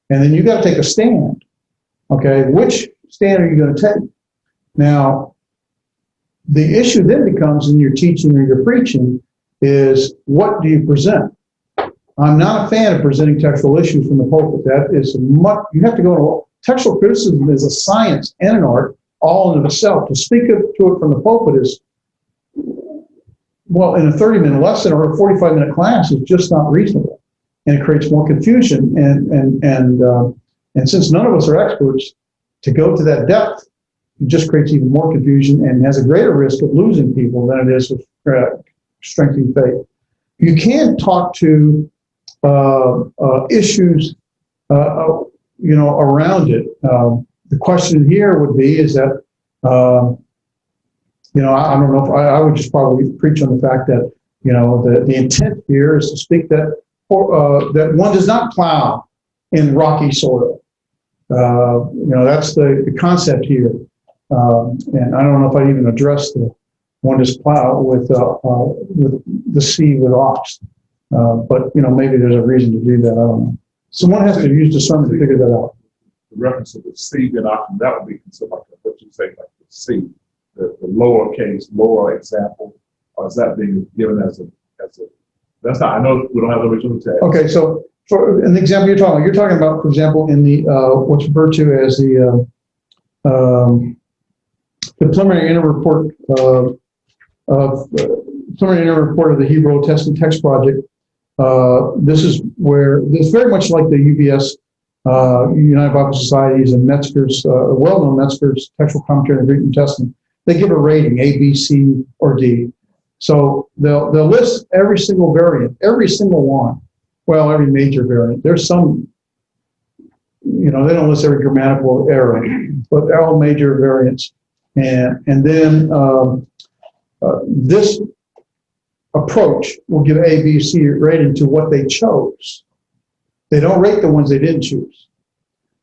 then you got to take a stand. Okay, which stand are you going to take? Now, the issue then becomes in your teaching or your preaching is, what do you present? I'm not a fan of presenting textual issues from the pulpit. That is you have to go to, textual criticism is a science and an art all in itself. To speak to it from the pulpit is, well, in a 30-minute lesson or a 45-minute class is just not reasonable. And it creates more confusion. And since none of us are experts, to go to that depth, it just creates even more confusion and has a greater risk of losing people than it is with strengthening faith. You can talk to issues, around it. The question here would be is that, I don't know if I would just probably preach on the fact that, the intent here is to speak that one does not plow in rocky soil. That's the concept here. And I don't know if I even addressed the one does plow with the sea with ox. But maybe there's a reason to do that. I don't know. Someone has to use discernment to figure that out. The reference to the seed and oxen, that would be considered like what you say, like the seed, the lower example, or is that being given as a that's not, I know we don't have the original text. Okay, so for an example you're talking about, for example, in the what's referred to as the preliminary inner report of the Hebrew Old Testament Text Project. This is where it's very much like the UBS, United Bible Societies, and Metzger's, well-known Metzger's textual commentary on the Greek New Testament. They give a rating, A, B, C, or D. So they'll list every single variant, every single one. Well, every major variant. There's some, they don't list every grammatical error, but they're all major variants. And then this approach will give A, B, C rating to what they chose. They don't rate the ones they didn't choose.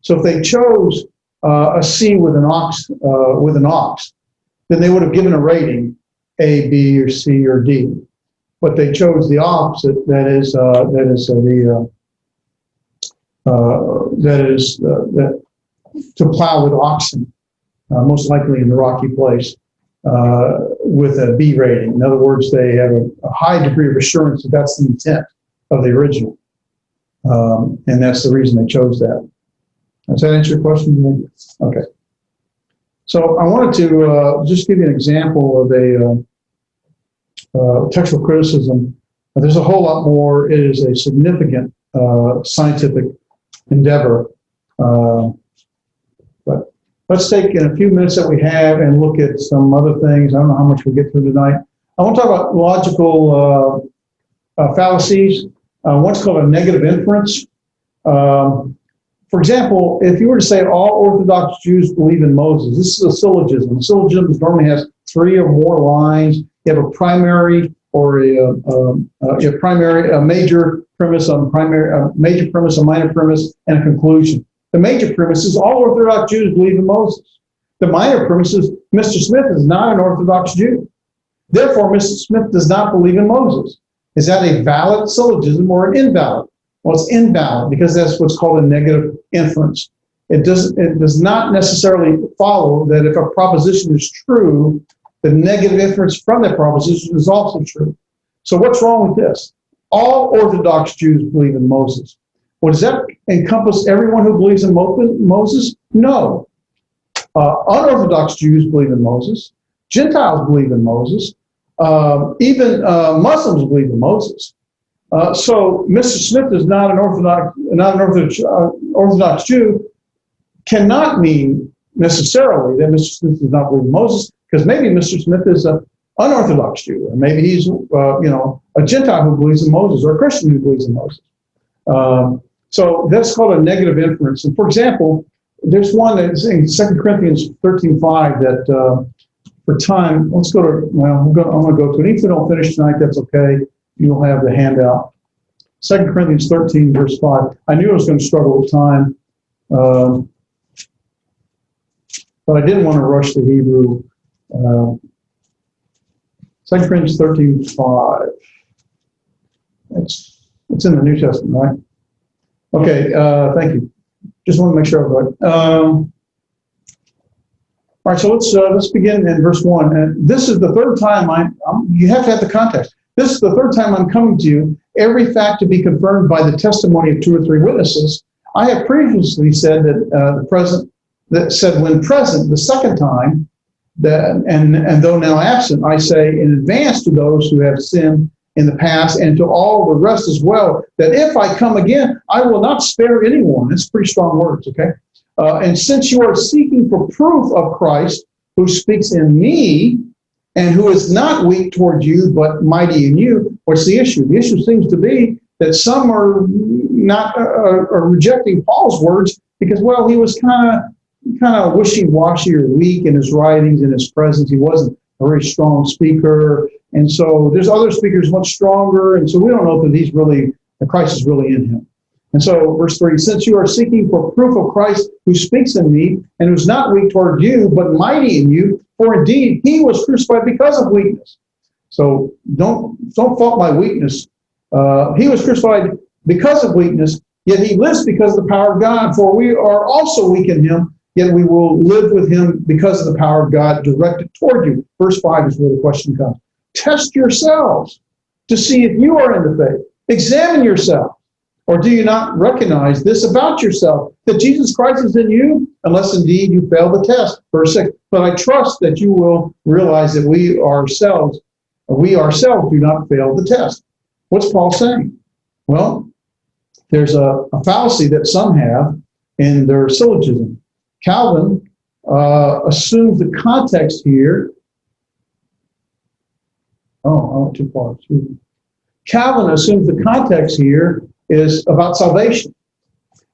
So if they chose a C with an ox, then they would have given a rating A, B, or C, or D. But they chose the opposite. That is to plow with oxen, most likely in the rocky place, with a B rating. In other words, they have a high degree of assurance that that's the intent of the original. And that's the reason they chose that. Does that answer your question? Okay. So I wanted to just give you an example of a textual criticism. There's a whole lot more. It is a significant scientific endeavor. But let's take in a few minutes that we have and look at some other things. I don't know how much we'll get through tonight. I want to talk about logical fallacies. One's called a negative inference. For example, if you were to say all Orthodox Jews believe in Moses, this is a syllogism. A syllogism normally has 3 or more lines. You have a primary or a major premise, a major premise, a minor premise, and a conclusion. The major premise is all Orthodox Jews believe in Moses. The minor premise is Mr. Smith is not an Orthodox Jew. Therefore, Mr. Smith does not believe in Moses. Is that a valid syllogism or an invalid? Well, it's invalid because that's what's called a negative inference. It does not necessarily follow that if a proposition is true, the negative inference from that proposition is also true. So what's wrong with this? All Orthodox Jews believe in Moses. Well, does that encompass everyone who believes in Moses? No. Unorthodox Jews believe in Moses. Gentiles believe in Moses. Even Muslims believe in Moses. So Mr. Smith is not an Orthodox Jew cannot mean necessarily that Mr. Smith does not believe in Moses, because maybe Mr. Smith is an unorthodox Jew, or maybe he's a Gentile who believes in Moses, or a Christian who believes in Moses. So that's called a negative inference. And for example, there's one that's in 2 Corinthians 13:5 that for time, let's go to, I'm going to go to it. If we don't finish tonight, that's okay. You'll have the handout. 2 Corinthians 13, verse 5. I knew I was going to struggle with time, but I didn't want to rush the Hebrew. 2 Corinthians 13:5. It's in the New Testament, right? Okay, thank you. Just want to make sure I'm right. All right, so let's begin in verse 1. And this is the third time you have to have the context. This is the third time I'm coming to you, every fact to be confirmed by the testimony of 2 or 3 witnesses. I have previously said that when present, the second time, and though now absent, I say in advance to those who have sinned in the past and to all the rest as well, that if I come again, I will not spare anyone. That's pretty strong words, okay? And since you are seeking for proof of Christ, who speaks in me, and who is not weak toward you, but mighty in you, what's the issue? The issue seems to be that some are not are rejecting Paul's words because, well, he was kind of wishy-washy or weak in his writings, in his presence. He wasn't a very strong speaker. And so there's other speakers much stronger. And so we don't know that Christ is really in him. And so verse 3, since you are seeking for proof of Christ who speaks in me and who's not weak toward you, but mighty in you, for indeed he was crucified because of weakness. So don't fault my weakness. He was crucified because of weakness, yet he lives because of the power of God. For we are also weak in him, yet we will live with him because of the power of God directed toward you. Verse 5 is where the question comes. Test yourselves to see if you are in the faith. Examine yourself. Or do you not recognize this about yourself, that Jesus Christ is in you, unless indeed you fail the test? Verse 6, but I trust that you will realize that we ourselves do not fail the test. What's Paul saying? Well, there's a fallacy that some have in their syllogism. Calvin assumes the context here. Oh, I went too far. Excuse me. Calvin assumes the context here is about salvation.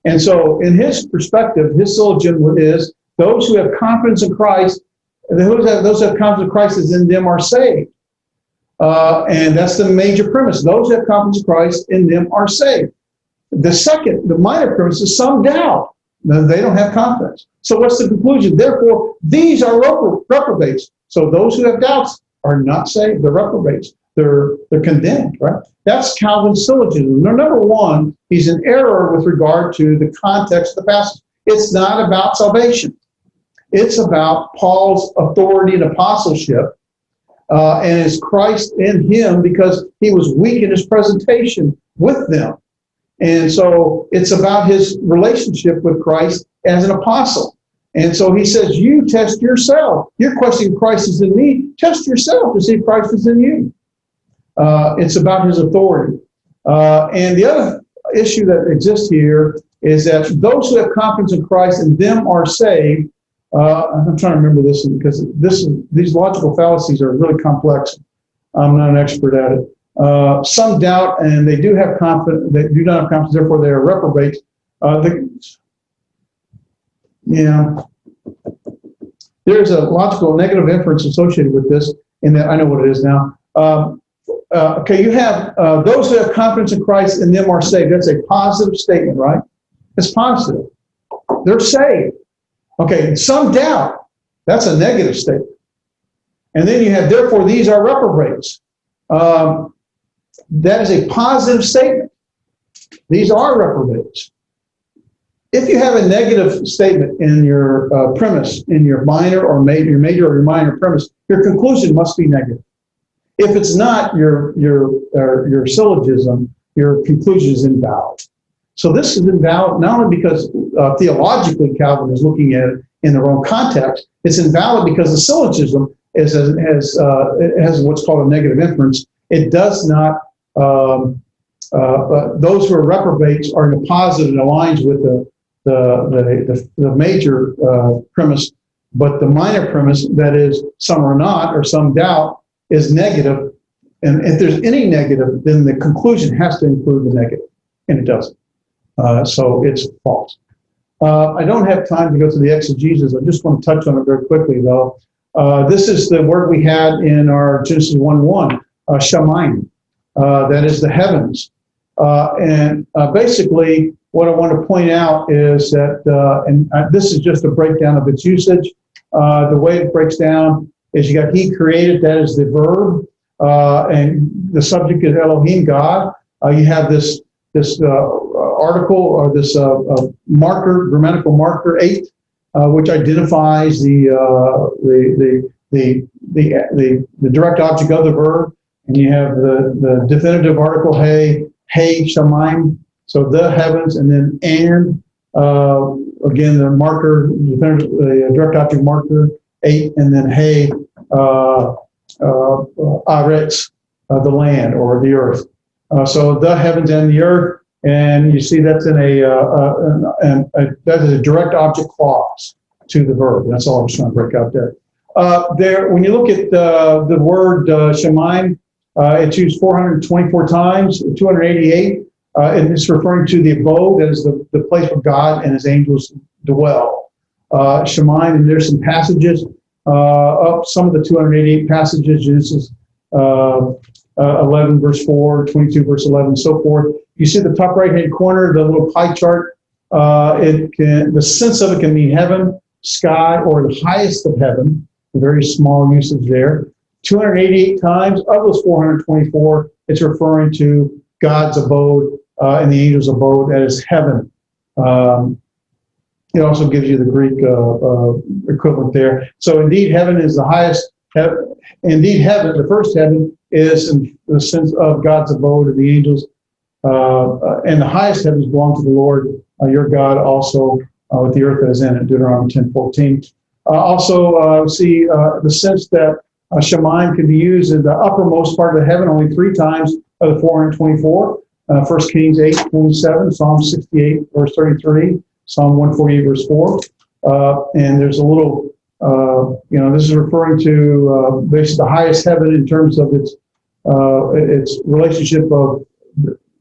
And so in his perspective, his syllogism is those who have confidence in Christ, those who have confidence in Christ is in them are saved. And that's the major premise. Those who have confidence in Christ in them are saved. The minor premise is some doubt. They don't have confidence. So what's the conclusion? Therefore, these are reprobates. So those who have doubts are not saved. They're reprobates. They're condemned, right? That's Calvin's syllogism. Now, number one, he's in error with regard to the context of the passage. It's not about salvation. It's about Paul's authority and apostleship, and is Christ in him because he was weak in his presentation with them. And so it's about his relationship with Christ as an apostle. And so he says, you test yourself. You're questioning Christ is in me. Test yourself to see if Christ is in you. It's about his authority. And the other issue that exists here is that those who have confidence in Christ and them are saved. I'm trying to remember this because these logical fallacies are really complex. I'm not an expert at it. Some doubt and they do have confidence. They do not have confidence, therefore they are reprobates. Yeah. There's a logical negative inference associated with this, in that I know what it is now. Okay, you have those who have confidence in Christ, in them are saved. That's a positive statement, right? It's positive. They're saved. Okay, some doubt. That's a negative statement. And then you have, therefore, these are reprobates. That is a positive statement. These are reprobates. If you have a negative statement in your premise, in your minor or your major or your minor premise, your conclusion must be negative. If it's not, your syllogism, your conclusion is invalid. So this is invalid not only because theologically Calvin is looking at it in the wrong context. It's invalid because the syllogism has what's called a negative inference. It does not. Those who are reprobates are in the positive and aligns with the major premise, but the minor premise, that is, some are not or some doubt, is negative. And if there's any negative, then the conclusion has to include the negative, and it doesn't. So it's false. I don't have time to go through the exegesis. I just want to touch on it very quickly, though. This is the word we had in our Genesis 1:1, shamayim. That is the heavens. And basically, what I want to point out is that, this is just a breakdown of its usage. The way it breaks down is you got he created, that is the verb, and the subject is Elohim, God. You have this article or this marker, grammatical marker 8, which identifies the direct object of the verb, and you have the definitive article hey shamayim, so the heavens, and then again the marker, the direct object marker 8, and then hey aretz, the land or the earth. So the heavens and the earth. And you see that's in that is a direct object clause to the verb. That's all I was trying to break out there. When you look at the word shamayim, it's used 424 times, 288, and it's referring to the abode, that is the place where God and his angels dwell. Shamayim, and there's some passages, some of the 288 passages, Genesis 11 verse 4, 22 verse 11, and so forth. You see the top right-hand corner, the little pie chart. The sense of it can mean heaven, sky, or the highest of heaven. A very small usage there. 288 times of those 424, it's referring to God's abode and the angel's abode, that is heaven. It also gives you the Greek equivalent there. So indeed, heaven is the highest. Indeed, heaven, the first heaven, is in the sense of God's abode and the angels. And the highest heavens belong to the Lord, your God, also with the earth that is in it, Deuteronomy 10:14. Also, see the sense that shamayim can be used in the uppermost part of the heaven only 3 times of the 424. 1 Kings 8:27, Psalm 68, verse 33, Psalm 148, verse 4. And there's a little, this is referring to basically the highest heaven in terms of its relationship of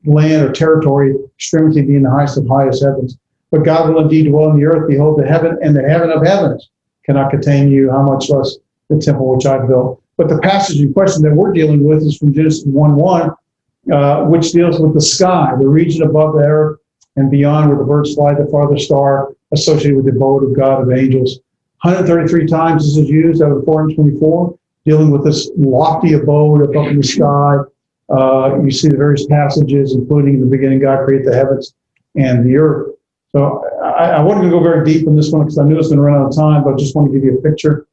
land or territory, extremity being the highest of highest heavens. But God will indeed dwell in the earth. Behold, the heaven and the heaven of heavens cannot contain you, how much less the temple which I built. But the passage in question that we're dealing with is from Genesis 1:1, which deals with the sky, the region above the earth and beyond where the birds fly, the farthest star associated with the abode of God of angels. 133 times this is used out of 424, dealing with this lofty abode up in the sky. You see the various passages, including in the beginning, God created the heavens and the earth. So I wasn't going to go very deep in this one because I knew it was going to run out of time, but I just want to give you a picture.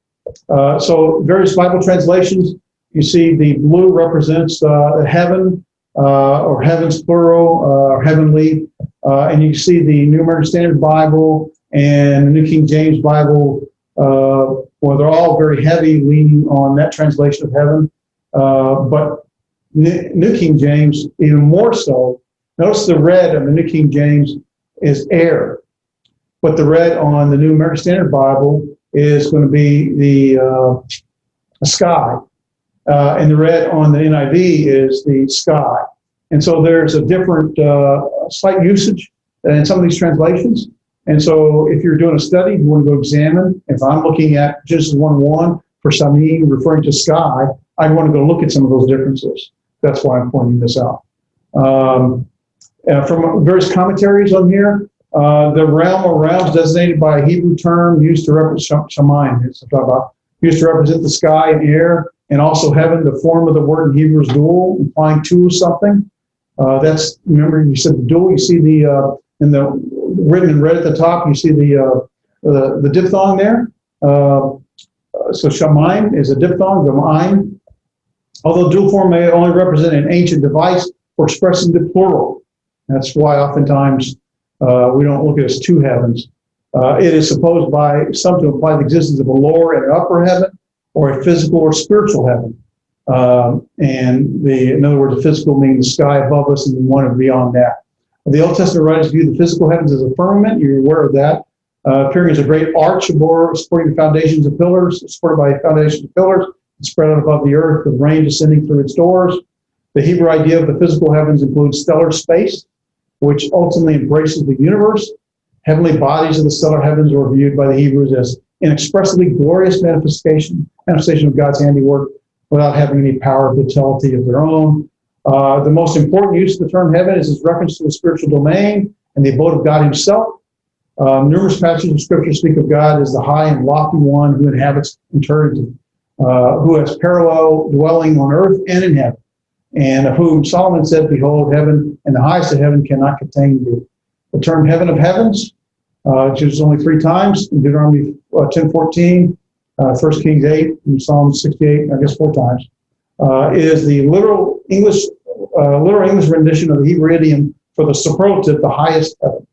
So various Bible translations, you see the blue represents heaven, or heavens plural, or heavenly. And you see the New American Standard Bible and the New King James Bible, well, they're all very heavy, leaning on that translation of heaven. But New King James, even more so. Notice the red on the New King James is air, but the red on the New American Standard Bible is going to be the sky, and the red on the NIV is the sky. And so there's a different slight usage in some of these translations. And so if you're doing a study, you want to go examine. If I'm looking at Genesis 1:1 for Samim referring to sky, I want to go look at some of those differences. That's why I'm pointing this out. From various commentaries on here, the realm or realms designated by a Hebrew term used to represent Shamayim, used to represent the sky and air, and also heaven. The form of the word in Hebrew is dual, implying to something. That's, remember you said the dual. You see the in the written in red at the top. You see the diphthong there. So Shamayim is a diphthong. Shamayim. Although dual form may only represent an ancient device for expressing the plural. That's why oftentimes we don't look at it as two heavens. It is supposed by some to imply the existence of a lower and upper heaven, or a physical or spiritual heaven. In other words, the physical meaning the sky above us and the one beyond that. The Old Testament writers view the physical heavens as a firmament. You're aware of that. Appearing as a great arch supporting foundations of pillars, supported by foundations of pillars, spread out above the earth, with rain descending through its doors. The Hebrew idea of the physical heavens includes stellar space, which ultimately embraces the universe. Heavenly bodies of the stellar heavens were viewed by the Hebrews as inexpressibly glorious manifestation of God's handiwork without having any power or vitality of their own. The most important use of the term heaven is its reference to the spiritual domain and the abode of God himself. Numerous passages of scripture speak of God as the high and lofty one who inhabits eternity, who has parallel dwelling on earth and in heaven, and of whom Solomon said, behold, heaven and the highest of heaven cannot contain thee. The term heaven of heavens, which is only 3 times in Deuteronomy 10:14, 1 Kings 8, and Psalm 68, I guess 4 times, is the literal English rendition of the Hebrew idiom for the superlative, the highest heaven.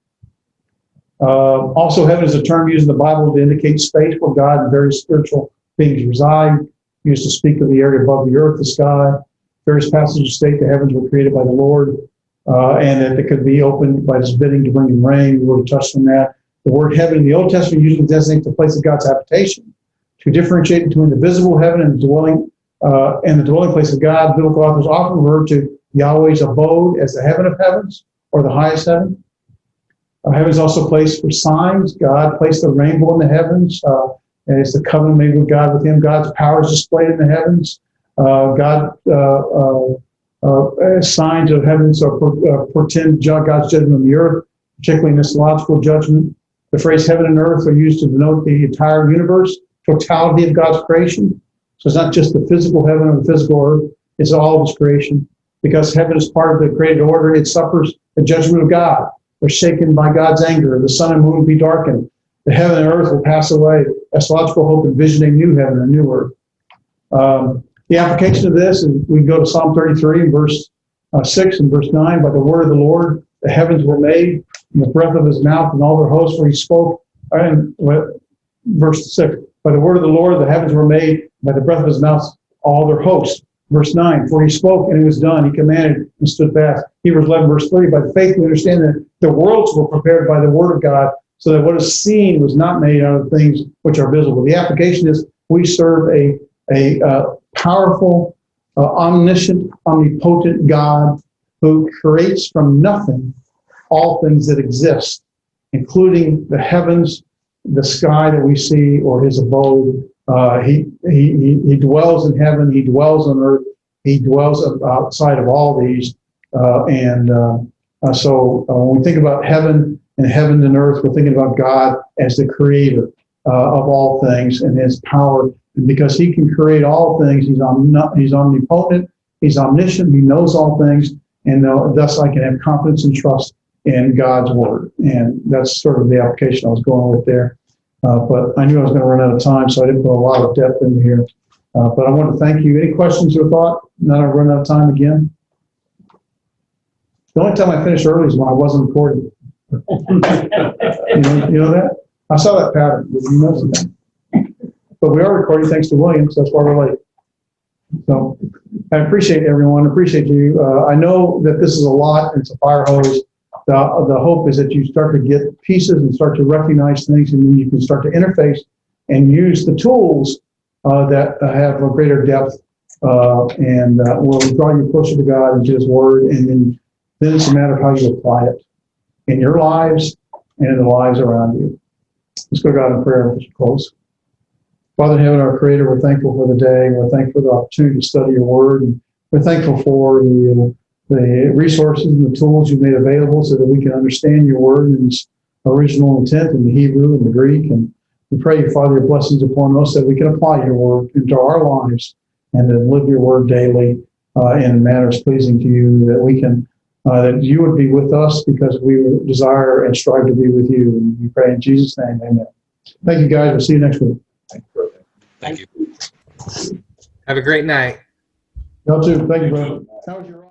Also, heaven is a term used in the Bible to indicate space where God and various spiritual beings reside, used to speak of the area above the earth, the sky. Various passages state the heavens were created by the Lord, and that it could be opened by his bidding to bring in rain. We already touched on that. The word heaven in the Old Testament usually designates the place of God's habitation. To differentiate between the visible heaven and the dwelling place of God, biblical authors often refer to Yahweh's abode as the heaven of heavens, or the highest heaven. Heaven is also a place for signs. God placed the rainbow in the heavens, and it's the covenant made with God with him. God's power is displayed in the heavens. Signs of heavens portend God's judgment on the earth, particularly in eschatological judgment. The phrase heaven and earth are used to denote the entire universe, totality of God's creation. So it's not just the physical heaven or the physical earth, it's all of his creation. Because heaven is part of the created order, it suffers the judgment of God. They're shaken by God's anger. The sun and moon will be darkened. The heaven and earth will pass away. Eschatological hope envision a new heaven, a new earth. The application of this, and we go to Psalm 33, verse 6 and verse 9. By the word of the Lord, the heavens were made, and the breath of his mouth, and all their hosts where he spoke. Verse 6. By the word of the Lord, the heavens were made, by the breath of his mouth, all their hosts. Verse 9. For he spoke, and it was done. He commanded, and stood fast. Hebrews 11, verse 3. By faith we understand that the worlds were prepared by the word of God, so that what is seen was not made out of things which are visible. The application is we serve a powerful, omniscient, omnipotent God who creates from nothing all things that exist, including the heavens, the sky that we see, or his abode. He dwells in heaven, he dwells on earth, he dwells outside of all these. So when we think about heaven and earth, we're thinking about God as the creator of all things and his power. And because he can create all things, he's omnipotent, he's omniscient, he knows all things, and thus I can have confidence and trust in God's word. And that's sort of the application I was going with there. But I knew I was going to run out of time, so I didn't put a lot of depth into here. But I want to thank you. Any questions or thought? Now I've run out of time again. The only time I finish early is when I wasn't recording. You know that? I saw that pattern. Did you notice that? But we are recording thanks to Williams. That's why we're late. So I appreciate everyone. Appreciate you. I know that this is a lot. It's a fire hose. The hope is that you start to get pieces and start to recognize things, and then you can start to interface and use the tools that have a greater depth and will draw you closer to God and to his word. And then it's a matter of how you apply it. in your lives and in the lives around you. Let's go to God in prayer as we close. Father in heaven, our Creator, we're thankful for the day. We're thankful for the opportunity to study your word. And we're thankful for the resources and the tools you've made available so that we can understand your word in its original intent in the Hebrew and the Greek. And we pray, Father, your blessings upon us that we can apply your word into our lives and then live your word daily in manners pleasing to you, that we can, that you would be with us because we desire and strive to be with you. And we pray in Jesus' name, amen. Thank you, guys. We'll see you next week. Thank you. Have a great night. Y'all too. Thank you, brother. How was your